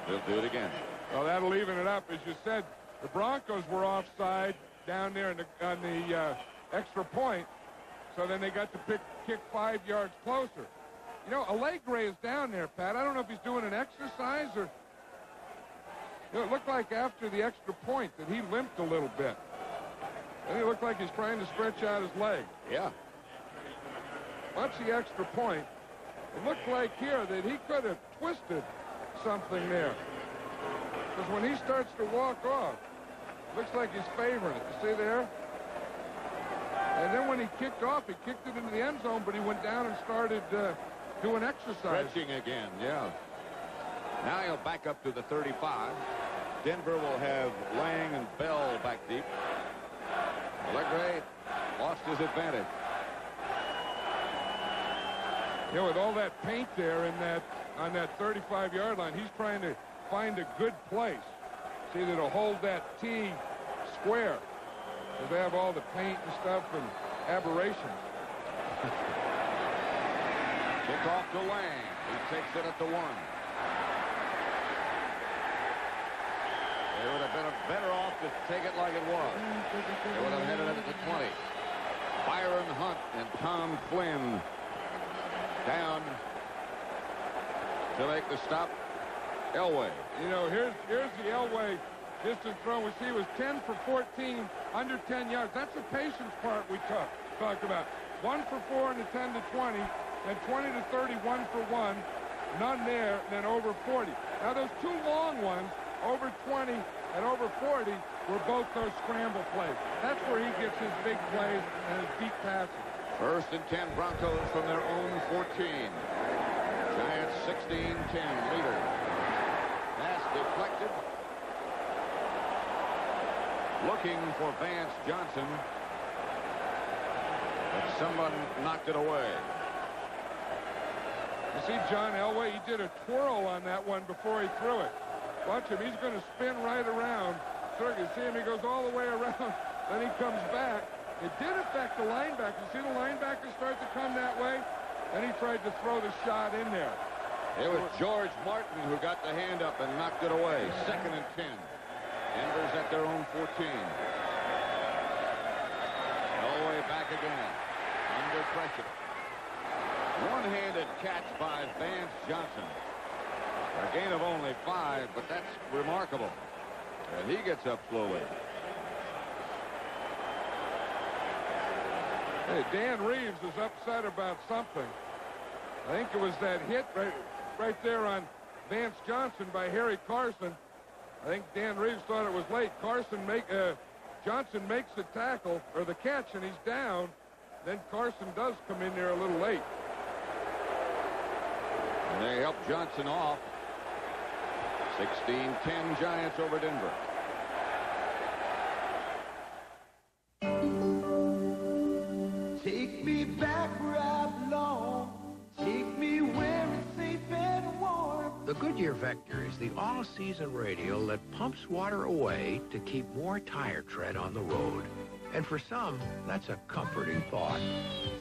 They'll do it again. Well, that'll even it up. As you said, the Broncos were offside down there on the extra point. So then they got to kick 5 yards closer. You know, Allegre is down there, Pat. I don't know if he's doing an exercise or... You know, it looked like after the extra point that he limped a little bit. And it looked like he's trying to stretch out his leg. Yeah. Watch the extra point. It looked like here that he could have twisted something there. Because when he starts to walk off, it looks like he's favoring it. You see there? And then when he kicked off, he kicked it into the end zone, but he went down and started... doing exercise. Stretching again, yeah. Now he'll back up to the 35. Denver will have Lang and Bell back deep. Allegre lost his advantage. You know, with all that paint there on that 35-yard line, he's trying to find a good place. See that it'll hold that tee square. Because they have all the paint and stuff and aberrations. Kick off to Lang. He takes it at the 1. They would have been better off to take it like it was. They would have headed it at the 20. Byron Hunt and Tom Flynn down to make the stop. Elway. You know, here's the Elway distance throw. We see it was 10 for 14, under 10 yards. That's the patience part we talked about. 1 for 4 in the 10 to 20. Then 20 to 30, 1 for 1. None there, then over 40. Now, those 2 long ones, over 20 and over 40, were both those scramble plays. That's where he gets his big plays and his deep passes. 1st and 10 Broncos from their own 14. Giants 16-10 leader. Pass deflected. Looking for Vance Johnson. But someone knocked it away. You see John Elway, he did a twirl on that one before he threw it. Watch him, he's going to spin right around. So you see him, he goes all the way around, then he comes back. It did affect the linebacker. You see the linebackers start to come that way? Then he tried to throw the shot in there. It was George Martin who got the hand up and knocked it away. 2nd and 10. Denver's at their own 14. Elway back again. Under pressure. One-handed catch by Vance Johnson. A gain of only 5, but that's remarkable. And he gets up slowly. Hey, Dan Reeves is upset about something. I think it was that hit right there on Vance Johnson by Harry Carson. I think Dan Reeves thought it was late. Johnson makes the tackle, or the catch, and he's down. Then Carson does come in there a little late. And they help Johnson off. 16-10 Giants over Denver. Take me back where I belong. Take me where it's safe and warm. The Goodyear Vector is the all-season radial that pumps water away to keep more tire tread on the road. And for some, that's a comforting thought.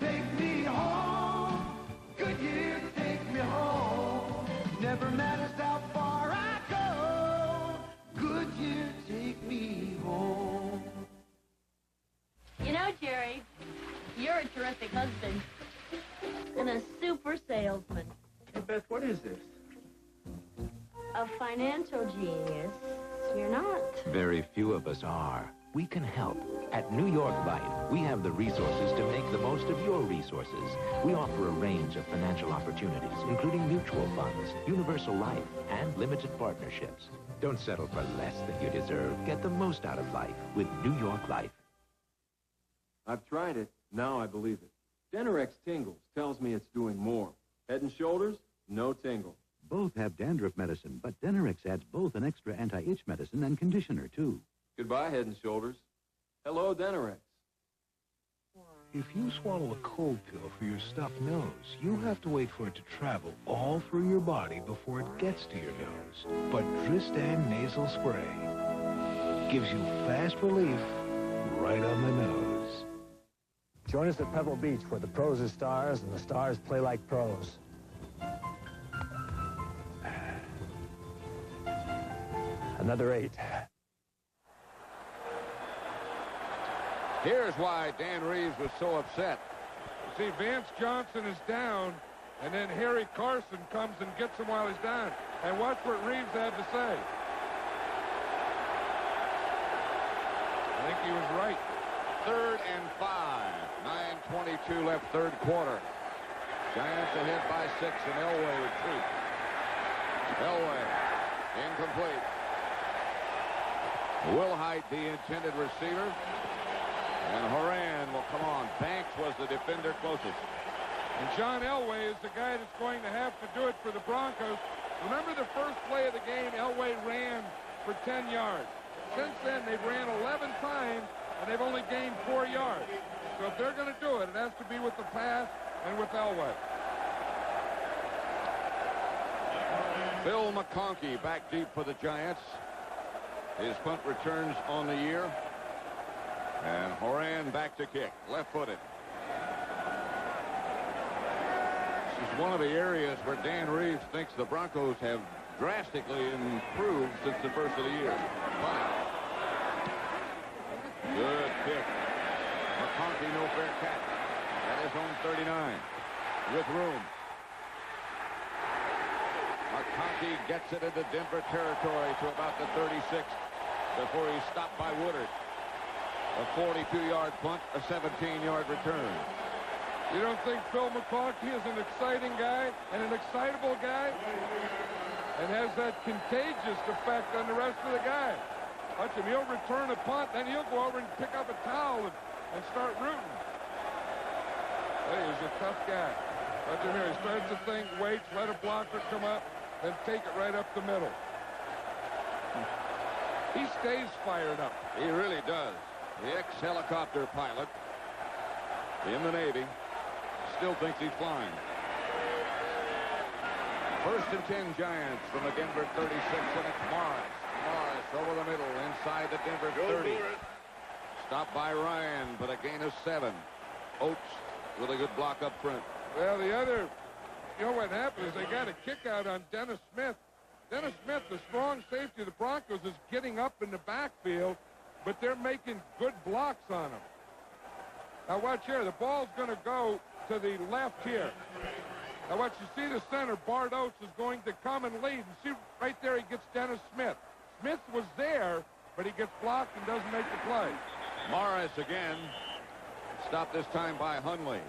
Take me home. Goodyear, take me home. Never matters how far I go. Goodyear, take me home. You know, Jerry, you're a terrific husband and a super salesman. Hey, Beth, what is this? A financial genius. You're not. Very few of us are. We can help. At New York Life, we have the resources to make the most of your resources. We offer a range of financial opportunities, including mutual funds, universal life, and limited partnerships. Don't settle for less than you deserve. Get the most out of life with New York Life. I've tried it. Now I believe it. Denerex Tingles tells me it's doing more. Head and Shoulders, no tingle. Both have dandruff medicine, but Denerex adds both an extra anti-itch medicine and conditioner, too. Goodbye, Head and Shoulders. Hello, Denerex. If you swallow a cold pill for your stuffed nose, you have to wait for it to travel all through your body before it gets to your nose. But Dristan Nasal Spray gives you fast relief right on the nose. Join us at Pebble Beach, where the pros are stars and the stars play like pros. Another 8. Here's why Dan Reeves was so upset. See, Vance Johnson is down, and then Harry Carson comes and gets him while he's down. And watch what Reeves had to say. I think he was right. 3rd and 5. 9:22 left, third quarter. Giants ahead by 6, and Elway retreats. Elway, incomplete. Wilhite, the intended receiver. And Horan will come on. Banks was the defender closest. And John Elway is the guy that's going to have to do it for the Broncos. Remember the first play of the game, Elway ran for 10 yards. Since then, they've ran 11 times, and they've only gained 4 yards. So if they're going to do it, it has to be with the pass and with Elway. Bill McConkey back deep for the Giants. His punt returns on the year. And Horan back to kick, left-footed. This is one of the areas where Dan Reeves thinks the Broncos have drastically improved since the first of the year. Good kick. McConkey, no fair catch. At his own 39. With room. McConkey gets it into Denver territory to about the 36 before he's stopped by Woodard. A 42-yard punt, a 17-yard return. You don't think Phil McConkey is an exciting guy and an excitable guy and has that contagious effect on the rest of the guys? Watch him. He'll return a punt, then he'll go over and pick up a towel and start rooting. Hey, he's a tough guy. Watch him here. He starts the thing, waits, let a blocker come up, then take it right up the middle. He stays fired up. He really does. The ex-helicopter pilot in the Navy still thinks he's flying. 1st and 10 Giants from the Denver 36, and it's Morris. Morris over the middle inside the Denver 30. Stopped by Ryan, but a gain of 7. Oates with a good block up front. Well, the other, you know what happened is they got a kick out on Dennis Smith. Dennis Smith, the strong safety of the Broncos, is getting up in the backfield, but they're making good blocks on him. Now watch here. The ball's going to go to the left here. Now watch, you see the center, Bart Oates, is going to come and lead. And see right there, he gets Dennis Smith. Smith was there, but he gets blocked and doesn't make the play. Morris again. Stopped this time by Hundley.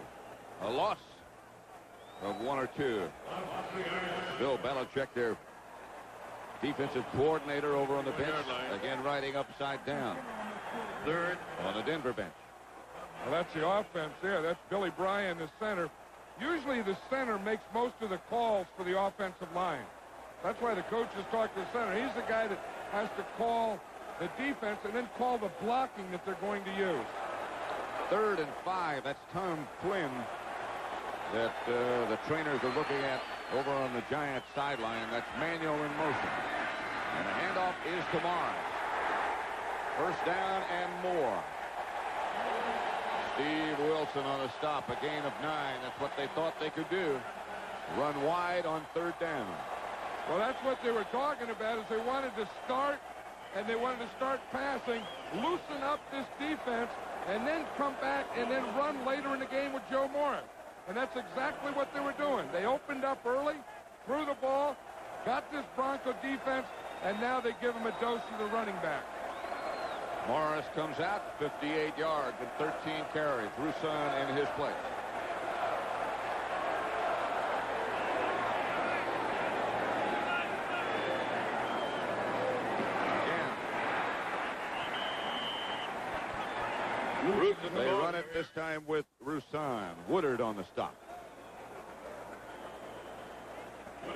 A loss of 1 or 2. Bill Belichick, their defensive coordinator over on the bench, again riding upside down. Third on the Denver bench. Well, that's the offense there. That's Billy Bryan, the center. Usually the center makes most of the calls for the offensive line. That's why the coaches talk to the center. He's the guy that has to call the defense and then call the blocking that they're going to use. 3rd and 5. That's Tom Quinn that the trainers are looking at over on the Giants sideline. That's Manuel in motion. And the handoff is to Morris. First down and more. Steve Wilson on a stop, a gain of 9. That's what they thought they could do. Run wide on 3rd down. Well, that's what they were talking about, is they wanted to start, and they wanted to start passing, loosen up this defense, and then come back and then run later in the game with Joe Morris. And that's exactly what they were doing. They opened up early, threw the ball, got this Bronco defense, and now they give him a dose of the running back. Morris comes out, 58 yards and 13 carries. Roussan in his place. They run it this time with Roussan. Woodard on the stop.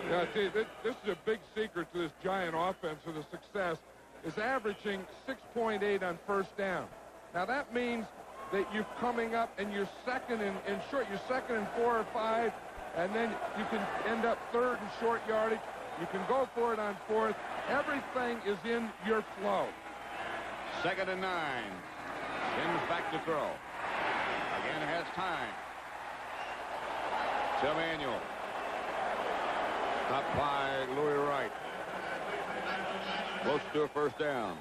Yeah, see, this is a big secret to this Giant offense for the success, is averaging 6.8 on first down. Now that means that you're coming up and you're second and short. You're second and 4 or 5, and then you can end up 3rd and short yardage. You can go for it on 4th. Everything is in your flow. 2nd and 9. Sims back to throw. Again has time. To Manuel. Stopped by Louis Wright. Close to a first down.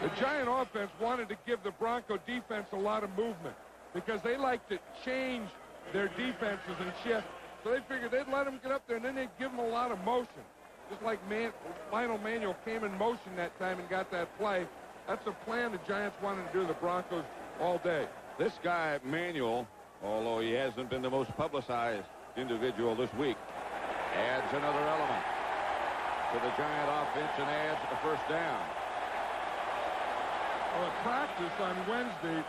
The Giant offense wanted to give the Bronco defense a lot of movement because they like to change their defenses and shift. So they figured they'd let them get up there, and then they'd give them a lot of motion. Just like Lionel Manuel came in motion that time and got that play. That's a plan the Giants wanted to do to the Broncos all day. This guy, Manuel, although he hasn't been the most publicized individual this week, adds another element to the Giant offense and adds a first down. Well, at practice on Wednesday,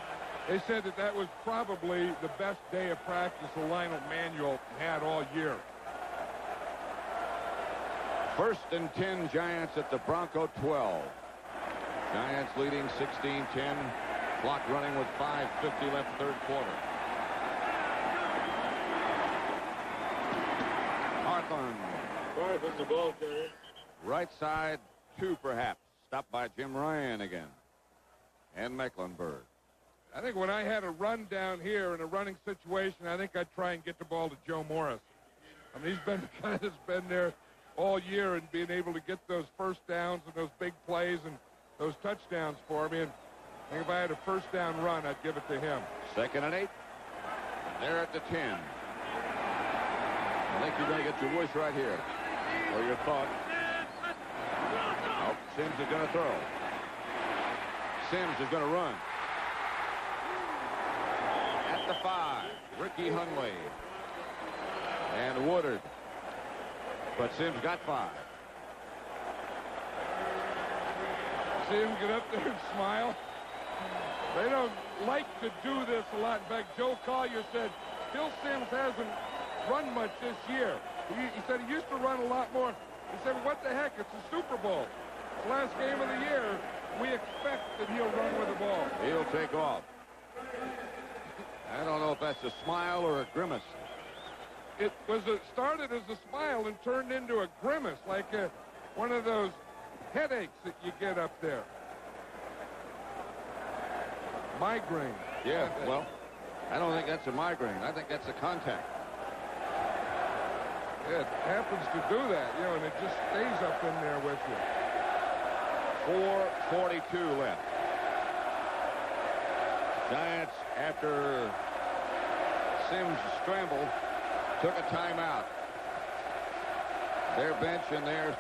they said that was probably the best day of practice that Lionel Manuel had all year. 1st and 10 Giants at the Bronco 12. Giants leading 16-10. Clock running with 5:50 left, 3rd quarter. Hartland. Hartland's the ball carrier. Right side, 2 perhaps. Stopped by Jim Ryan again. And Mecklenburg. I think when I had a run down here in a running situation, I think I'd try and get the ball to Joe Morris. I mean, he's been the guy that's been there all year and being able to get those first downs and those big plays and those touchdowns for me. And I think if I had a first down run, I'd give it to him. 2nd and 8. They're at the 10. I think you're going to get your wish right here, or your thought. Oh, Sims is going to throw. Sims is going to run. At the 5, Ricky Hundley. And Woodard. But Sims got 5. See him get up there and smile. They don't like to do this a lot. In fact, Joe Collier said Bill Sims hasn't run much this year. He said he used to run a lot more. He said, well, what the heck? It's a Super Bowl. The last game of the year, we expect that he'll run with the ball. He'll take off. I don't know if that's a smile or a grimace. It started as a smile and turned into a grimace, like one of those headaches that you get up there. Migraine. Yeah, well, I don't think that's a migraine. I think that's a contact. It happens to do that, you know, and it just stays up in there with you. 4:42 left. Giants, after Sims scrambled, took a timeout. Their bench and their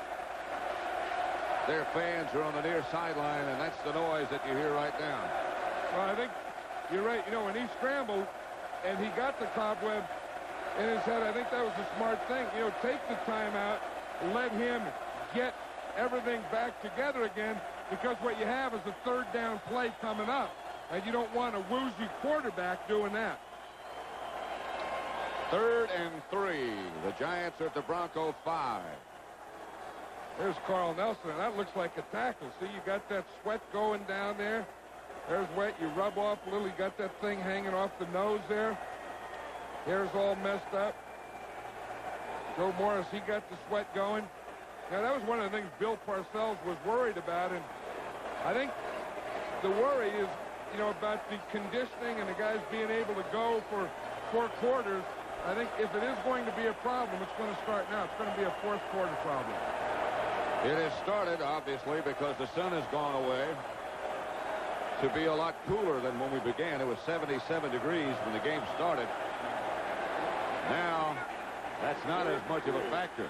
fans are on the near sideline, and that's the noise that you hear right now. Well, I think you're right. You know, when he scrambled and he got the cobweb in his head, I think that was a smart thing. You know, take the timeout let him get everything back together again, because what you have is a third down play coming up, and you don't want a woozy quarterback doing that. 3rd and 3. The Giants are at the Bronco 5. There's Carl Nelson, and that looks like a tackle. See, you got that sweat going down there. There's wet. You rub off a little. You got that thing hanging off the nose there. Hair's all messed up. Joe Morris, he got the sweat going. Now, that was one of the things Bill Parcells was worried about, and I think the worry is, about the conditioning and the guys being able to go for 4 quarters. I think if it is going to be a problem, it's going to start now. It's going to be a 4th quarter problem. It has started, obviously, because the sun has gone away, to be a lot cooler than when we began. It was 77 degrees when the game started. Now, that's not as much of a factor.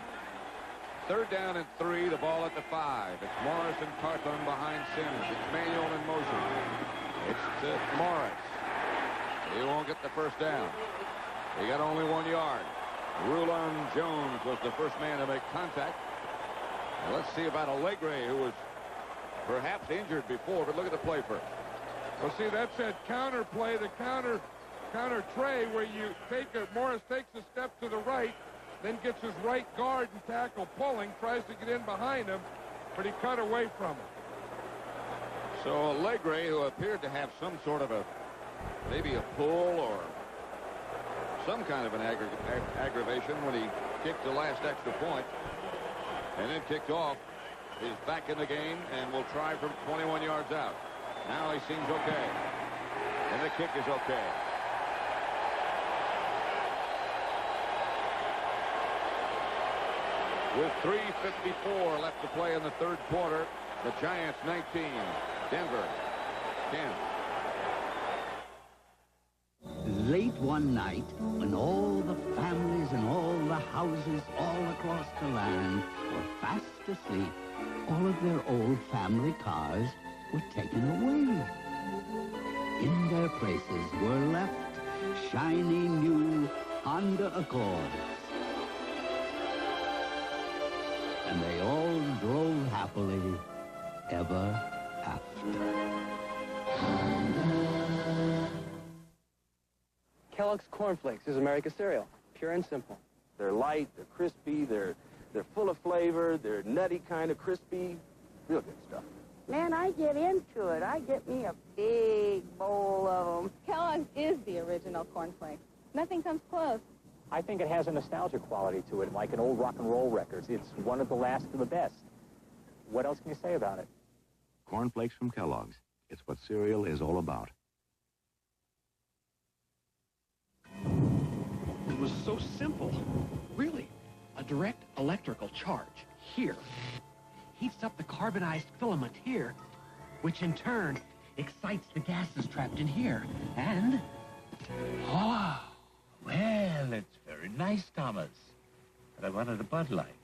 3rd down and 3, the ball at the 5. It's Morris and Carthon behind Sims. It's Manuel in motion. It's Morris. He won't get the first down. He got only 1 yard. Rulon Jones was the first man to make contact. Now let's see about Allegre, who was perhaps injured before, but look at the play first. Well, see, that's that counter play, the counter tray, where you Morris takes a step to the right, then gets his right guard and tackle pulling, tries to get in behind him, but he cut away from him. So Allegre, who appeared to have some sort of maybe a pull or some kind of an aggravation when he kicked the last extra point and then kicked off, is back in the game and will try from 21 yards out. Now he seems okay, and the kick is okay. With 3:54 left to play in the 3rd quarter, the Giants 19, Denver 10. Late one night, when all the families and all the houses all across the land were fast asleep, all of their old family cars were taken away. In their places were left shiny new Honda Accords. And they all drove happily ever after. Kellogg's Corn Flakes is America's cereal, pure and simple. They're light, they're crispy, they're full of flavor, they're nutty kind of crispy, real good stuff. Man, I get into it. I get me a big bowl of them. Kellogg's is the original cornflakes. Nothing comes close. I think it has a nostalgia quality to it, like an old rock and roll record. It's one of the last of the best. What else can you say about it? Corn Flakes from Kellogg's. It's what cereal is all about. It was so simple. Really. A direct electrical charge here heats up the carbonized filament here, which in turn excites the gases trapped in here. And... Oh, well, it's very nice, Thomas. But I wanted a Bud Light.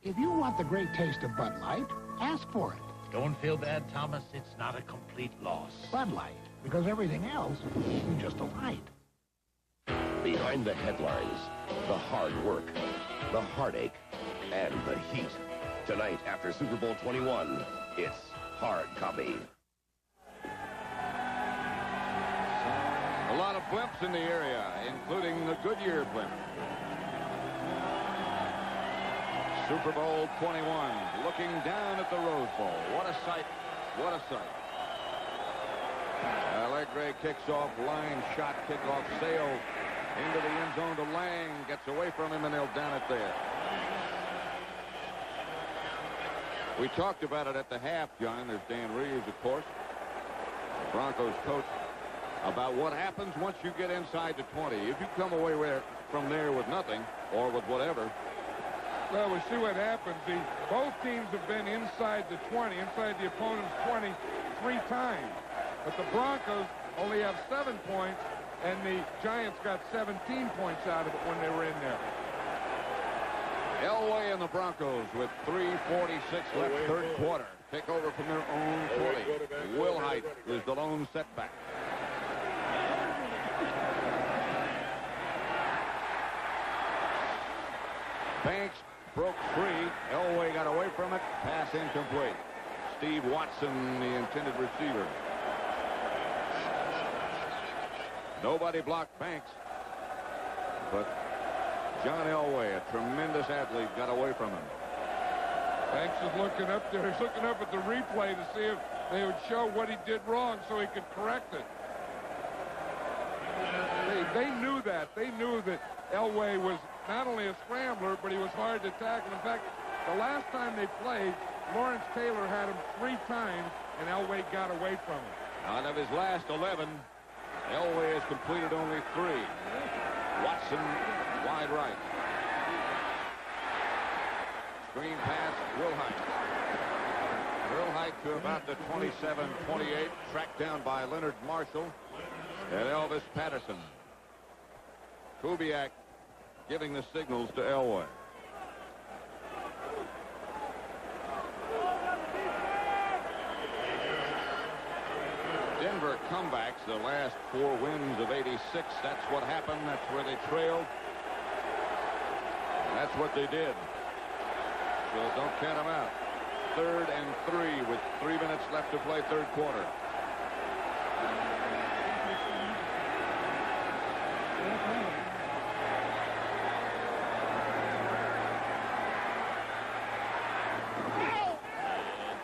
If you want the great taste of Bud Light, ask for it. Don't feel bad, Thomas. It's not a complete loss. Bud Light, because everything else is just a light. Behind the headlines, the hard work, the heartache, and the heat. Tonight, after Super Bowl 21, it's Hard Copy. A lot of blimps in the area, including the Goodyear blimp. Super Bowl 21, looking down at the Rose Bowl. What a sight. What a sight. Allegre kicks off, line shot, kickoff, Sale into the end zone to Lang, gets away from him, and they'll down it there. We talked about it at the half, John. There's Dan Reeves, of course, the Broncos coach, about what happens once you get inside the 20. If you come away from there with nothing or with whatever. Well, we see what happens. Both teams have been inside the 20, inside the opponent's 20 3 times. But the Broncos only have 7 points, and the Giants got 17 points out of it when they were in there. Elway and the Broncos with 3:46 left, 3rd quarter. Take over from their own 20. Wilhite is the lone setback. Banks broke free. from it. Pass incomplete. Steve Watson, the intended receiver. Nobody blocked Banks. But John Elway, a tremendous athlete, got away from him. Banks is looking up there. He's looking up at the replay to see if they would show what he did wrong so he could correct it. They knew that. They knew that Elway was not only a scrambler, but he was hard to tackle. In fact, the last time they played, Lawrence Taylor had him 3 times, and Elway got away from him. Out of his last 11, Elway has completed only 3. Watson wide right. Screen pass, Wilhite. Wilhite to about the 27-28, tracked down by Leonard Marshall and Elvis Patterson. Kubiak giving the signals to Elway. Denver comebacks, the last 4 wins of '86. That's what happened. That's where they trailed. And that's what they did. So don't count them out. 3rd and 3 with 3 minutes left to play, 3rd quarter.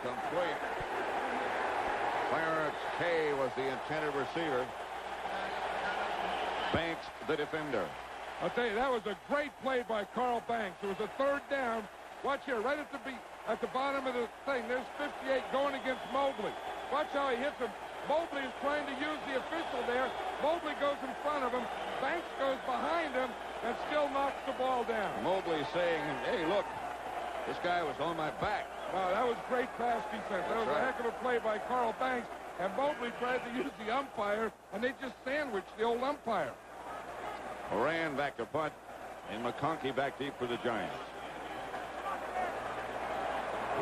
Incomplete. Clarence Kay was the intended receiver. Banks the defender. I'll tell you, that was a great play by Carl Banks. It was a 3rd down. Watch here, right at the bottom of the thing. There's 58 going against Mobley. Watch how he hits him. Mobley is trying to use the official there. Mobley goes in front of him. Banks goes behind him and still knocks the ball down. Mobley saying, hey, look, this guy was on my back. Wow, that was great pass defense. That was a heck of a play by Carl Banks. And Mobley tried to use the umpire, and they just sandwiched the old umpire. Moran back to punt, and McConkey back deep for the Giants.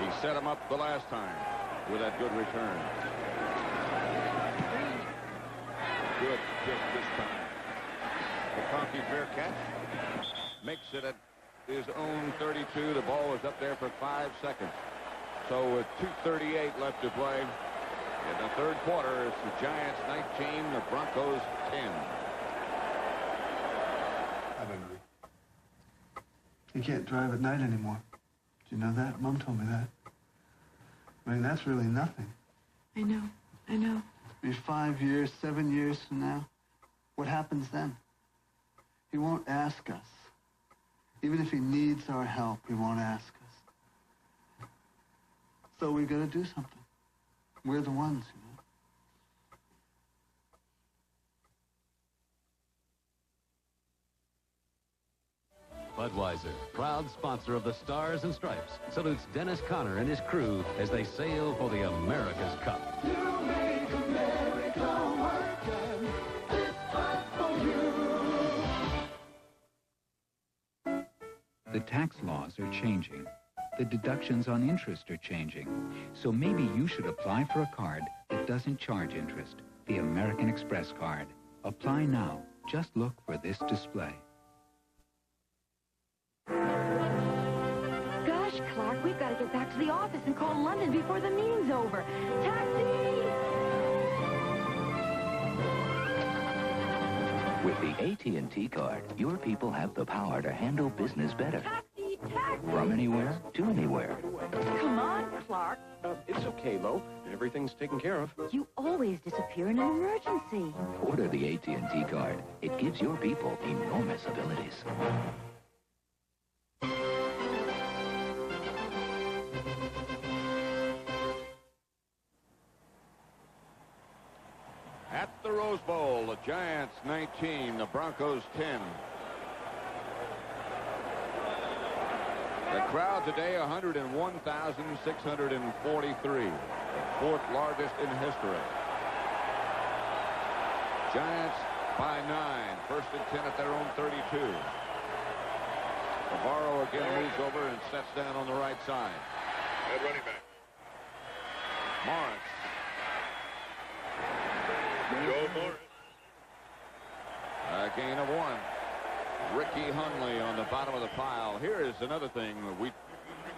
He set him up the last time with that good return. Good kick this time. McConkey fair catch. Makes it at his own 32. The ball was up there for 5 seconds. So with 2:38 left to play in the 3rd quarter, it's the Giants 19, the Broncos 10. I don't know. You can't drive at night anymore. Did you know that? Mom told me that. I mean, that's really nothing. I know. I know. I mean, 5 years, 7 years from now, what happens then? He won't ask us. Even if he needs our help, he won't ask us. So we got to do something. We're the ones, you know. Budweiser, proud sponsor of the Stars and Stripes, salutes Dennis Conner and his crew as they sail for the America's Cup. You make America work and this fight for you. The tax laws are changing. The deductions on interest are changing. So maybe you should apply for a card that doesn't charge interest. The American Express card. Apply now. Just look for this display. Gosh, Clark, we've got to get back to the office and call London before the meeting's over. Taxi! With the AT&T card, your people have the power to handle business better. Taxi, taxi! From anywhere to anywhere. Come on, Clark. It's okay, Lo. Everything's taken care of. You always disappear in an emergency. Order the AT&T card. It gives your people enormous abilities. At the Rose Bowl, the Giants 19, the Broncos 10. The crowd today, 101,643, the 4th largest in history. Giants by 9, 1st and 10 at their own 32. Navarro again moves over and sets down on the right side. Head running back. Morris. Joe Morris. A gain of 1. Ricky Hundley on the bottom of the pile. Here is another thing. We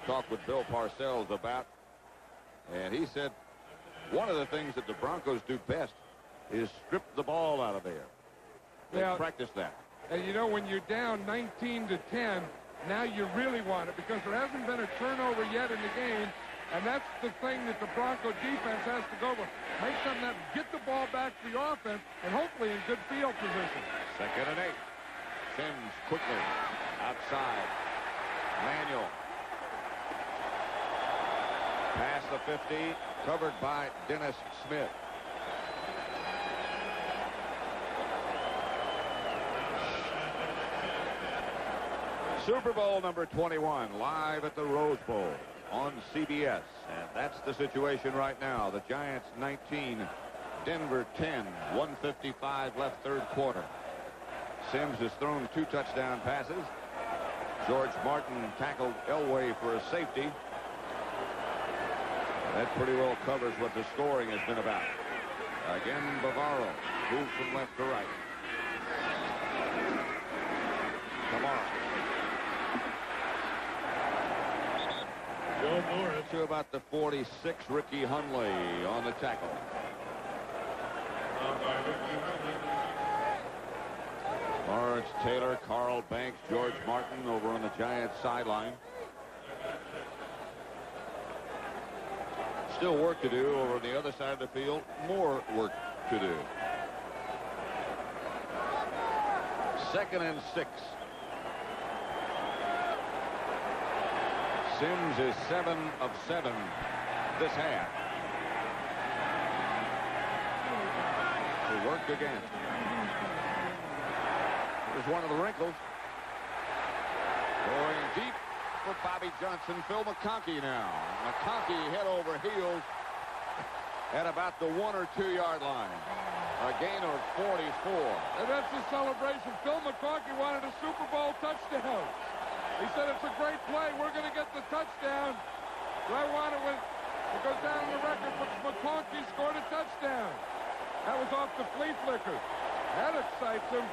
talked with Bill Parcells about, and he said one of the things that the Broncos do best is strip the ball out of there. They practice that. And you know, when you're down 19-10, now you really want it because there hasn't been a turnover yet in the game, and that's the thing that the Bronco defense has to go with. Make something that get the ball back to the offense and hopefully in good field position. 2nd and 8. Sims quickly outside. Manuel. Past the 50, covered by Dennis Smith. Super Bowl number 21 live at the Rose Bowl on CBS. And that's the situation right now. The Giants 19, Denver 10, 1:55 left third quarter. Sims has thrown 2 touchdown passes. George Martin tackled Elway for a safety. That pretty well covers what the scoring has been about. Again, Bavaro moves from left to right. Kamara. Joe Morris to about the 46. Ricky Hundley on the tackle. Lawrence Taylor, Carl Banks, George Martin over on the Giants sideline. Still work to do over on the other side of the field. More work to do. 2nd and 6. Sims is 7 of 7 this half. He worked again. Here's one of the wrinkles. Going deep for Bobby Johnson. Phil McConkey now. McConkey head over heels at about the 1 or 2 yard line. A gain of 44. And that's the celebration. Phil McConkey wanted a Super Bowl touchdown. He said it's a great play. We're going to get the touchdown. But I want it when it goes down in the record. But McConkey scored a touchdown. That was off the flea flicker. That excites him.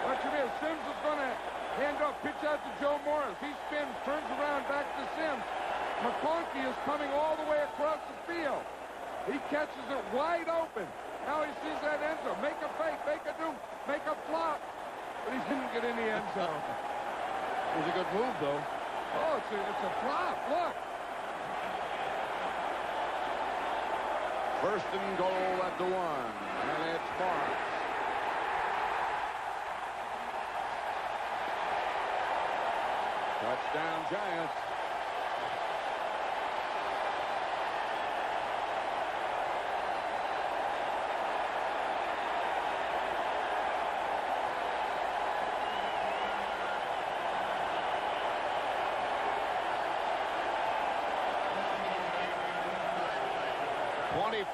Watch him here. Sims is going to hand up, pitch out to Joe Morris. He spins, turns around, back to Sims. McConkey is coming all the way across the field. He catches it wide open. Now he sees that end zone. Make a fake, make a do, make a flop. But he didn't get in the end zone. It was a good move, though. Oh, it's a flop. Look. 1st and goal at the 1. And it's Morris. Touchdown, Giants.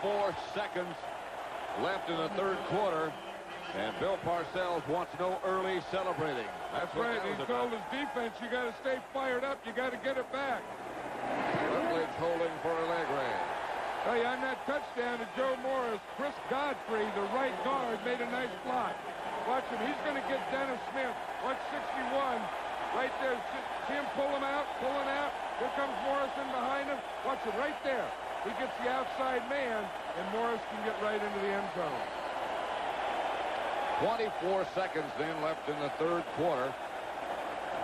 .4 seconds left in the third quarter. And Bill Parcells wants no early celebrating. That's right. He told his defense, you got to stay fired up. You got to get it back. Rutledge holding for Allegre. Hey, on that touchdown to Joe Morris, Chris Godfrey, the right guard, made a nice block. Watch him. He's going to get Dennis Smith. Watch 61. Right there. See him pull him out, pulling out. Here comes Morrison behind him. Watch him right there. He gets the outside man, and Morris can get right into the end zone. 24 seconds then left in the third quarter.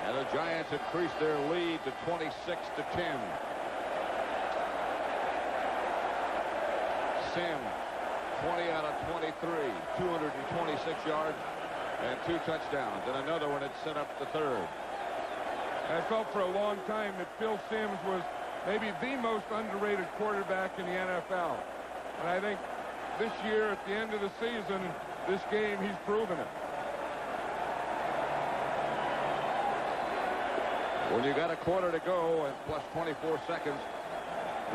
And the Giants increased their lead to 26-10. Sims, 20 out of 23, 226 yards and 2 touchdowns. And another one had set up the third. I felt for a long time that Phil Sims was maybe the most underrated quarterback in the NFL. And I think this year at the end of the season, this game, he's proven it. When you got a quarter to go and plus 24 seconds,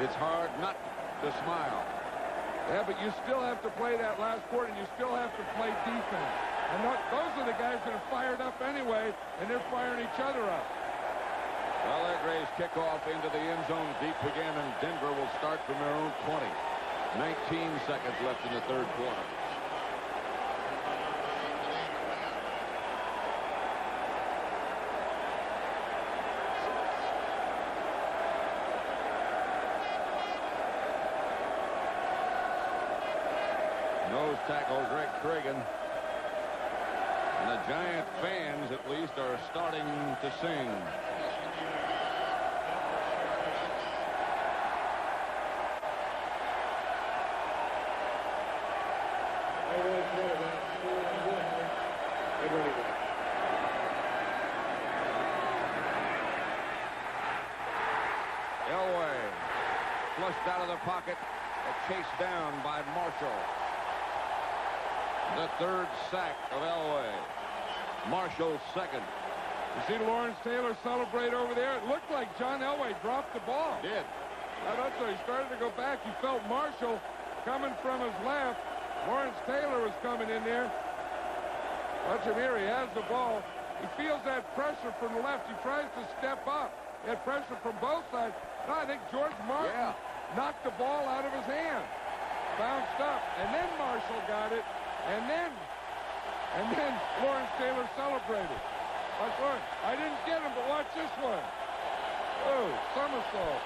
it's hard not to smile. Yeah, but you still have to play that last quarter, and you still have to play defense. And those are the guys that are fired up anyway, and they're firing each other up. Allegre's kickoff into the end zone deep again, and Denver will start from their own 20. 19 seconds left in the third quarter. Nose tackle, Greg Tragan. And the Giant fans, at least, are starting to sing. Elway flushed out of the pocket, chased down by Marshall. The third sack of Elway. Marshall's second. You see Lawrence Taylor celebrate over there? It looked like John Elway dropped the ball. He did. That's so he started to go back. He felt Marshall coming from his left. Lawrence Taylor was coming in there. Watch him here. He has the ball. He feels that pressure from the left. He tries to step up. He had pressure from both sides. No, I think George Martin knocked the ball out of his hand. Bounced up. And then Marshall got it. And then Lawrence Taylor celebrated. Watch Lawrence. I didn't get him, but watch this one. Oh, somersault.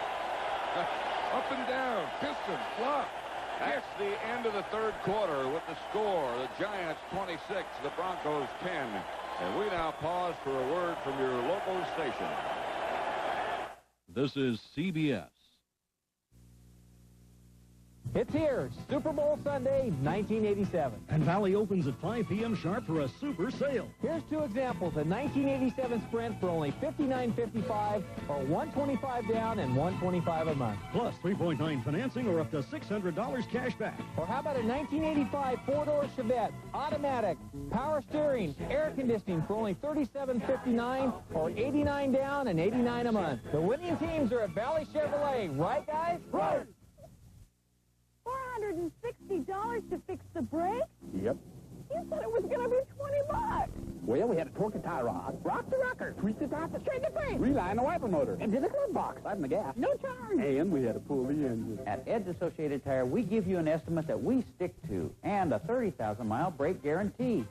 Up and down. Piston. Flop. That's the end of the third quarter with the score. The Giants 26, the Broncos 10. And we now pause for a word from your local station. This is CBS. It's here, Super Bowl Sunday, 1987. And Valley opens at 5 p.m. sharp for a super sale. Here's two examples. A 1987 Sprint for only $59.55 or $125 down and $125 a month. Plus 3.9 financing or up to $600 cash back. Or how about a 1985 four-door Chevette, automatic, power steering, air conditioning for only $37.59 or $89 down and $89 a month. The winning teams are at Valley Chevrolet, right, guys? Right! $460 to fix the brake? Yep. You said it was going to be $20. Well, we had to torque the tie rod, rock the rocker, tweak the top, straighten the frame, reline the wiper motor, empty the glove box, lighten the gas. No charge. And we had to pull the engine. At Ed's Associated Tire, we give you an estimate that we stick to and a 30,000-mile brake guarantee.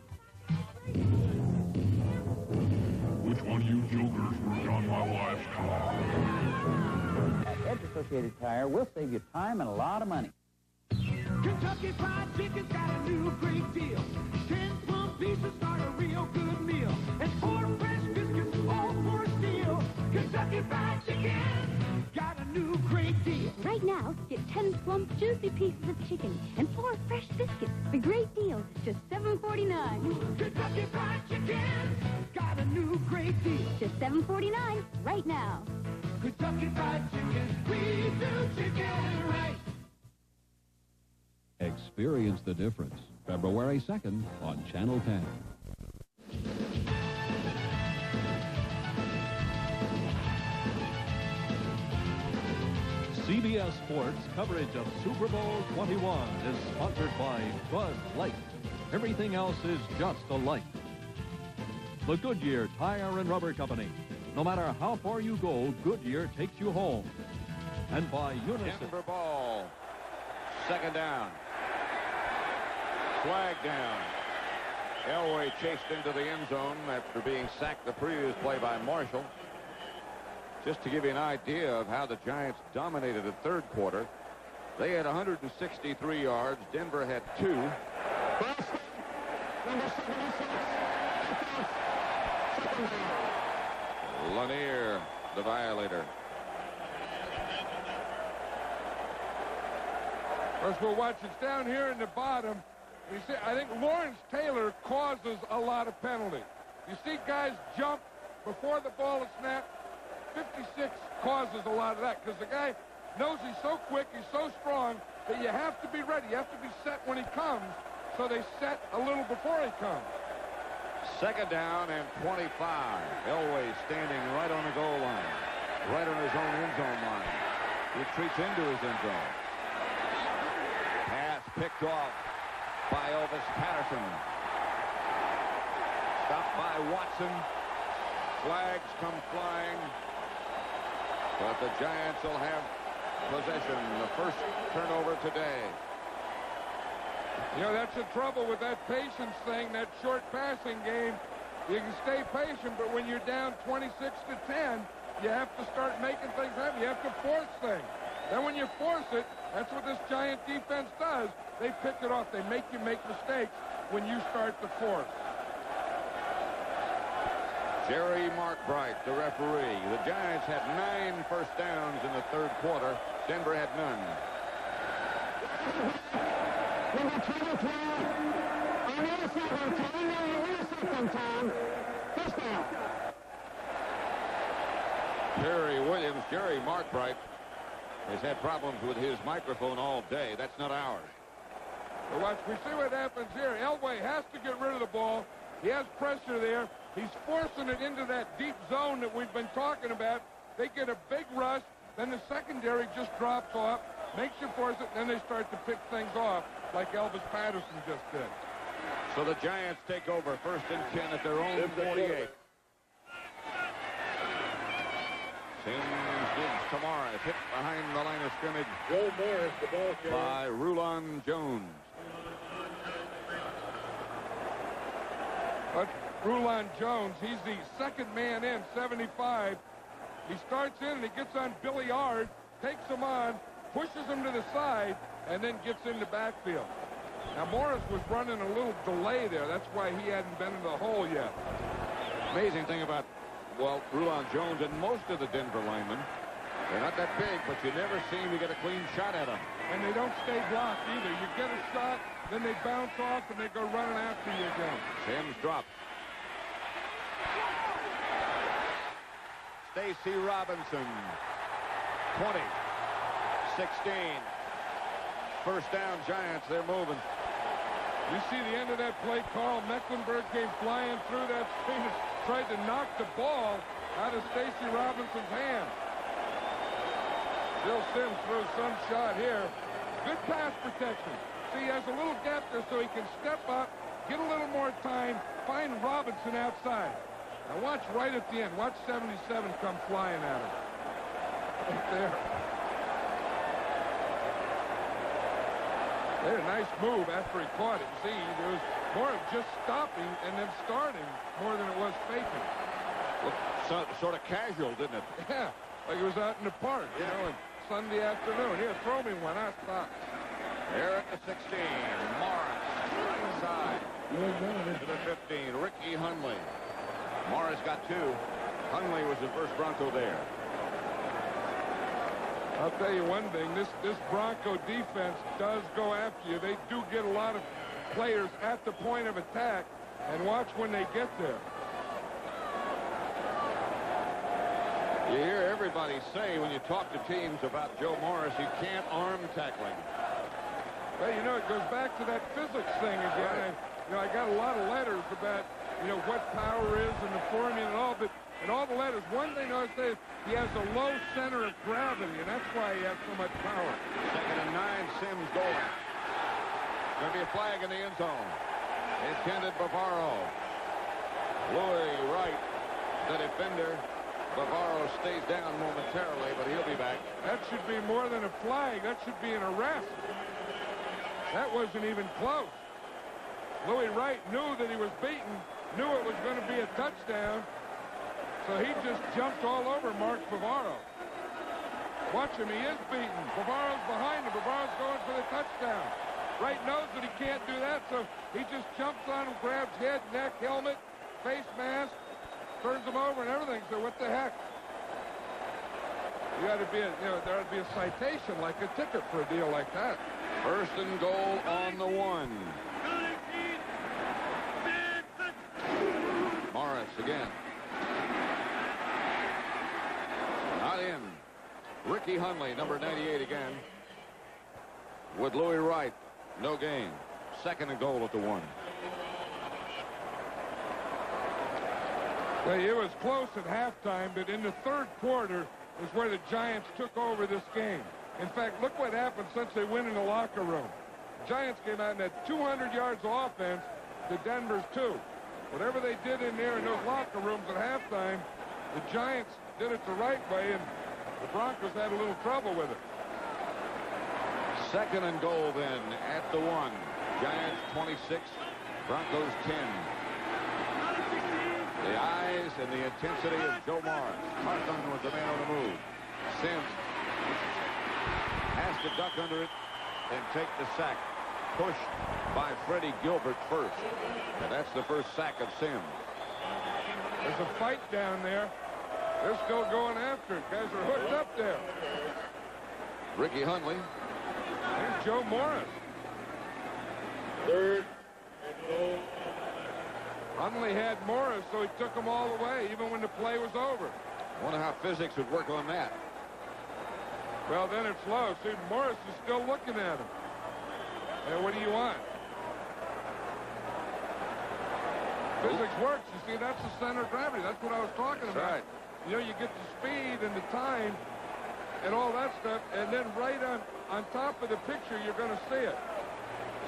Which one of you jokers worked on my wife's car? At Ed's Associated Tire, we'll save you time and a lot of money. Kentucky Fried Chicken's got a new great deal. 10 plump pieces start a real good meal. And 4 fresh biscuits all for a steal. Kentucky Fried Chicken got a new great deal. Right now, get 10 plump, juicy pieces of chicken and 4 fresh biscuits. The great deal, just $7.49. Kentucky Fried Chicken got a new great deal. Just $7.49 right now. Kentucky Fried Chicken, we do chicken right. Experience the difference. February 2nd on Channel 10. CBS Sports coverage of Super Bowl 21 is sponsored by Bud Light. Everything else is just a light. The Goodyear Tire and Rubber Company. No matter how far you go, Goodyear takes you home. And by Unisys. Denver ball. Second down. Flag down. Elway chased into the end zone after being sacked the previous play by Marshall. Just to give you an idea of how the Giants dominated the third quarter, they had 163 yards. Denver had 2. Lanier, the violator. First, we'll watch. It's down here in the bottom. You see, I think Lawrence Taylor causes a lot of penalties. You see guys jump before the ball is snapped. 56 causes a lot of that because the guy knows he's so quick, he's so strong that you have to be ready. You have to be set when he comes, so they set a little before he comes. Second down and 25. Elway standing right on the goal line, right on his own end zone line. Retreats into his end zone. Pass picked off by Elvis Patterson. Stopped by Watson. Flags come flying. But the Giants will have possession. The first turnover today. You know, that's the trouble with that patience thing, that short passing game. You can stay patient, but when you're down 26-10, you have to start making things happen. You have to force things. Then when you force it, That's what this Giant defense does. They pick it off. They make you make mistakes when you start the fourth. Jerry Markbright, the referee. The Giants had 9 first downs in the third quarter. Denver had none. Number 23, on the interception time. First down. Jerry Markbright has had problems with his microphone all day. That's not ours. So watch, we see what happens here. Elway has to get rid of the ball. He has pressure there. He's forcing it into that deep zone that we've been talking about. They get a big rush. Then the secondary just drops off, makes you force it, and then they start to pick things off like Elvis Patterson just did. So the Giants take over 1st and 10 at their own 48. Sims gives to Morris, hit behind the line of scrimmage. Joe Morris, the ball carrier. By Rulon Jones. But Rulon Jones, he's the second man in, 75. He starts in and he gets on Billy Yard, takes him on, pushes him to the side, and then gets in the backfield. Now, Morris was running a little delay there. That's why he hadn't been in the hole yet. Amazing thing about, well, Rulon Jones and most of the Denver linemen, they're not that big, but you never seem to get a clean shot at them. And they don't stay blocked either. You get a shot, then they bounce off, and they go running after you again. Sims drops. Stacy Robinson, 20, 16. First down, Giants, they're moving. You see the end of that play, Carl Mecklenburg came flying through that screen and tried to knock the ball out of Stacy Robinson's hand. Bill Sims throws some shot here. Good pass protection. See, he has a little gap there so he can step up, get a little more time, find Robinson outside. Now watch right at the end. Watch 77 come flying at him. Right there. They had a nice move after he caught it. See, it was more of just stopping and then starting more than it was faking. Looked sort of casual, didn't it? Yeah, like it was out in the park, you know, on Sunday afternoon. Here, throw me one. I stop. Here at the 16, Morris, inside to the 15, Ricky Hundley. Morris got 2. Hundley was the first Bronco there. I'll tell you one thing, this Bronco defense does go after you. They do get a lot of players at the point of attack, and watch when they get there. You hear everybody say when you talk to teams about Joe Morris, you can't arm tackling. Well, you know, it goes back to that physics thing again. Right. And, you know, I got a lot of letters about, you know, what power is and the formula and all, but in all the letters, one thing I say is he has a low center of gravity, and that's why he has so much power. 2nd and 9, Sims going. Going to be a flag in the end zone. Intended Bavaro. Louis Wright, the defender. Bavaro stays down momentarily, but he'll be back. That should be more than a flag. That should be an arrest. That wasn't even close. Louis Wright knew that he was beaten, knew it was going to be a touchdown, so he just jumped all over Mark Bavaro. Watch him, he is beaten. Bavaro's behind him. Bavaro's going for the touchdown. Wright knows that he can't do that, so he just jumps on him, grabs head, neck, helmet, face mask, turns him over and everything, so what the heck? You got to be, there ought to be a citation, like a ticket for a deal like that. 1st and goal on the 1. Morris again. Not in. Ricky Hundley, number 98 again. With Louis Wright. No gain. 2nd and goal at the 1. Well, it was close at halftime, but in the third quarter is where the Giants took over this game. In fact, look what happened since they went in the locker room. The Giants came out and had 200 yards of offense to Denver's 2. Whatever they did in there in those locker rooms at halftime, the Giants did it the right way, and the Broncos had a little trouble with it. 2nd and goal then at the 1. Giants 26, Broncos 10. The eyes and the intensity of Joe Morris. Carson was the man on the move. Sims has has to duck under it and take the sack. Pushed by Freddie Gilbert first. And that's the first sack of Sims. There's a fight down there. They're still going after it. Guys are hooked up there. Ricky Hundley. And Joe Morris. Third. Hundley had Morris, so he took him all the way, even when the play was over. Wonder how physics would work on that. Well, then it's low. See, Morris is still looking at him. Hey, what do you want? Physics works. You see, that's the center of gravity. That's what I was talking about. Right. You know, you get the speed and the time and all that stuff, and then right on top of the picture, you're going to see it.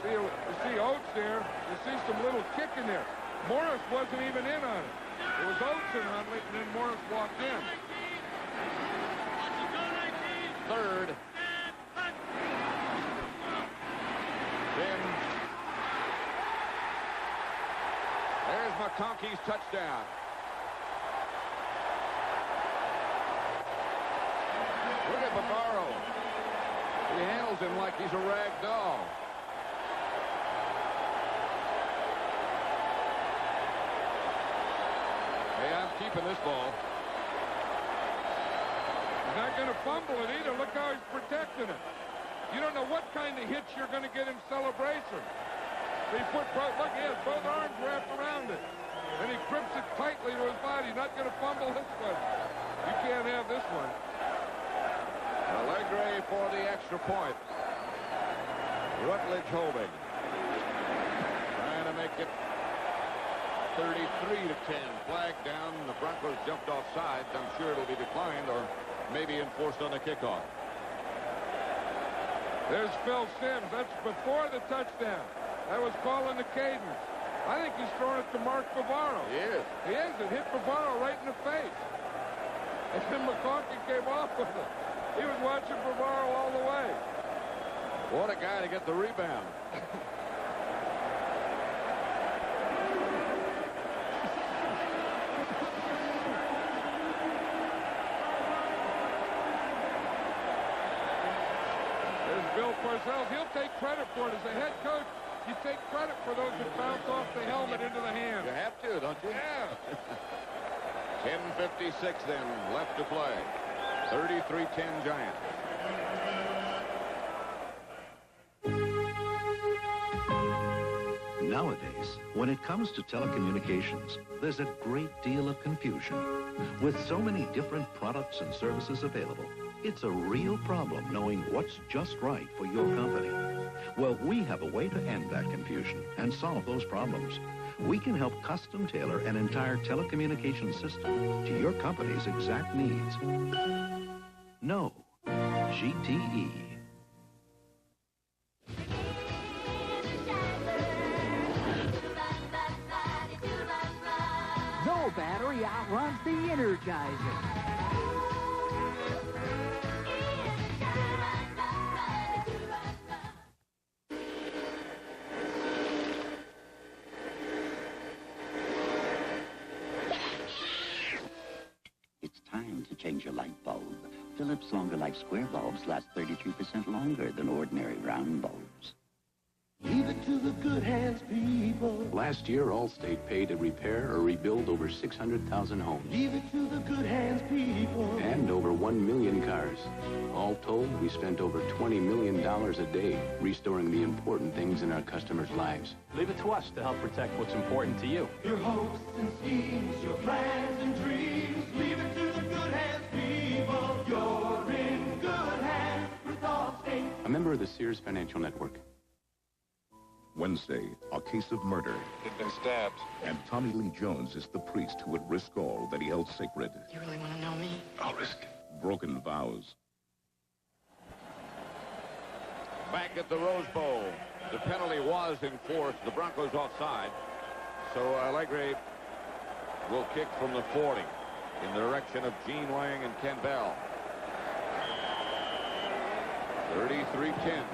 See, you see Oates there. You see some little kick in there. Morris wasn't even in on it. It was Oates and Hundley, and then Morris walked in. Third. Sims. There's McConkey's touchdown. Look at Bavaro. He handles him like he's a rag doll. Hey, I'm keeping this ball. He's not going to fumble it either. Look how he's protecting it. You don't know what kind of hits you're going to get in celebration. He put look, he has both arms wrapped around it. And he grips it tightly to his body. Not going to fumble this one. You can't have this one. Allegre for the extra point. Rutledge holding. Trying to make it 33-10. Flag down. The Broncos jumped off sides. I'm sure it'll be declined or maybe enforced on the kickoff. There's Phil Sims. That's before the touchdown. That was calling the cadence. I think he's throwing it to Mark Bavaro. He is. He is. It hit Bavaro right in the face. And then McConkey came off with it. He was watching Bavaro all the way. What a guy to get the rebound. There's Bill Parcells. He'll take credit for it as a head coach. You take credit for those that bounce off the helmet into the hand. You have to, don't you? Yeah. 10:56 then left to play. 33-10 Giants. Nowadays, when it comes to telecommunications, there's a great deal of confusion. With so many different products and services available, it's a real problem knowing what's just right for your company. Well, we have a way to end that confusion and solve those problems. We can help custom tailor an entire telecommunications system to your company's exact needs. No. GTE. No battery outruns the Energizer. Time to change your light bulb. Philips Longer Life Square bulbs last 33% longer than ordinary round bulbs. Leave it to the good hands, people. Last year, Allstate paid to repair or rebuild over 600,000 homes. Leave it to the good hands, people. And over 1 million cars. All told, we spent over $20 million a day restoring the important things in our customers' lives. Leave it to us to help protect what's important to you. Your hopes and schemes, your plans and dreams. Leave it to the good hands, people. You're in good hands with Allstate. A member of the Sears Financial Network. Wednesday, a case of murder. He'd been stabbed. And Tommy Lee Jones is the priest who would risk all that he held sacred. You really want to know me? I'll risk it. Broken vows. Back at the Rose Bowl. The penalty was enforced. The Broncos offside. So Allegre will kick from the 40 in the direction of Gene Lang and Ken Bell. 33-10.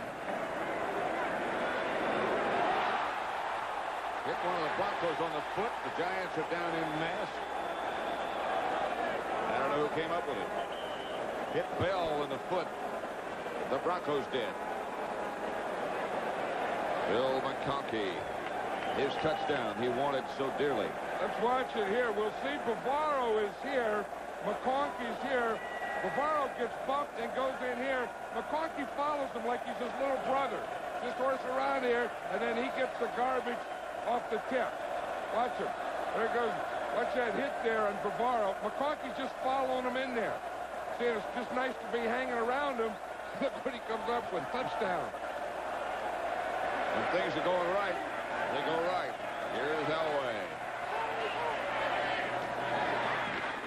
Hit one of the Broncos on the foot. The Giants are down in mass. I don't know who came up with it. Hit Bell in the foot. The Broncos did. Bill McConkey, his touchdown he wanted so dearly. Let's watch it here. We'll see Bavaro is here. McConkey's here. Bavaro gets bumped and goes in here. McConkey follows him like he's his little brother. Just horse around here, and then he gets the garbage off the tip. Watch him. There it goes. Watch that hit there on Bavaro. McConkey's just following him in there. See, it's just nice to be hanging around him. Look what he comes up with. Touchdown. When things are going right, they go right. Here's Elway.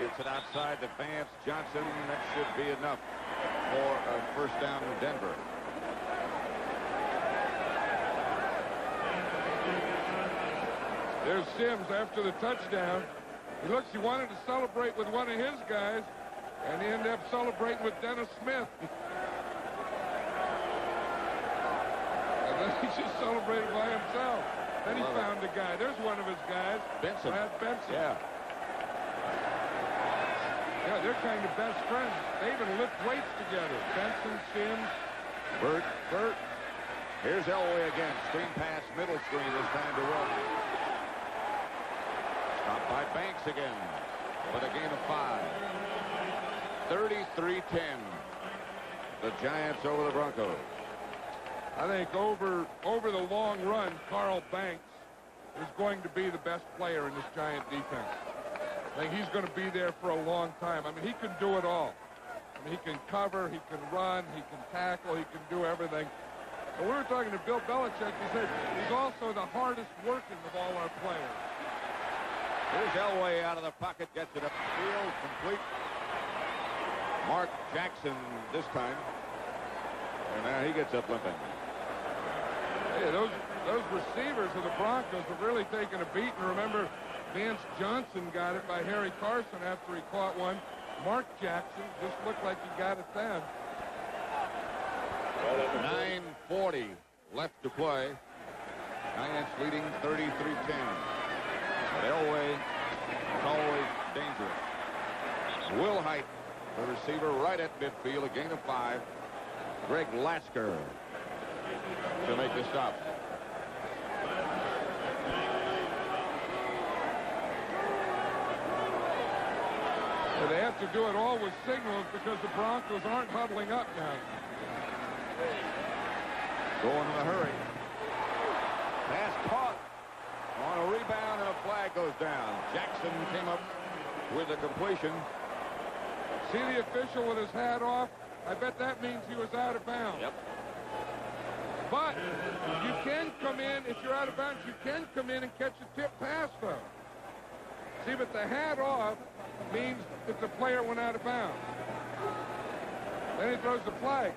It's an outside to Vance Johnson. That should be enough for a first down in Denver. There's Sims after the touchdown. He wanted to celebrate with one of his guys, and he ended up celebrating with Dennis Smith. And then he just celebrated by himself. Then he found a guy. There's one of his guys. Benson. Brad Benson. Yeah. Yeah, they're kind of best friends. They even lift weights together. Benson, Sims, Burt. Burt. Here's Elway again. Screen pass, middle screen this time to Wilson. Stopped by Banks again with a gain of 5. 33-10. The Giants over the Broncos. I think over the long run, Carl Banks is going to be the best player in this Giant defense. I think he's going to be there for a long time. I mean, he can do it all. I mean, he can cover, he can run, he can tackle, he can do everything. But we were talking to Bill Belichick. He said he's also the hardest working of all our players. Here's Elway out of the pocket, gets it up the field, complete. Mark Jackson this time. And now he gets up limping. Hey, those receivers of the Broncos have really taken a beating. Remember, Vance Johnson got it by Harry Carson after he caught one. Mark Jackson just looked like he got it then. 9:40 left to play. Giants leading 33-10. But Elway is always dangerous. Will Height, the receiver, right at midfield, a gain of 5. Greg Lasker to make the stop. Well, they have to do it all with signals because the Broncos aren't huddling up now. Going in a hurry. Pass caught on a rebound, and a flag goes down. Jackson came up with a completion. See the official with his hat off? I bet that means he was out of bounds. Yep. But you can come in, if you're out of bounds, you can come in and catch a tip pass, though. See, but the hat off means that the player went out of bounds. Then he throws the flag.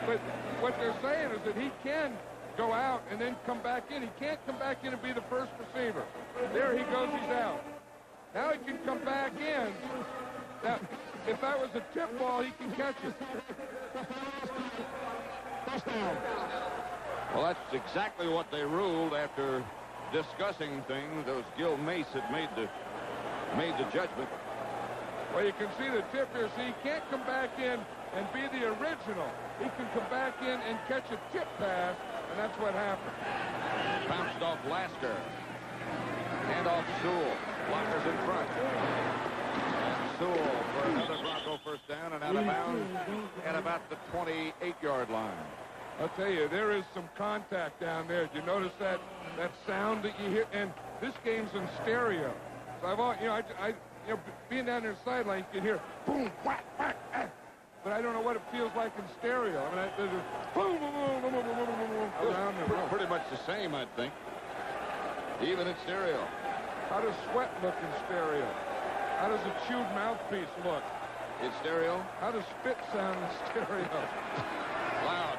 But what they're saying is that he can go out and then come back in. He can't come back in and be the first receiver. There he goes, he's out. Now he can come back in. Now, if that was a tip ball, he can catch it. Well, that's exactly what they ruled after discussing things. Those Gil Mace had made the judgment. Well, you can see the tip here. See, he can't come back in and be the original. He can come back in and catch a tip pass, and that's what happened. Bounced off Lasker. Hand off Sewell. Blockers in front. And Sewell for another Bronco first down and out of bounds at about the 28-yard line. I'll tell you, there is some contact down there. Did you notice that sound that you hear? And this game's in stereo. So I've being down there sideline, you can hear boom, whack, whack, ah. But I don't know what it feels like in stereo. I mean, there's a boom, boom, boom, boom, boom, boom, boom, boom, down there. Pretty much the same, I think. Even in stereo. How does sweat look in stereo? How does a chewed mouthpiece look? In stereo? How does spit sound in stereo? Loud.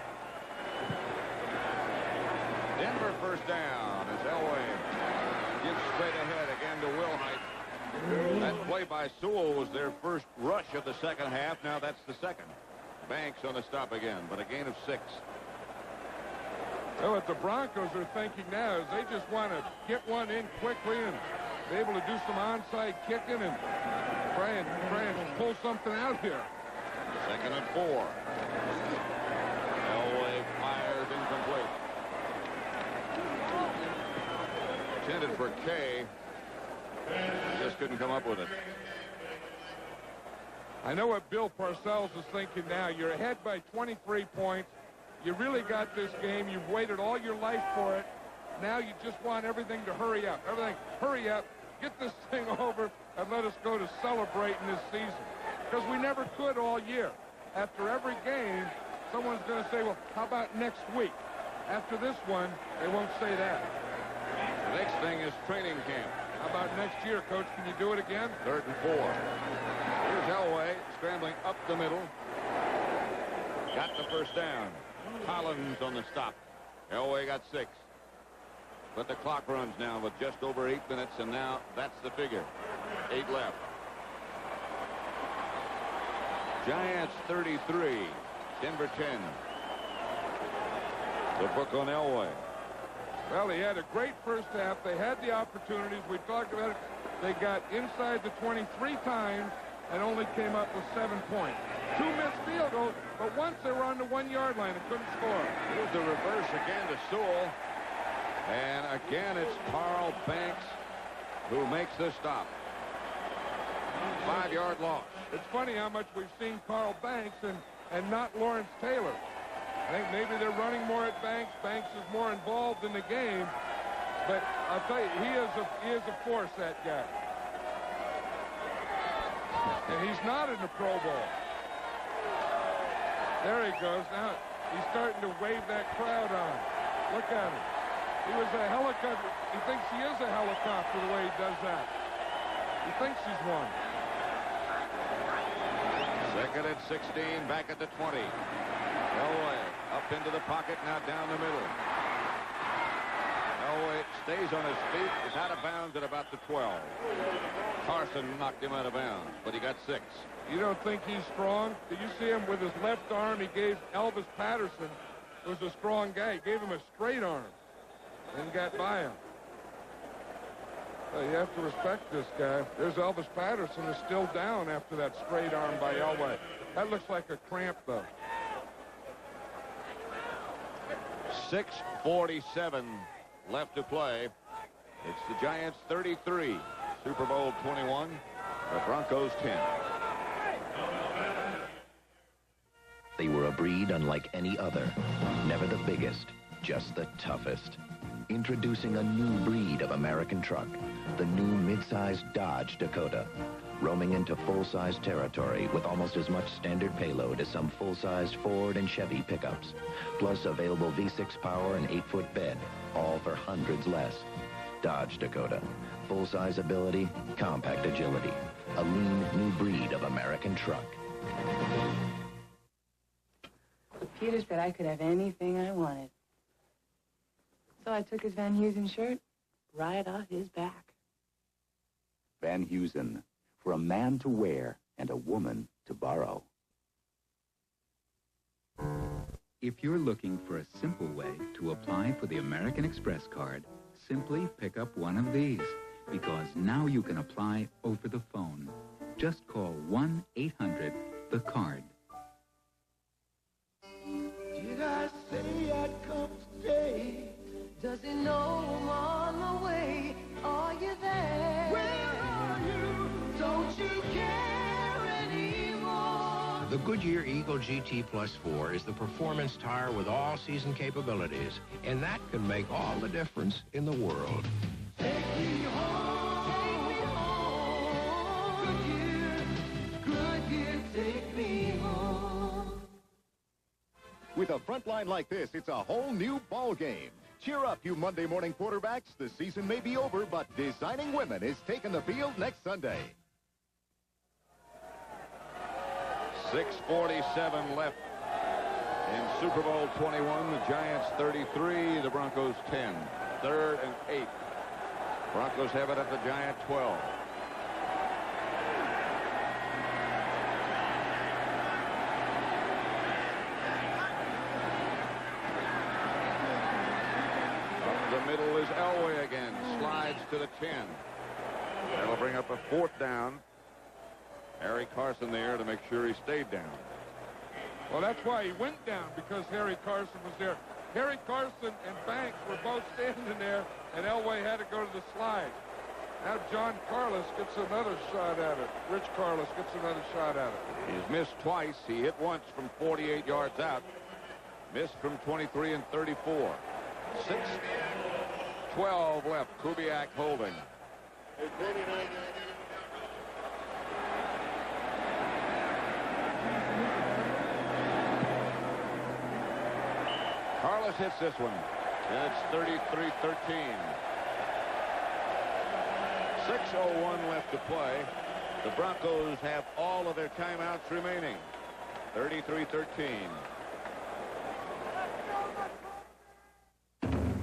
Denver first down as Elway gives straight ahead again to Will Height. That play by Sewell was their first rush of the second half. Now that's the second. Banks on the stop again, but a gain of 6. Well, what the Broncos are thinking now is they just want to get one in quickly and be able to do some onside kicking and try and pull something out here. Second and 4. Elway fires incomplete. Intended for Kay. Just couldn't come up with it. I know what Bill Parcells is thinking now. You're ahead by 23 points. You really got this game. You've waited all your life for it. Now you just want everything to hurry up. Hurry up. Get this thing over and let us go to celebrating this season. Because we never could all year. After every game, someone's going to say, well, how about next week? After this one, they won't say that. The next thing is training camp. How about next year, Coach? Can you do it again? 3rd and 4. Here's Elway scrambling up the middle. Got the first down. Collins on the stop. Elway got 6. But the clock runs now with just over 8 minutes, and now that's the figure. 8 left. Giants 33. Denver 10. The book on Elway. Well, he had a great first half. They had the opportunities. We talked about it. They got inside the 20 3 times and only came up with 7 points. 2 missed field goals, but once they were on the 1-yard line and couldn't score. Here's the reverse again to Sewell. And again, it's Carl Banks who makes the stop. 5-yard loss. It's funny how much we've seen Carl Banks and not Lawrence Taylor. I think maybe they're running more at Banks. Banks is more involved in the game. But I'll tell you, he is a force, that guy. And he's not in the Pro Bowl. There he goes. Now he's starting to wave that crowd on. Look at him. He was a helicopter. He thinks he is a helicopter the way he does that. He thinks he's one. Second and 16, back at the 20. Elway up into the pocket, now down the middle. Elway stays on his feet, is out of bounds at about the 12. Carson knocked him out of bounds, but he got 6. You don't think he's strong? Did you see him with his left arm? He gave Elvis Patterson, who was a strong guy, he gave him a straight arm and got by him. Well, you have to respect this guy. There's Elvis Patterson, who's still down after that straight arm by Elway. That looks like a cramp, though. 6:47 left to play. It's the Giants 33, Super Bowl 21, the Broncos 10. They were a breed unlike any other. Never the biggest, just the toughest. Introducing a new breed of American truck, the new mid-size Dodge Dakota. Roaming into full-size territory with almost as much standard payload as some full-size Ford and Chevy pickups. Plus available V6 power and 8-foot bed, all for hundreds less. Dodge Dakota. Full-size ability, compact agility. A lean new breed of American truck. Peter said I could have anything I wanted. So I took his Van Heusen shirt right off his back. Van Heusen. For a man to wear and a woman to borrow. If you're looking for a simple way to apply for the American Express card, simply pick up one of these, because now you can apply over the phone. Just call 1-800-THE-CARD. Did I say I'd come today? Does he know I'm on my way? Are you there? Where are you? Don't you care anymore? The Goodyear Eagle GT Plus 4 is the performance tire with all-season capabilities, and that can make all the difference in the world. Take me home. Goodyear, Goodyear, take me home. With a front line like this, it's a whole new ball game. Cheer up, you Monday morning quarterbacks. The season may be over, but Designing Women is taking the field next Sunday. 6:47 left in Super Bowl 21. The Giants 33, the Broncos 10. 3rd and 8. Broncos have it at the Giant 12. Middle is Elway again. Slides to the 10. That'll bring up a 4th down. Harry Carson there to make sure he stayed down. Well, that's why he went down, because Harry Carson was there. Harry Carson and Banks were both standing there, and Elway had to go to the slide. Now John Carlos gets another shot at it. Rich Carlos gets another shot at it. He's missed twice. He hit once from 48 yards out. Missed from 23 and 34. 6:12 left. Kubiak holding. Carlos hits this one. And it's 33-13. 6:01 left to play. The Broncos have all of their timeouts remaining. 33-13.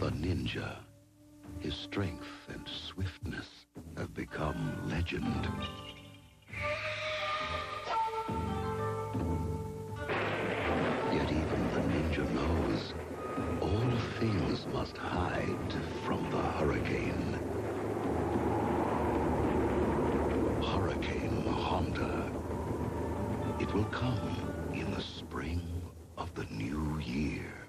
The ninja. His strength and swiftness have become legend. Yet even the ninja knows all things must hide from the hurricane. Hurricane Honda. It will come in the spring of the new year.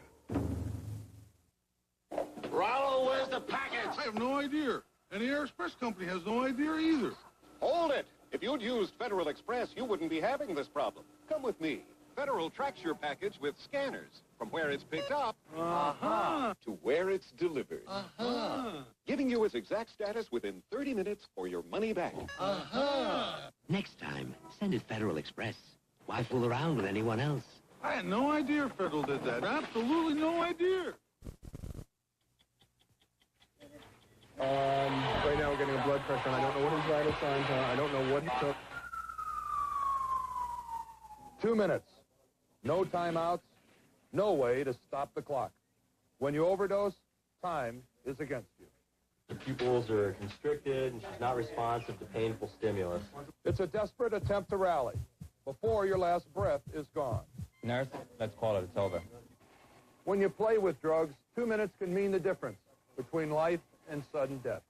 Rollo, where's the package? I have no idea. And the Air Express company has no idea either. Hold it! If you'd used Federal Express, you wouldn't be having this problem. Come with me. Federal tracks your package with scanners from where it's picked up to where it's delivered. Giving you its exact status within 30 minutes or your money back. Next time, send it Federal Express. Why fool around with anyone else? I had no idea Federal did that. Absolutely no idea. Right now we're getting a blood pressure, and I don't know what his vital signs are. I don't know what he took. 2 minutes. No timeouts. No way to stop the clock. When you overdose, time is against you. The pupils are constricted, and she's not responsive to painful stimulus. It's a desperate attempt to rally before your last breath is gone. Nurse, let's call it. It's over. When you play with drugs, 2 minutes can mean the difference between life and sudden death.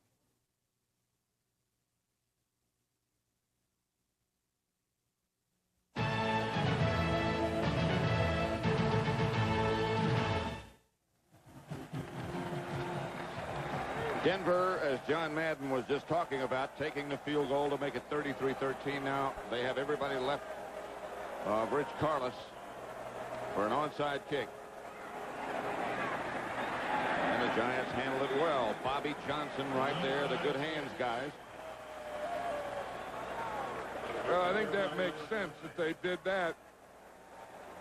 Denver, as John Madden was just talking about, taking the field goal to make it 33-13 now. They have everybody left of Rich Carlos for an onside kick. And the Giants handle it well. Bobby Johnson right there, the good hands guys. Well, I think that makes sense that they did that.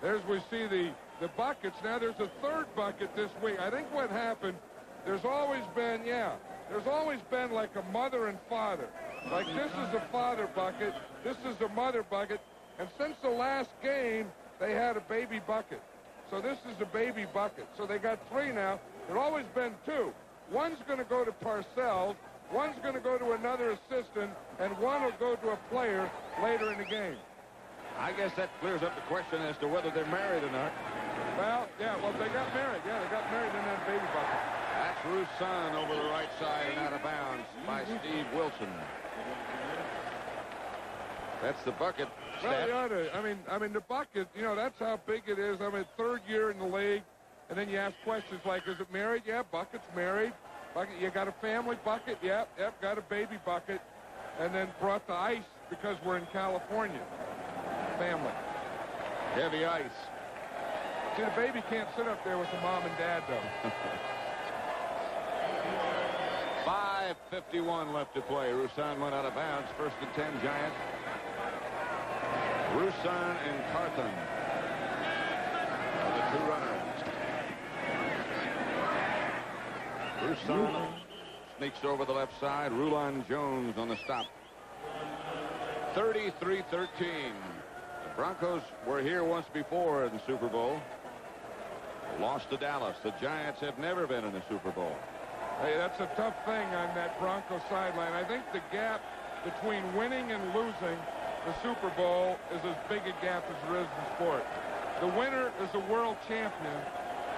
There's, we see the buckets. Now there's a third bucket this week. I think what happened, there's always been like a mother and father. Like this is a father bucket, this is a mother bucket, and since the last game, they had a baby bucket. So this is a baby bucket. So they got three now. There's always been two. One's going to go to Parcells, one's going to go to another assistant, and one will go to a player later in the game. I guess that clears up the question as to whether they're married or not. Well, yeah, well, they got married. Yeah, they got married in that baby bucket. That's Roussan over the right side and out of bounds by Steve Wilson. That's the bucket. Well, you ought to, I mean, the bucket, you know, that's how big it is. I mean, third year in the league, and then you ask questions like, is it married? Yeah, bucket's married. Bucket, you got a family bucket? Yep, got a baby bucket. And then brought the ice because we're in California. Family. Heavy ice. See, the baby can't sit up there with the mom and dad, though. 5:51 left to play. Roussan went out of bounds. First and 10, Giants. Roussan and Carthon are the two runners. Roussan sneaks over the left side. Rulon Jones on the stop. 33-13. The Broncos were here once before in the Super Bowl. Lost to Dallas. The Giants have never been in the Super Bowl. Hey, that's a tough thing on that Bronco sideline. I think the gap between winning and losing the Super Bowl is as big a gap as there is in sport. The winner is a world champion.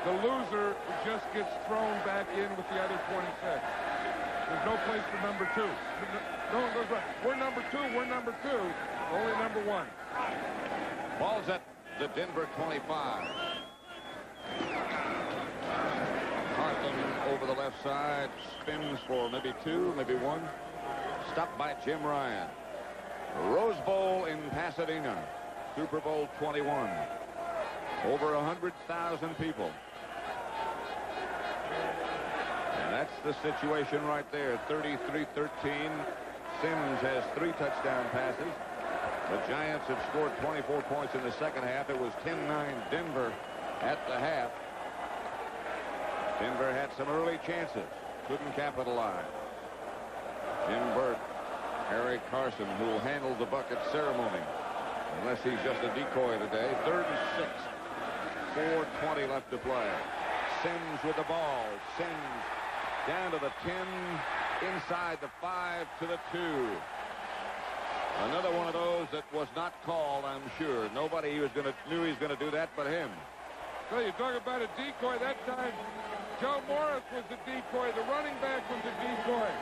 The loser just gets thrown back in with the other 26. There's no place for number two. No one goes, we're number two, we're number two. Only number one. Ball's at the Denver 25. Carson over the left side, spins for maybe 2, maybe 1. Stopped by Jim Ryan. Rose Bowl in Pasadena, Super Bowl 21. Over 100,000 people. And that's the situation right there. 33-13. Sims has 3 touchdown passes. The Giants have scored 24 points in the second half. It was 10-9 Denver at the half. Denver had some early chances. Couldn't capitalize. Jim Burt, Harry Carson, who will handle the bucket ceremony. Unless he's just a decoy today. 3rd and 6. 4:20 left to play. Sims with the ball. Sims down to the 10. Inside the 5 to the 2. Another one of those that was not called, I'm sure. Nobody knew he was going to do that but him. So you talk about a decoy. That time, Joe Morris was the decoy. The running back was the decoy.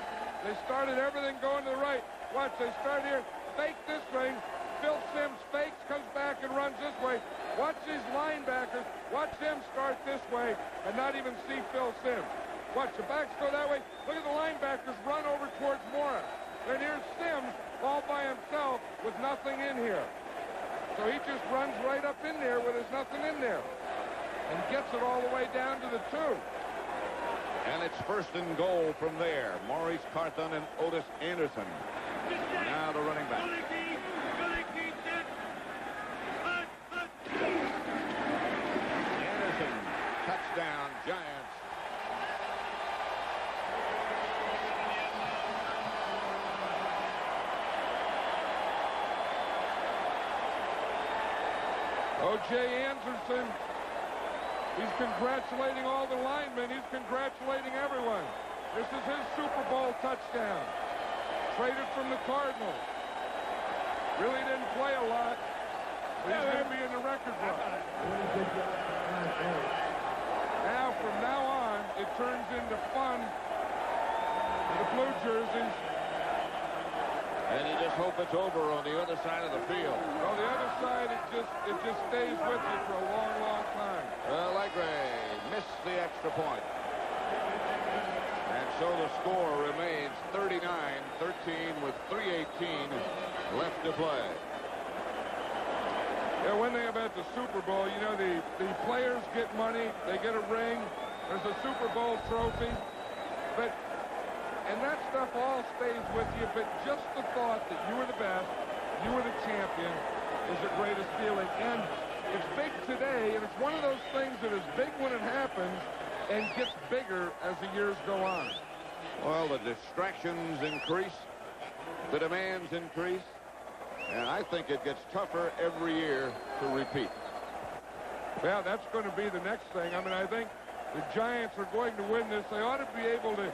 They started everything going to the right. Watch, they start here. Fake this way. Phil Sims fakes, comes back and runs this way. Watch these linebackers. Watch them start this way and not even see Phil Sims. Watch, the backs go that way. Look at the linebackers run over towards Morris. And here's Sims all by himself with nothing in here. So he just runs right up in there where there's nothing in there. And gets it all the way down to the 2. And it's 1st and goal from there. Maurice Carthon and Otis Anderson. Now the running back. Anderson, touchdown, Giants. O.J. Anderson, he's congratulating all the linemen. He's congratulating everyone. This is his Super Bowl touchdown. Traded from the Cardinals. Really didn't play a lot, but he's going to be in the record book. Now, from now on, it turns into fun for the blue jerseys. And you just hope it's over on the other side of the field. On the other side, it just stays with you for a long, long time. Allegre missed the extra point. And so the score remains 39-13 with 3:18 left to play. Yeah, one thing about the Super Bowl, you know, the players get money, they get a ring, there's a Super Bowl trophy, and that stuff all stays with you, but just the thought that you were the best, you were the champion, is the greatest feeling. And it's big today, and it's one of those things that is big when it happens and gets bigger as the years go on. Well, the distractions increase, the demands increase, and I think it gets tougher every year to repeat. Yeah, that's going to be the next thing. I mean, I think the Giants are going to win this. They ought to be able to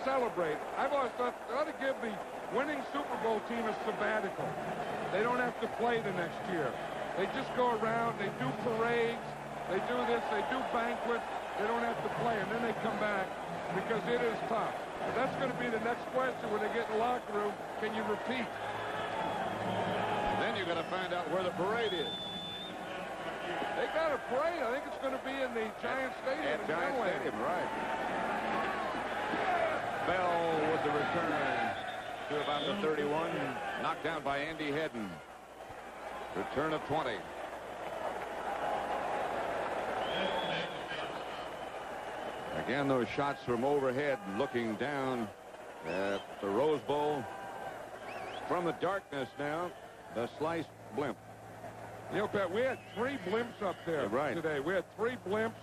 celebrate. I've always thought they ought to give the winning Super Bowl team a sabbatical. They don't have to play the next year. They just go around, they do parades, they do this, they do banquets. They don't have to play, and then they come back because it is tough. But that's going to be the next question when they get in the locker room. Can you repeat? And then you're going to find out where the parade is. They got a parade. I think it's going to be in the Giant Stadium. At Giant Stadium, right. Bell with the return to about the 31. Knocked down by Andy Hedden. Return of 20. Again, those shots from overhead looking down at the Rose Bowl. From the darkness now, the sliced blimp. You know, Pat, we had 3 blimps up there today. We had 3 blimps,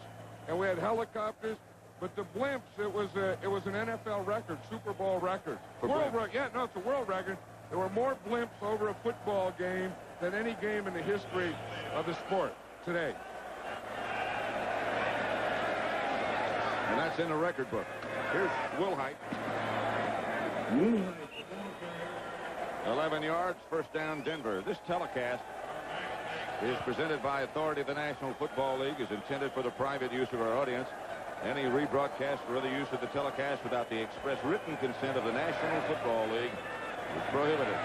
and we had helicopters. But the blimps, it was an NFL record, Super Bowl record. World record. Yeah, no, it's a world record. There were more blimps over a football game than any game in the history of the sport today. And that's in the record book. Here's Wilhite. 11 yards, first down, Denver. This telecast is presented by authority of the National Football League, is intended for the private use of our audience. Any rebroadcast or other use of the telecast without the express written consent of the National Football League is prohibited.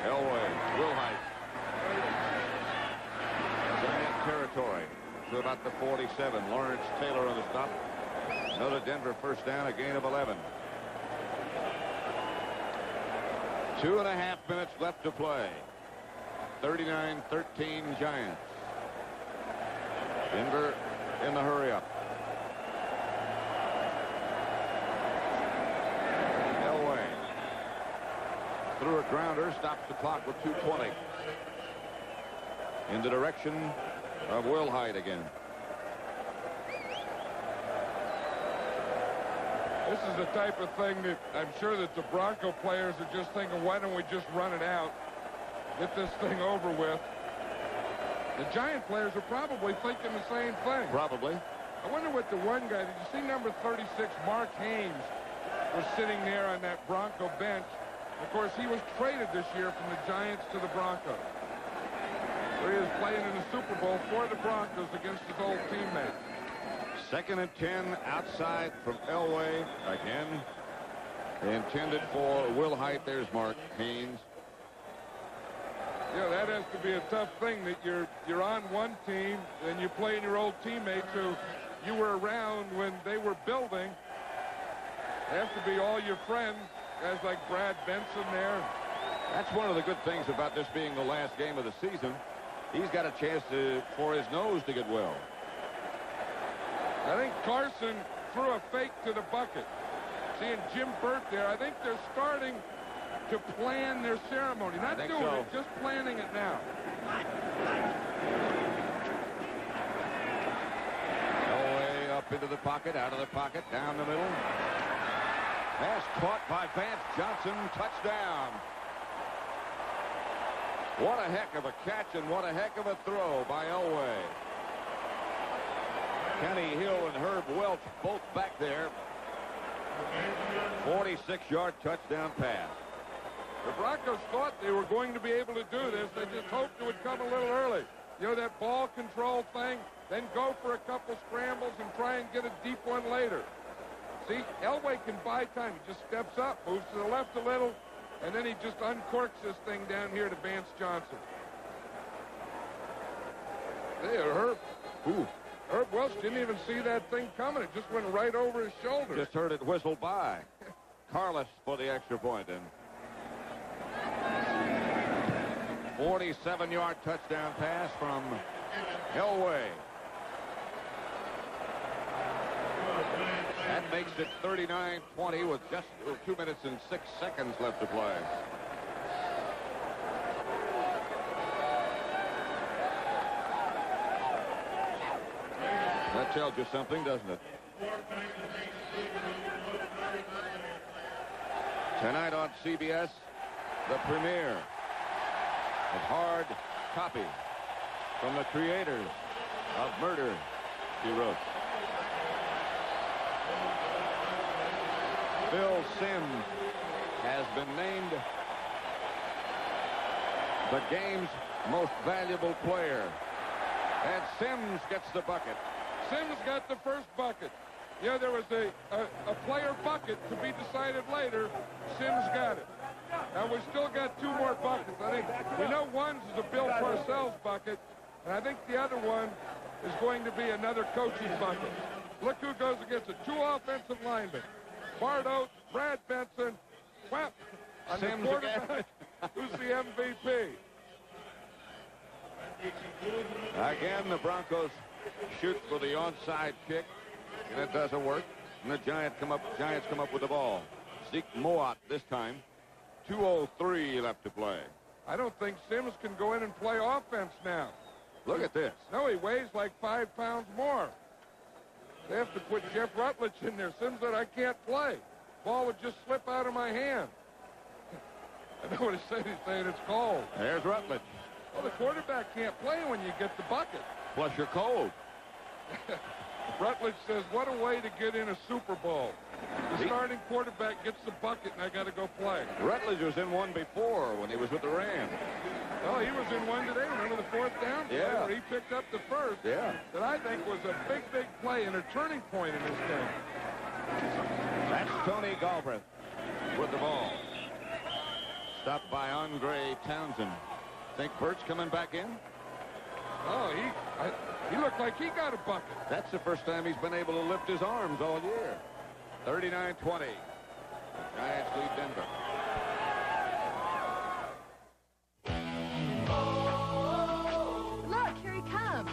Elway, Wilhite. to about the 47. Lawrence Taylor on the stop. Another Denver first down, a gain of 11. 2.5 minutes left to play. 39-13 Giants. Denver in the hurry up. Elway threw a grounder, stops the clock with 2:20. In the direction of Will Hyde again. This is the type of thing that I'm sure that the Bronco players are just thinking, why don't we just run it out, get this thing over with. The Giant players are probably thinking the same thing. Probably. I wonder what the one guy, did you see number 36, Mark Haynes, was sitting there on that Bronco bench. Of course, he was traded this year from the Giants to the Broncos. So he is playing in the Super Bowl for the Broncos against his old teammate. 2nd and 10 outside from Elway again. Intended for Will Hyde. There's Mark Haynes. Yeah, that has to be a tough thing that you're on one team and you're playing your old teammates who you were around when they were building. They have to be all your friends, guys like Brad Benson there. That's one of the good things about this being the last game of the season. He's got a chance for his nose to get well. I think Carson threw a fake to the bucket. Seeing Jim Burt there, I think they're starting to plan their ceremony. Not doing it, just planning it now. Elway up into the pocket, out of the pocket, down the middle. Pass caught by Vance Johnson. Touchdown. What a heck of a catch and what a heck of a throw by Elway. Kenny Hill and Herb Welch both back there. 46-yard touchdown pass. The Broncos thought they were going to be able to do this. They just hoped it would come a little early. You know, that ball control thing, then go for a couple scrambles and try and get a deep one later. See, Elway can buy time. He just steps up, moves to the left a little, and then he just uncorks this thing down here to Vance Johnson. There, Herb Welch didn't even see that thing coming. It just went right over his shoulder. Just heard it whistle by. Carlos for the extra point. And 47-yard touchdown pass from Elway. That makes it 39-20 with just 2 minutes and 6 seconds left to play. That tells you something, doesn't it? Tonight on CBS, the premiere of Hard Copy from the creators of Murder, She Wrote. Phil Simms has been named the game's most valuable player. And Simms gets the bucket. Simms got the first bucket. Yeah, there was a player bucket to be decided later. Simms got it. Now, we still got 2 more buckets. I think we know one's is a Bill Parcells bucket, and I think the other one is going to be another coaching bucket. Look who goes against it. 2 offensive linemen. Bart Oates, Brad Benson, Whap, on the quarterback, who's the MVP. Again, the Broncos shoot for the onside kick, and it doesn't work. And the Giants come up with the ball. Zeke Moat this time. 2:03 left to play. I don't think Simms can go in and play offense now. Look at this. No, he weighs like 5 pounds more. They have to put Jeff Rutledge in there. Simms said, I can't play. Ball would just slip out of my hand. I know what he said. He's saying it's cold. There's Rutledge. Well, the quarterback can't play when you get the bucket. Plus you're cold. Rutledge says, what a way to get in a Super Bowl. The starting quarterback gets the bucket, and I got to go play. Rutledge was in one before when he was with the Rams. Oh, he was in one today. Remember the 4th down play where he picked up the first? Yeah. That I think was a big, big play and a turning point in this game. That's Tony Galbraith with the ball. Stopped by Andre Townsend. Think Burt's coming back in? Oh, he looked like he got a bucket. That's the first time he's been able to lift his arms all year. 39-20. The Giants lead Denver. Look, here he comes.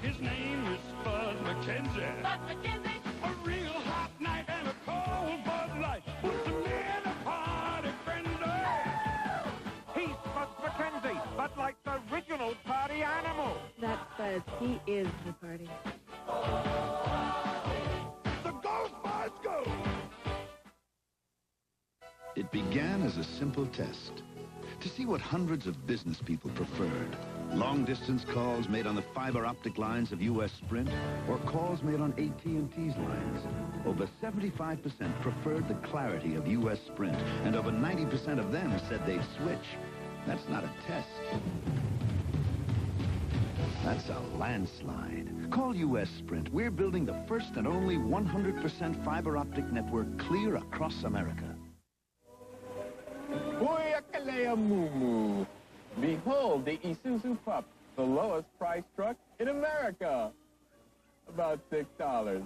His name is Bud McKenzie. Bud McKenzie. A real hot night and a cold Bud Light puts him in a party frenzy. He's Bud McKenzie, Bud Light's original party animal. That's Buzz. He is the party. The Ghost Buzz go! It began as a simple test to see what hundreds of business people preferred. Long-distance calls made on the fiber optic lines of U.S. Sprint or calls made on AT&T's lines. Over 75% preferred the clarity of U.S. Sprint, and over 90% of them said they'd switch. That's not a test. That's a landslide. Call U.S. Sprint. We're building the first and only 100% fiber optic network clear across America. Booyakalea Moo. Behold the Isuzu Pup, the lowest priced truck in America. About $6.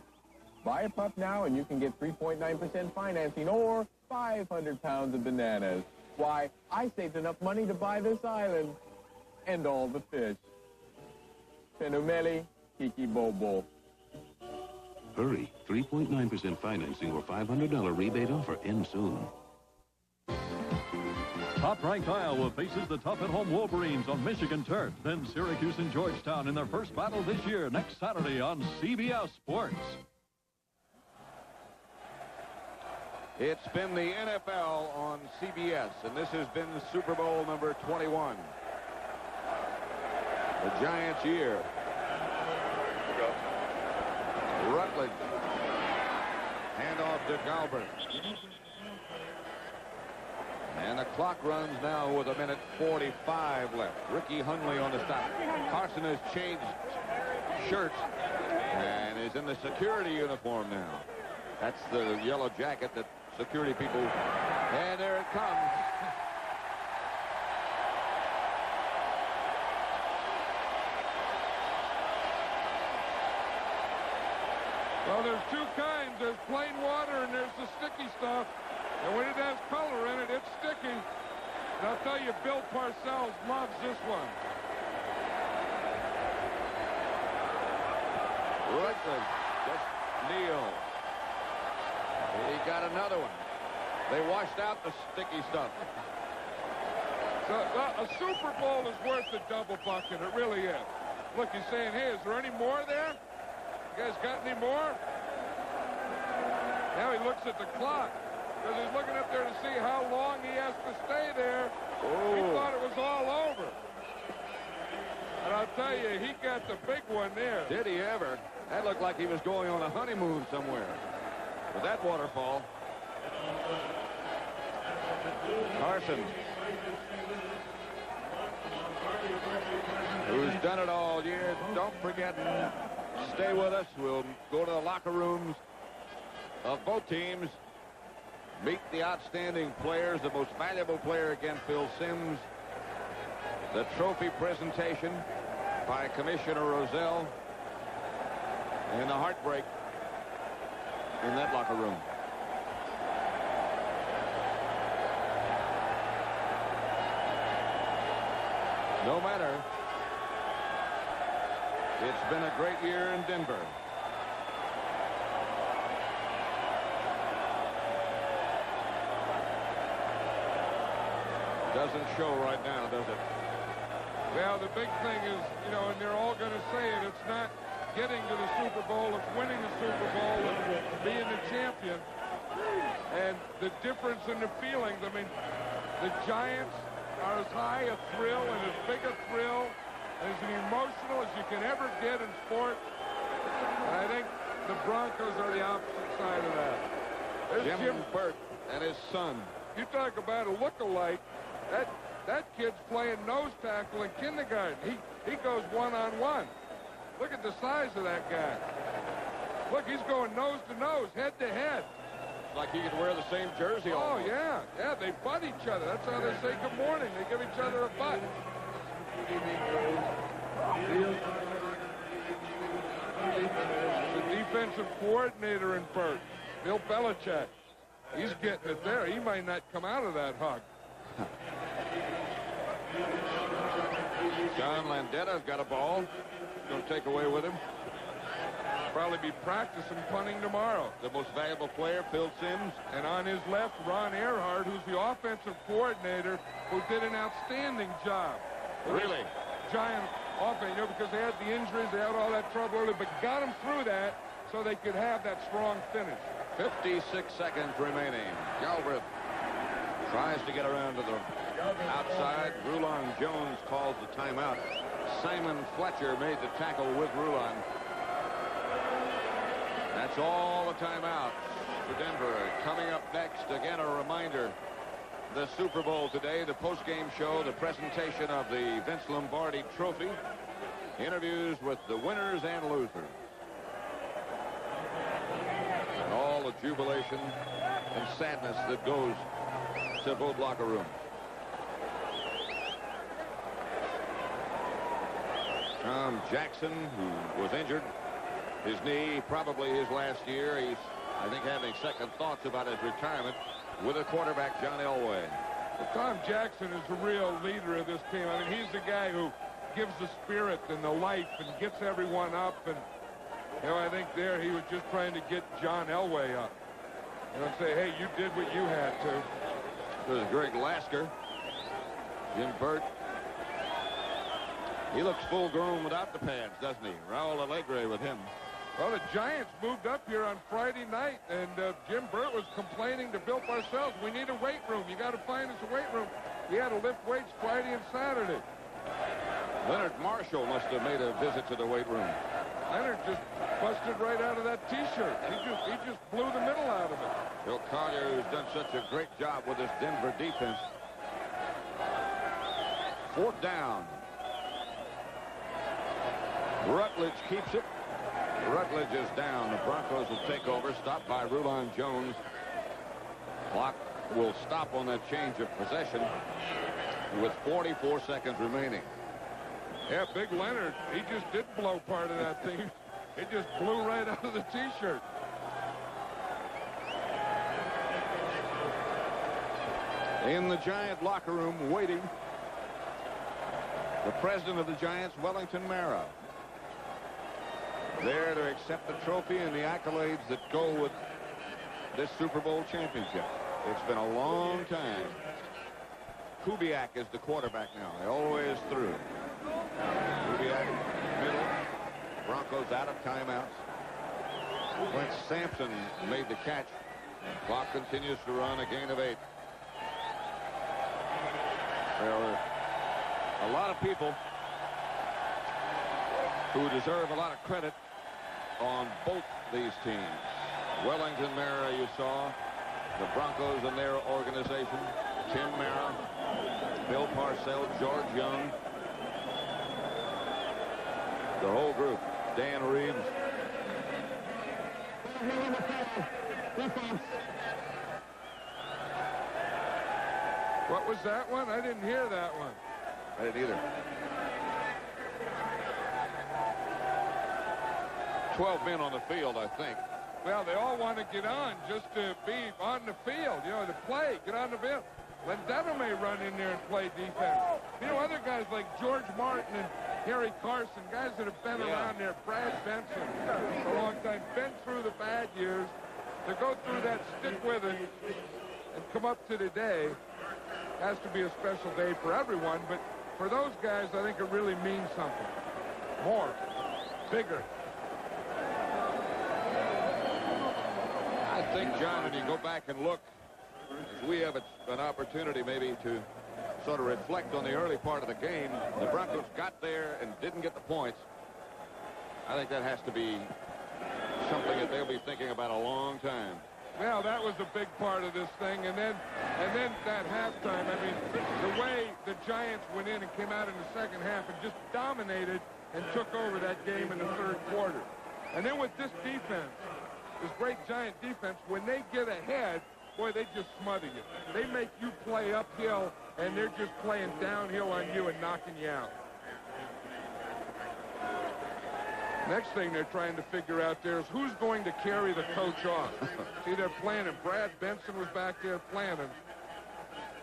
Buy a pup now and you can get 3.9% financing or 500 pounds of bananas. Why, I saved enough money to buy this island and all the fish. Penumeli, Kiki Bobo. Hurry, 3.9% financing or $500 rebate offer ends soon. Top-ranked Iowa faces the tough-at-home Wolverines on Michigan turf. Then Syracuse and Georgetown in their first battle this year, next Saturday on CBS Sports. It's been the NFL on CBS, and this has been Super Bowl number 21. The Giants' year. Rutledge. Handoff to Galbert. And the clock runs now with 1:45 left. Ricky Hundley on the stop. Carson has changed shirts and is in the security uniform now. That's the yellow jacket that security people... And there it comes. Well, there's two kinds. There's plain water and there's the sticky stuff. And when it has color in it, it's sticky. And I'll tell you, Bill Parcells loves this one. Rutledge just kneel. He got another one. They washed out the sticky stuff. So, a Super Bowl is worth the double bucket. It really is. Look, he's saying, hey, is there any more there? You guys got any more? Now he looks at the clock. Because he's looking up there to see how long he has to stay there. Oh. He thought it was all over. And I'll tell you, he got the big one there. Did he ever? That looked like he was going on a honeymoon somewhere with that waterfall. Carson, who's done it all year. Don't forget, stay with us. We'll go to the locker rooms of both teams. Meet the outstanding players, the most valuable player again, Phil Simms. The trophy presentation by Commissioner Rozelle. And the heartbreak in that locker room. No matter. It's been a great year in Denver. Doesn't show right now, does it? Well, the big thing is, you know, and they're all going to say it, it's not getting to the Super Bowl, it's winning the Super Bowl and being the champion. And the difference in the feelings, I mean, the Giants are as high a thrill and as big a thrill and as emotional as you can ever get in sport. And I think the Broncos are the opposite side of that. There's Jim Burt and his son. You talk about a look-alike. That kid's playing nose tackle in kindergarten. He goes one-on-one. Look at the size of that guy. Look, he's going nose to nose, head to head. Like he could wear the same jersey Oh, almost. yeah. Yeah, they butt each other. That's how they say good morning. They give each other a butt. The defensive coordinator in Burt, Bill Belichick. He's getting it there. He might not come out of that hug. John Landetta's got a ball. He's going to take away with him. Probably be practicing punting tomorrow. The most valuable player, Phil Simms. And on his left, Ron Earhart, who's the offensive coordinator, who did an outstanding job. Really? Giant offense, because they had the injuries, they had all that trouble early, but got them through that so they could have that strong finish. 56 seconds remaining. Galbraith tries to get around to the outside. Rulon Jones calls the timeout. Simon Fletcher made the tackle with Rulon. That's all the timeouts for Denver. Coming up next, again, a reminder, the Super Bowl today, the post-game show, the presentation of the Vince Lombardi Trophy, interviews with the winners and losers, and all the jubilation and sadness that goes to both locker rooms. Tom Jackson, who was injured, his knee, probably his last year. He's, I think, having second thoughts about his retirement with a quarterback, John Elway. Well, Tom Jackson is the real leader of this team. I mean, he's the guy who gives the spirit and the life and gets everyone up. And, I think there he was just trying to get John Elway up. And say, hey, you did what you had to. There's Greg Lasker. Jim Burt. He looks full-grown without the pads, doesn't he? Raul Allegre with him. Well, the Giants moved up here on Friday night, and Jim Burt was complaining to Bill Parcells, we need a weight room. You got to find us a weight room. He had to lift weights Friday and Saturday. Leonard Marshall must have made a visit to the weight room. Leonard just busted right out of that T-shirt. He just blew the middle out of it. Bill Collier, who's done such a great job with this Denver defense. Fourth down. Rutledge keeps it. Rutledge is down. The Broncos will take over. Stopped by Rulon Jones. Clock will stop on that change of possession with 44 seconds remaining. Yeah, Big Leonard, he just did blow part of that thing. It just blew right out of the T-shirt. In the Giant locker room waiting, the president of the Giants, Wellington Mara, there to accept the trophy and the accolades that go with this Super Bowl championship. It's been a long time. Kubiak is the quarterback now. They always through. Kubiak, middle. Broncos out of timeouts. Clint Sampson made the catch. Clock continues to run, a gain of 8. There are a lot of people who deserve a lot of credit on both these teams. Wellington Mara, you saw, the Broncos and their organization, Tim Mara, Bill Parcells, George Young, the whole group, Dan Reeves. What was that one? I didn't hear that one. I didn't either. 12 men on the field, I think. Well, they all want to get on just to be on the field, to play, get on the field. Landetta may run in there and play defense. Other guys like George Martin and Harry Carson, guys that have been around there, Brad Benson, a long time, been through the bad years, to go through that, stick with it, and come up to today has to be a special day for everyone, but for those guys, I think it really means something. More, bigger. I think, John, if you go back and look, as we have an opportunity maybe to sort of reflect on the early part of the game, the Broncos got there and didn't get the points. I think that has to be something that they'll be thinking about a long time. Well, that was a big part of this thing, and then that halftime. I mean, the way the Giants went in and came out in the second half and just dominated and took over that game in the third quarter. And then with this defense, this great Giant defense, when they get ahead, boy, they just smother you. They make you play uphill, and they're just playing downhill on you and knocking you out. Next thing they're trying to figure out there is who's going to carry the coach off. See, they're planning. Brad Benson was back there planning.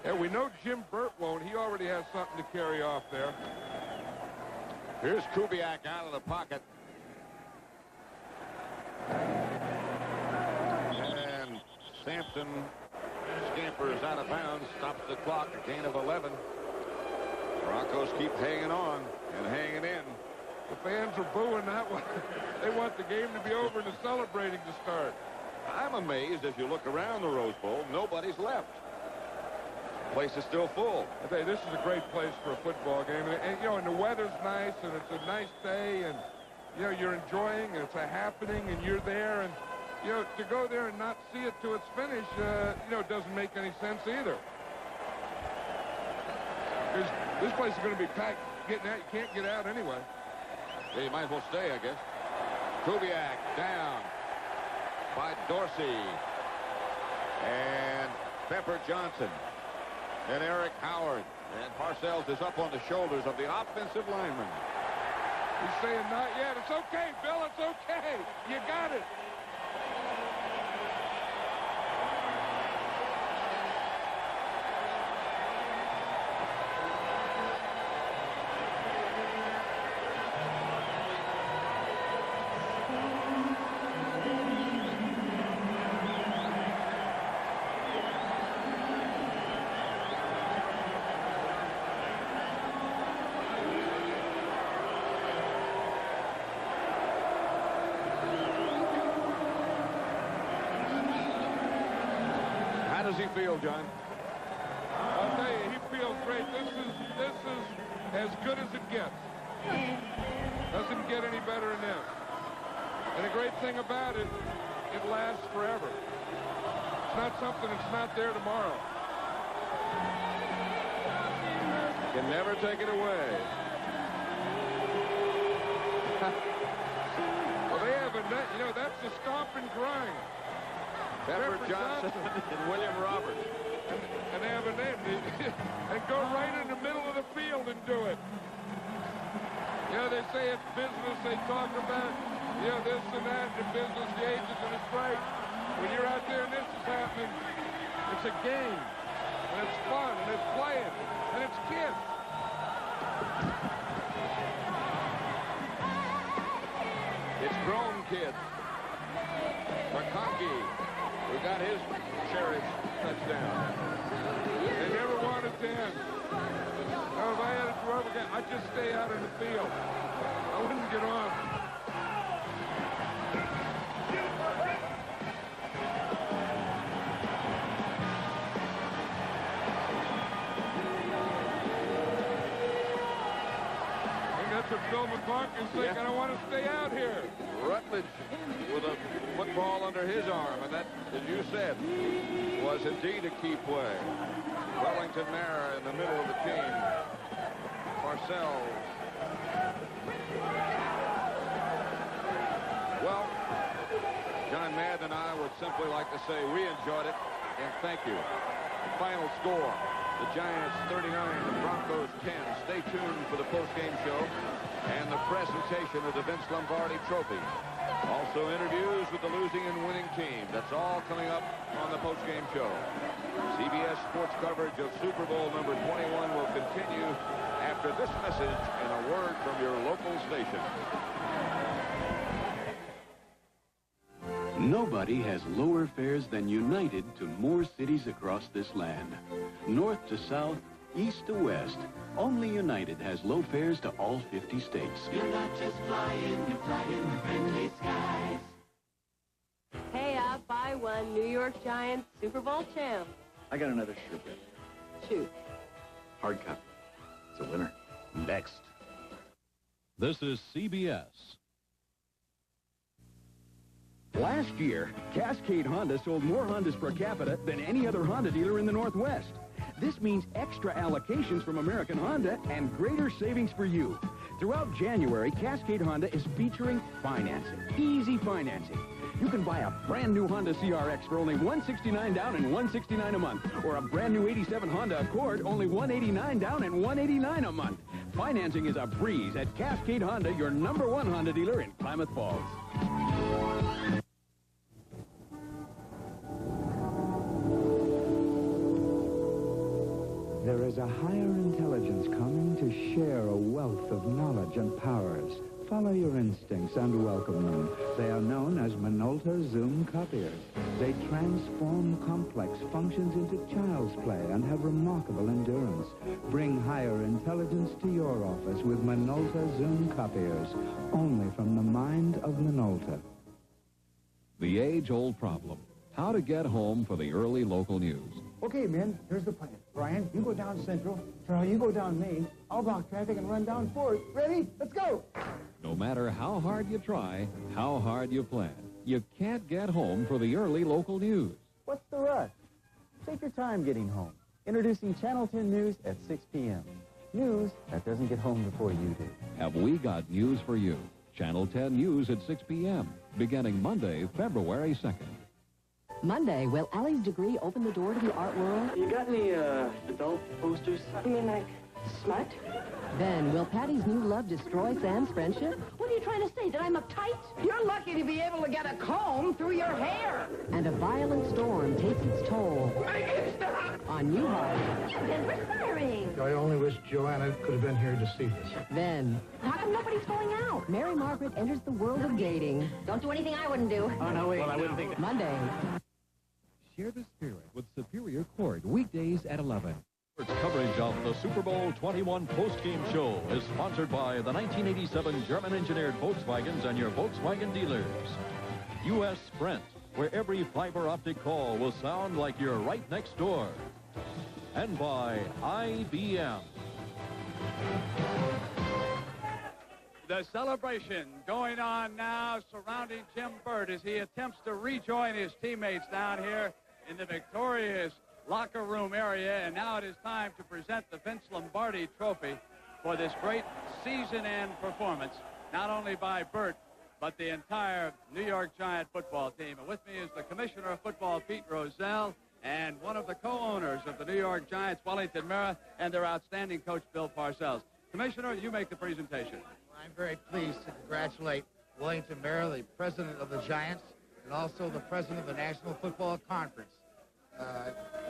And we know Jim Burt won't. He already has something to carry off there. Here's Kubiak out of the pocket. And Sampson scampers out of bounds, stops the clock, a gain of 11. Broncos keep hanging on and hanging in. The fans are booing that one. They want the game to be over and the celebrating to start. I'm amazed as you look around the Rose Bowl, nobody's left. The place is still full. I tell you, this is a great place for a football game. And you know, and the weather's nice, and it's a nice day, and, you know, you're enjoying, and it's a happening, and you're there, and, you know, to go there and not see it to its finish, you know, doesn't make any sense either. This place is going to be packed. Getting out, you can't get out anyway. Yeah, you might as well stay, I guess. Kubiak down by Dorsey. And Pepper Johnson. And Eric Howard. And Parcells is up on the shoulders of the offensive lineman. He's saying, not yet. It's okay, Bill. It's okay. You got it. How does he feel, John? I'll tell you, he feels great. This is as good as it gets. Doesn't get any better than this. And the great thing about it, it lasts forever. It's not something that's not there tomorrow. You can never take it away. Well, they have a, you know, that's the stomp and grind. Pepper Johnson and William Roberts. And they have a name. And go right in the middle of the field and do it. You know, they say it's business. They talk about, you know, this and that, the business, the agents, and it's right. When you're out there and this is happening, it's a game. And it's fun, and it's playing, and it's kids. It's grown kids. McConkey, who got his sheriff's touchdown. They never wanted to end. Oh, if I had it forever again, I'd just stay out in the field. I wouldn't get on. And that's what Phil McConkey's thinking. I want to stay out here. Rutledge with a football under his arm, and that, as you said, was indeed a key play. Wellington Mara in the middle of the team. Parcells. Well, John Madden and I would simply like to say we enjoyed it, and thank you. The final score, the Giants 39, the Broncos 10. Stay tuned for the postgame show and the presentation of the Vince Lombardi Trophy. Also interviews with the losing and winning team. That's all coming up on the postgame show. CBS Sports coverage of Super Bowl number 21 will continue after this message and a word from your local station. Nobody has lower fares than United to more cities across this land. North to south, east to west, only United has low fares to all 50 states. You're not just flying, you're flying friendly skies. Hey up, buy one. New York Giants Super Bowl champ. I got another sherbet. Shoot. Hard copy. It's a winner. Next. This is CBS. Last year, Cascade Honda sold more Hondas per capita than any other Honda dealer in the Northwest. This means extra allocations from American Honda and greater savings for you. Throughout January, Cascade Honda is featuring financing, easy financing. You can buy a brand new Honda CRX for only $169 down and $169 a month, or a brand new '87 Honda Accord, only $189 down and $189 a month. Financing is a breeze at Cascade Honda, your #1 Honda dealer in Klamath Falls. There is a higher intelligence coming to share a wealth of knowledge and powers. Follow your instincts and welcome them. They are known as Minolta Zoom copiers. They transform complex functions into child's play and have remarkable endurance. Bring higher intelligence to your office with Minolta Zoom copiers, only from the mind of Minolta. The age-old problem. How to get home for the early local news. Okay, men, here's the plan. Brian, you go down Central. Charlie, you go down Main. I'll block traffic and run down 4th. Ready? Let's go! No matter how hard you try, how hard you plan, you can't get home for the early local news. What's the rush? Take your time getting home. Introducing Channel 10 News at 6 p.m. News that doesn't get home before you do. Have we got news for you? Channel 10 News at 6 p.m., beginning Monday, February 2nd. Monday, will Allie's degree open the door to the art world? You got any adult posters? You mean like smut? Then, will Patty's new love destroy Sam's friendship? What are you trying to say, that I'm uptight? You're lucky to be able to get a comb through your hair. And a violent storm takes its toll on Newhart. You've been perspiring. I only wish Joanna could have been here to see this. Then, How come nobody's going out? Mary Margaret enters the world of dating. Don't do anything I wouldn't do. Oh, no, wait. Well, I wouldn't think... Monday. Share the spirit with Superior Court, weekdays at 11. Coverage of the Super Bowl 21 post-game show is sponsored by the 1987 German-engineered Volkswagens and your Volkswagen dealers. U.S. Sprint, where every fiber optic call will sound like you're right next door. And by IBM. The celebration going on now surrounding Jim Burt as he attempts to rejoin his teammates down here in the victorious locker room area. And now it is time to present the Vince Lombardi Trophy for this great season-end performance, not only by Burt, but the entire New York Giant football team. And with me is the Commissioner of Football, Pete Rozelle, and one of the co-owners of the New York Giants, Wellington Mara, and their outstanding coach, Bill Parcells. Commissioner, you make the presentation. I'm very pleased to congratulate Wellington Mara, the president of the Giants, and also the president of the National Football Conference.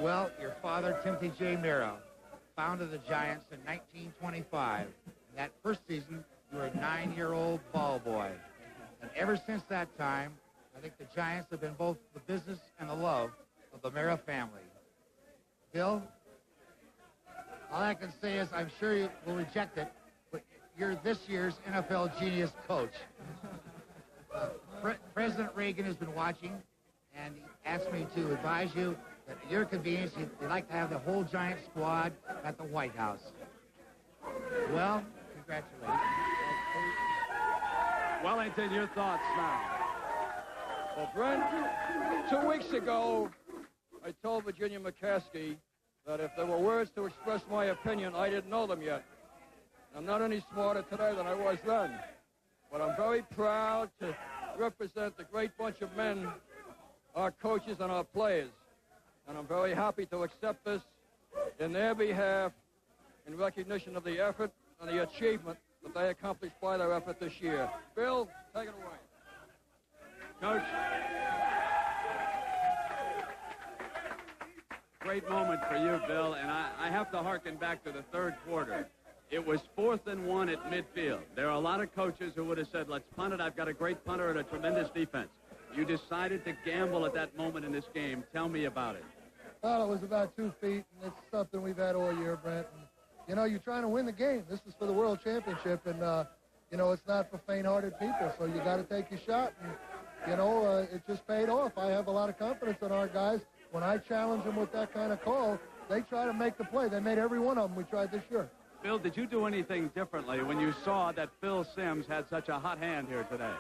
Well, your father, Timothy J. Mara, founded the Giants in 1925. In that first season, you were a 9-year-old ball boy. And ever since that time, I think the Giants have been both the business and the love of the Mara family. Bill, all I can say is I'm sure you will reject it, but you're this year's NFL Genius coach. President Reagan has been watching, and he asked me to advise you that at your convenience, you'd like to have the whole Giant squad at the White House. Well, congratulations. Wellington, your thoughts now. Well, Brent, 2 weeks ago, I told Virginia McCaskey that if there were words to express my opinion, I didn't know them yet. I'm not any smarter today than I was then. But I'm very proud to represent the great bunch of men, our coaches and our players. And I'm very happy to accept this in their behalf in recognition of the effort and the achievement that they accomplished by their effort this year. Bill, take it away. Coach. Great moment for you, Bill, and I have to harken back to the third quarter. It was 4th and 1 at midfield. There are a lot of coaches who would have said, let's punt it. I've got a great punter and a tremendous defense. You decided to gamble at that moment in this game. Tell me about it. Well, it was about 2 feet, and it's something we've had all year, Brent. And, you know, you're trying to win the game. This is for the World Championship, and, you know, it's not for faint-hearted people, so you got to take your shot. And, you know, it just paid off. I have a lot of confidence in our guys. When I challenge them with that kind of call, they try to make the play. They made every one of them we tried this year. Bill, did you do anything differently when you saw that Phil Simms had such a hot hand here today?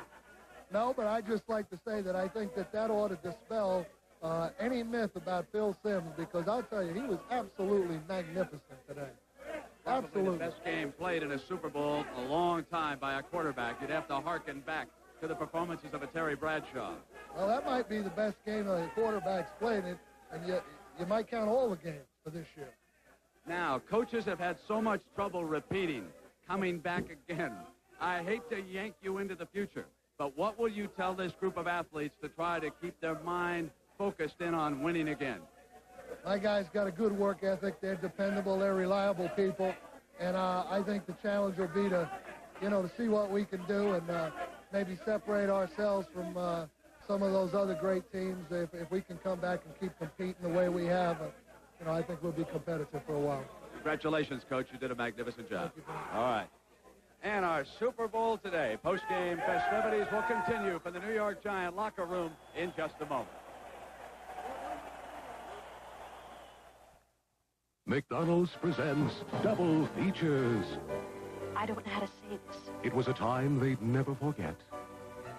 No, but I'd just like to say that I think that ought to dispel any myth about Phil Simms, because I'll tell you, he was absolutely magnificent today. Probably Absolutely. the best game played in a Super Bowl a long time by a quarterback. You'd have to hearken back to the performances of a Terry Bradshaw. Well, that might be the best game the quarterback's played, and yet you might count all the games for this year. Now, coaches have had so much trouble repeating, coming back again. I hate to yank you into the future, but what will you tell this group of athletes to try to keep their mind focused in on winning again? My guys got a good work ethic. They're dependable. They're reliable people. And I think the challenge will be to, to see what we can do and maybe separate ourselves from some of those other great teams. If we can come back and keep competing the way we have, I think we'll be competitive for a while. Congratulations, Coach. You did a magnificent job. All right. And our Super Bowl today, post-game festivities will continue from the New York Giant locker room in just a moment. McDonald's presents Double Features. I don't know how to say this. It was a time they'd never forget.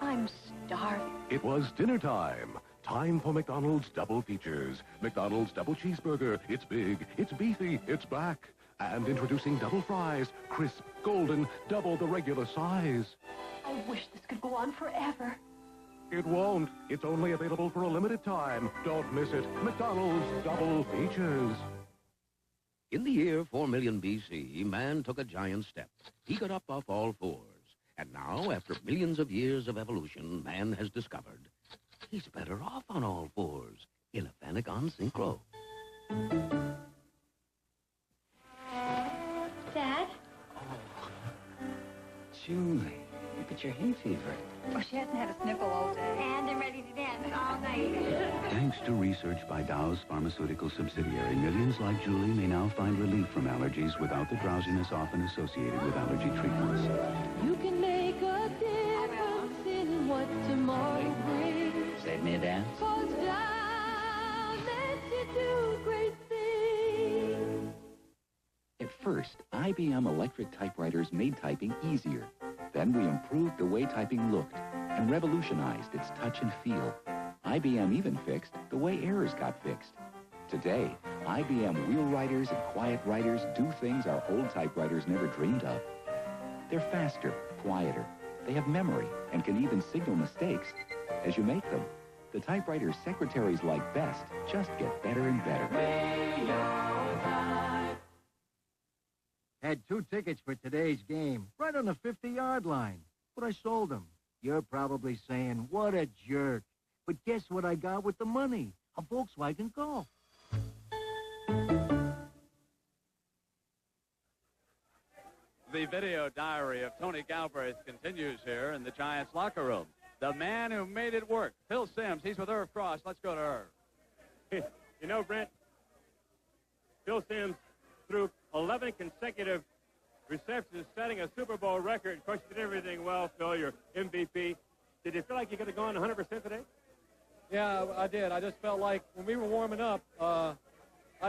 I'm starving. It was dinner time. Time for McDonald's Double Features. McDonald's Double Cheeseburger. It's big, it's beefy, it's black. And introducing double fries. Crisp, golden, double the regular size. I wish this could go on forever. It won't. It's only available for a limited time. Don't miss it. McDonald's Double Features. In the year 4 million BC, man took a giant step. He got up off all fours. And now, after millions of years of evolution, man has discovered he's better off on all fours in a Panagon Synchro. Dad? Julie, look at your hay fever. Well, she hasn't had a sniffle all day. And I'm ready to dance all night. Thanks to research by Dow's pharmaceutical subsidiary, millions like Julie may now find relief from allergies without the drowsiness often associated with allergy treatments. You can make a difference in what tomorrow brings. Save me a dance. 'Cause Dow lets you do great things. At first, IBM electric typewriters made typing easier. Then we improved the way typing looked and revolutionized its touch and feel. IBM even fixed the way errors got fixed. Today, IBM wheel writers and quiet writers do things our old typewriters never dreamed of. They're faster, quieter. They have memory and can even signal mistakes as you make them. The typewriters secretaries like best just get better and better. Had 2 tickets for today's game, right on the 50-yard line. But I sold them. You're probably saying, what a jerk. But guess what I got with the money? A Volkswagen Golf. The video diary of Tony Galbraith continues here in the Giants locker room. The man who made it work, Phil Simms. He's with Irv Cross. Let's go to Irv. You know, Brent, Phil Simms threw 11 consecutive receptions, setting a Super Bowl record. Of course, you did everything well, Phil, your MVP. Did you feel like you could have gone 100% today? Yeah, I did. I just felt like when we were warming up, I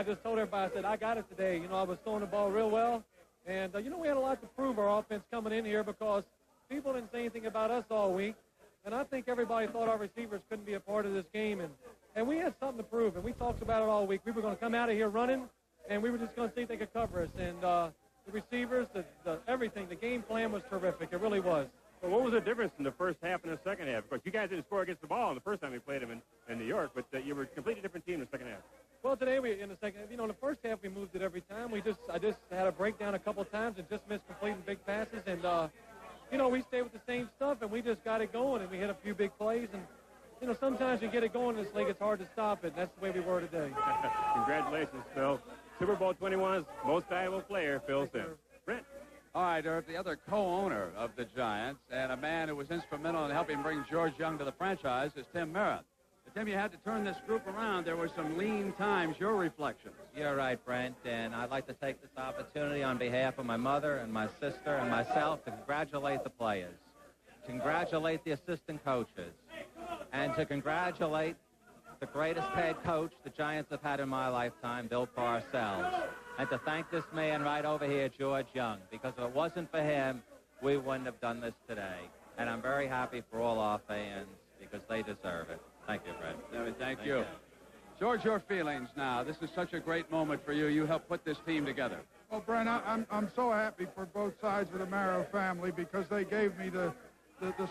just told everybody, I said, I got it today. I was throwing the ball real well. And, we had a lot to prove our offense coming in here because people didn't say anything about us all week. And I think everybody thought our receivers couldn't be a part of this game. And we had something to prove, and we talked about it all week. We were going to come out of here running, and we were just going to see if they could cover us. And the receivers, everything, the game plan was terrific. It really was. Well, what was the difference in the first half and the second half? Of course, you guys didn't score against the ball the first time we played them in New York, but you were a completely different team in the second half. Well, today in the first half we moved it every time. I just had a breakdown a couple of times and just missed completing big passes. And, we stayed with the same stuff, and we just got it going, and we hit a few big plays. And, sometimes you get it going in this league, it's hard to stop it. That's the way we were today. Congratulations, Phil. Super Bowl 21's most valuable player, Phil Simms. Brent. All right, Irv, the other co-owner of the Giants and a man who was instrumental in helping bring George Young to the franchise is Tim Merritt. Tim, you had to turn this group around. There were some lean times. Your reflections. You're right, Brent, and I'd like to take this opportunity on behalf of my mother and my sister and myself to congratulate the players, congratulate the assistant coaches, and to congratulate the greatest head coach the Giants have had in my lifetime, Bill Parcells, and to thank this man right over here, George Young, because if it wasn't for him, we wouldn't have done this today. And I'm very happy for all our fans because they deserve it. Thank you, Fred. Thank you. George, your feelings now. This is such a great moment for you. You helped put this team together. Well, Brent, I'm so happy for both sides of the Marrow family because they gave me the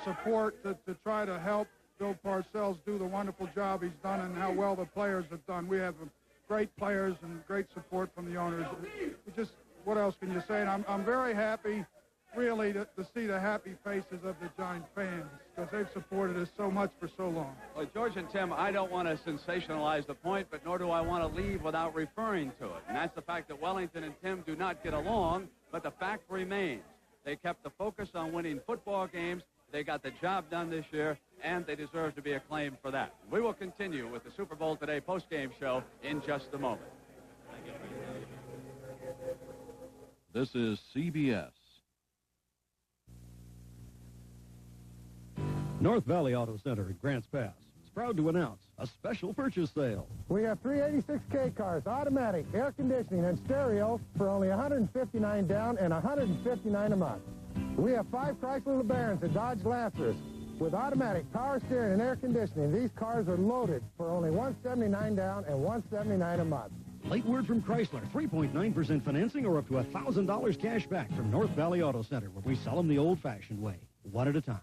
support to try to help Bill Parcells do the wonderful job he's done and how well the players have done. We have great players and great support from the owners. Just what else can you say? And I'm very happy, really, to see the happy faces of the Giant fans because they've supported us so much for so long. Well, George and Tim, I don't want to sensationalize the point, but nor do I want to leave without referring to it. And that's the fact that Wellington and Tim do not get along, but the fact remains. They kept the focus on winning football games. They got the job done this year, and they deserve to be acclaimed for that. We will continue with the Super Bowl Today postgame show in just a moment. This is CBS. North Valley Auto Center at Grants Pass is proud to announce a special purchase sale. We have 386K cars, automatic, air conditioning, and stereo for only $159 down and $159 a month. We have 5 Chrysler LeBarons and Dodge Lancers with automatic power steering and air conditioning. These cars are loaded for only $179 down and $179 a month. Late word from Chrysler, 3.9% financing or up to $1,000 cash back from North Valley Auto Center, where we sell them the old-fashioned way, one at a time.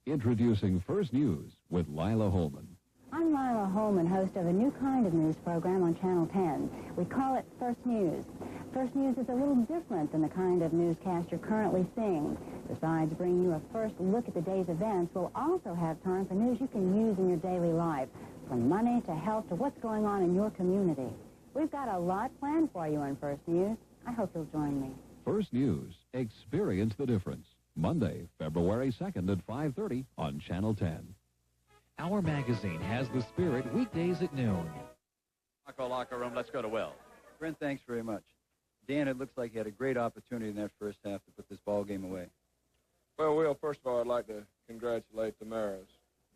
Introducing First News with Lila Holman. I'm Lila Holman, host of a new kind of news program on Channel 10. We call it First News. First News is a little different than the kind of newscast you're currently seeing. Besides bringing you a first look at the day's events, we'll also have time for news you can use in your daily life, from money to health to what's going on in your community. We've got a lot planned for you on First News. I hope you'll join me. First News. Experience the difference. Monday, February 2nd at 5:30 on Channel 10. Our magazine has the spirit weekdays at noon. Locker room, let's go to Will. Brent, thanks very much. Dan, it looks like you had a great opportunity in that first half to put this ball game away. Well, Will, first of all, I'd like to congratulate the Marrows.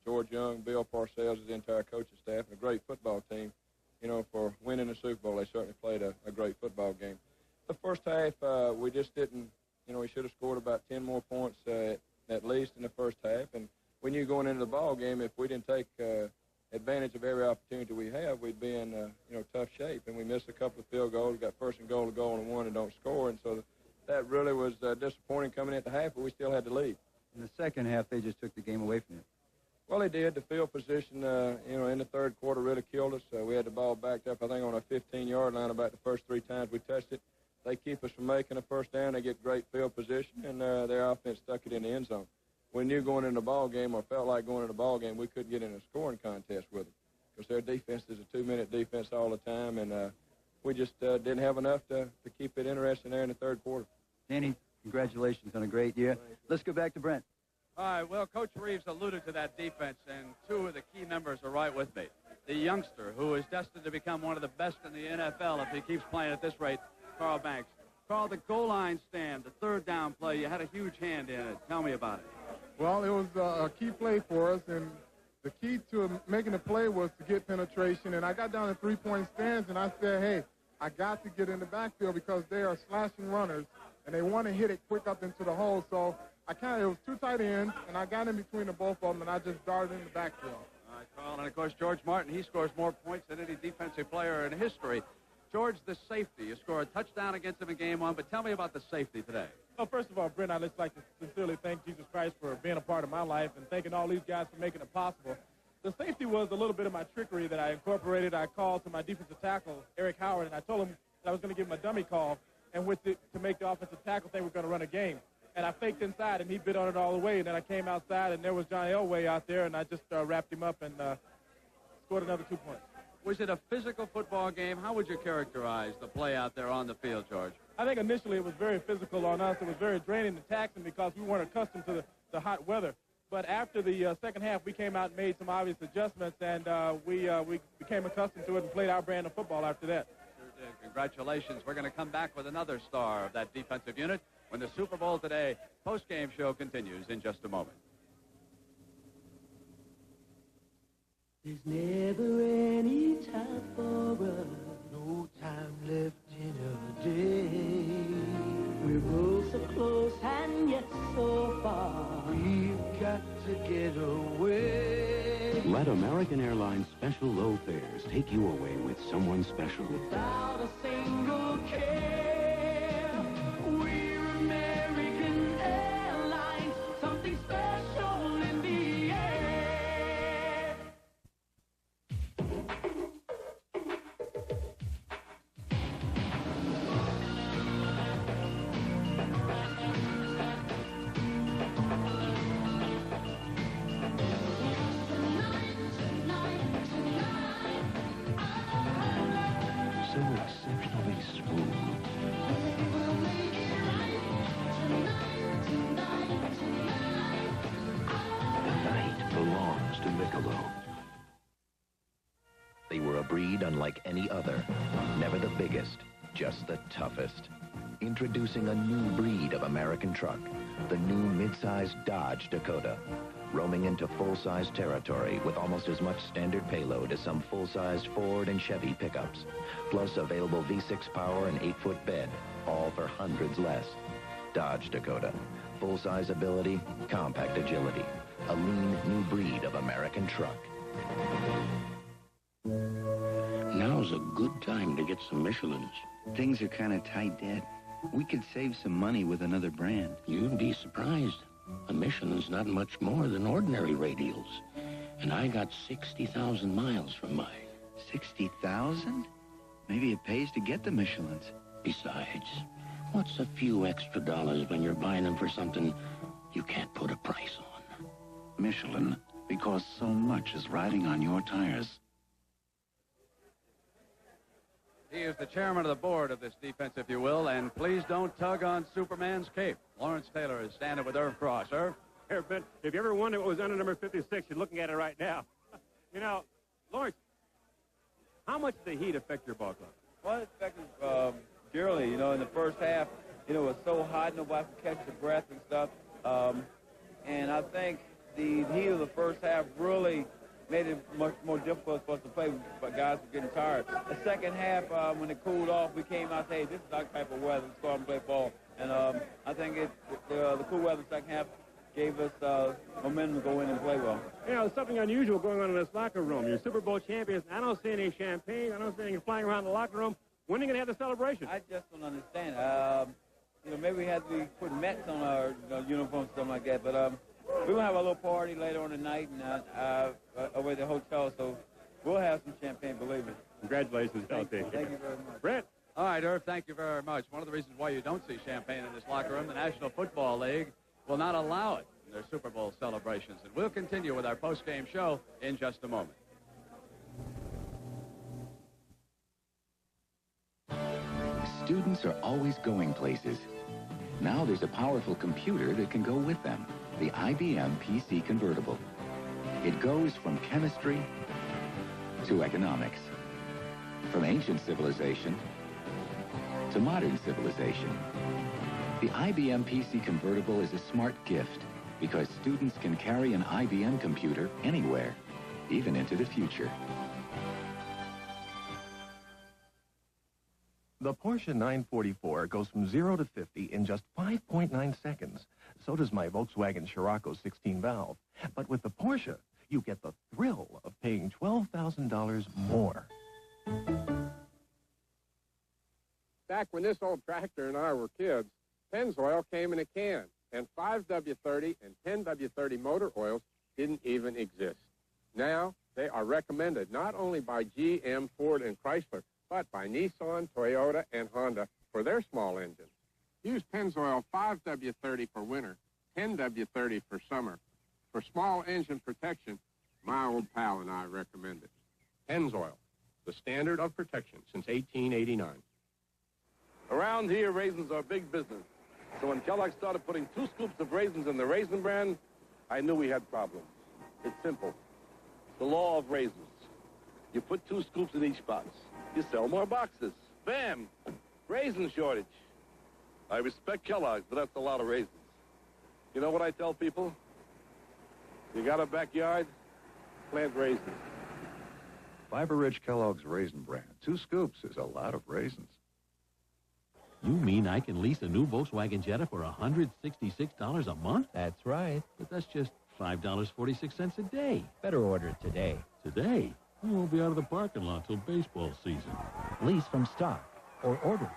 George Young, Bill Parcells, the entire coaching staff, and a great football team, for winning the Super Bowl. They certainly played a great football game. The first half, we just didn't, we should have scored about 10 more points at least in the first half. And we knew going into the ball game, if we didn't take advantage of every opportunity we have, we'd be in, tough shape. And we missed a couple of field goals, got first and goal to go and one and don't score. And so that really was disappointing coming into half, but we still had to lead. In the second half, they just took the game away from you. Well, they did. The field position, in the third quarter really killed us. We had the ball backed up, I think, on a 15-yard line about the first 3 times we touched it. They keep us from making a first down. They get great field position, and their offense stuck it in the end zone. We knew going into the ball game, or felt like going into the ball game, we couldn't get in a scoring contest with them because their defense is a 2-minute defense all the time, and we just didn't have enough to keep it interesting there in the third quarter. Danny, congratulations on a great year. Let's go back to Brent. All right, well, Coach Reeves alluded to that defense, and 2 of the key members are right with me. The youngster, who is destined to become one of the best in the NFL if he keeps playing at this rate, Carl Banks. Carl, the goal line stand, the third down play, you had a huge hand in it. Tell me about it. Well, it was a key play for us, and the key to making the play was to get penetration. And I got down to 3-point stands, and I said, hey, I got to get in the backfield because they are slashing runners, and they want to hit it quick up into the hole. So it was 2 tight ends, and I got in between the both of them, and I just darted in the backfield. All right, Carl, and of course, George Martin, he scores more points than any defensive player in history. George, the safety, you score a touchdown against him in game 1, but tell me about the safety today. Well, first of all, Brent, I'd just like to sincerely thank Jesus Christ for being a part of my life and thanking all these guys for making it possible. The safety was a little bit of my trickery that I incorporated. I called to my defensive tackle, Eric Howard, and I told him that I was going to give him a dummy call, and with it, to make the offensive tackle think we're going to run a game. And I faked inside, and he bit on it all the way, and then I came outside, and there was John Elway out there, and I just wrapped him up and scored another 2 points. Was it a physical football game? How would you characterize the play out there on the field, George? I think initially it was very physical on us. It was very draining to tackle because we weren't accustomed to the hot weather. But after the second half, we came out and made some obvious adjustments, and we became accustomed to it and played our brand of football after that. Sure did. Congratulations. We're going to come back with another star of that defensive unit when the Super Bowl Today post-game show continues in just a moment. There's never any time for us, no time left in a day. We're both so close and yet so far. We've got to get away. Let American Airlines special low fares take you away with someone special. Without a single care, we're American Airlines, something special in the air. So exceptionally smooth. The night belongs to Michelob. They were a breed unlike any other. Never the biggest, just the toughest. Introducing a new breed of American truck, the new mid-size Dodge Dakota. Roaming into full-size territory with almost as much standard payload as some full-sized Ford and Chevy pickups. Plus available V6 power and 8-foot bed, all for hundreds less. Dodge Dakota. Full-size ability, compact agility. A lean new breed of American truck. Now's a good time to get some Michelins. Things are kind of tight, Dad. We could save some money with another brand. You'd be surprised. A Michelin's not much more than ordinary radials. And I got 60,000 miles from mine. 60,000? Maybe it pays to get the Michelins. Besides, what's a few extra dollars when you're buying them for something you can't put a price on? Michelin, because so much is riding on your tires. He is the chairman of the board of this defense, if you will, and please don't tug on Superman's cape. Lawrence Taylor is standing with Irv Cross. Irv? Here, Ben, if you ever wondered what was under number 56, you're looking at it right now. You know, Lawrence, how much did the heat affect your ball club? Well, it affected dearly. You know, in the first half, you know, it was so hot, nobody could catch their breath and stuff. And I think the heat of the first half really made it much more difficult for us to play, but guys were getting tired. The second half, when it cooled off, we came out and said, hey, this is our type of weather. Let's go out and play ball. And I think the cool weather second half gave us momentum to go in and play well. You know, there's something unusual going on in this locker room. You're Super Bowl champions. I don't see any champagne. I don't see any flying around the locker room. When are you going to have the celebration? I just don't understand. You know, maybe we had to be putting Mets on our uniforms, something like that. But we're going to have a little party later on tonight and over at the hotel. So we'll have some champagne, believe me. Congratulations, LT. Thank you very much. Brett. All right, Irv, thank you very much. One of the reasons why you don't see champagne in this locker room, the National Football League will not allow it in their Super Bowl celebrations. And we'll continue with our post-game show in just a moment. Students are always going places. Now there's a powerful computer that can go with them, the IBM PC Convertible. It goes from chemistry to economics, from ancient civilization to modern civilization. The IBM PC Convertible is a smart gift because students can carry an IBM computer anywhere, even into the future. The Porsche 944 goes from 0 to 50 in just 5.9 seconds. So does my Volkswagen Scirocco 16-valve. But with the Porsche, you get the thrill of paying $12,000 more. Back when this old tractor and I were kids, Pennzoil came in a can, and 5W30 and 10W30 motor oils didn't even exist. Now, they are recommended not only by GM, Ford, and Chrysler, but by Nissan, Toyota, and Honda for their small engines. Use Pennzoil 5W30 for winter, 10W30 for summer. For small engine protection, my old pal and I recommend it. Pennzoil, the standard of protection since 1889. Around here, raisins are big business. So when Kellogg started putting 2 scoops of raisins in the Raisin Bran, I knew we had problems. It's simple. The law of raisins. You put 2 scoops in each box. You sell more boxes. Bam! Raisin shortage. I respect Kellogg's, but that's a lot of raisins. You know what I tell people? You got a backyard? Plant raisins. Fiber-rich Kellogg's Raisin Bran. 2 scoops is a lot of raisins. You mean I can lease a new Volkswagen Jetta for $166 a month? That's right. But that's just $5.46 a day. Better order it today. Today? We won't be out of the parking lot till baseball season. Lease from stock or order.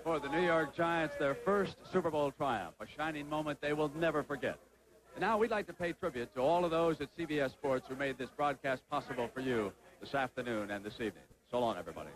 For the New York Giants, their first Super Bowl triumph, a shining moment they will never forget. And now we'd like to pay tribute to all of those at CBS Sports who made this broadcast possible for you this afternoon and this evening. So long, everybody.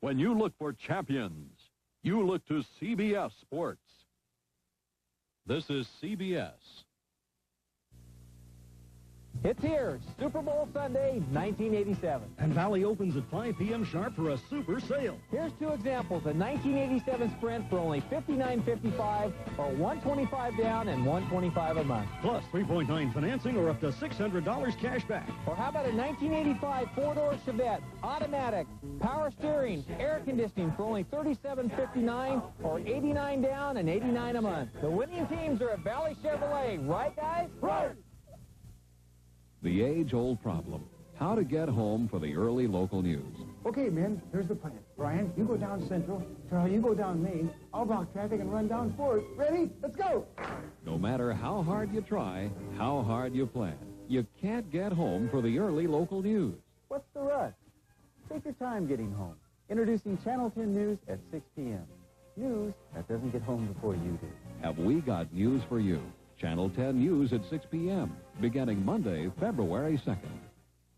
When you look for champions, you look to CBS Sports. This is CBS. It's here, Super Bowl Sunday, 1987. And Valley opens at 5 p.m. sharp for a super sale. Here's two examples. A 1987 Sprint for only $59.55 or $125 down and $125 a month. Plus 3.9 financing or up to $600 cash back. Or how about a 1985 four-door Chevette, automatic, power steering, air conditioning for only $37.59 or $89 down and $89 a month. The winning teams are at Valley Chevrolet, right, guys? Right! The age-old problem, how to get home for the early local news. Okay, men, here's the plan. Brian, you go down Central. Charlie, you go down Main. I'll block traffic and run down 4th. Ready? Let's go! No matter how hard you try, how hard you plan, you can't get home for the early local news. What's the rush? Take your time getting home. Introducing Channel 10 News at 6 p.m. News that doesn't get home before you do. Have we got news for you? Channel 10 News at 6 p.m., beginning Monday, February 2nd.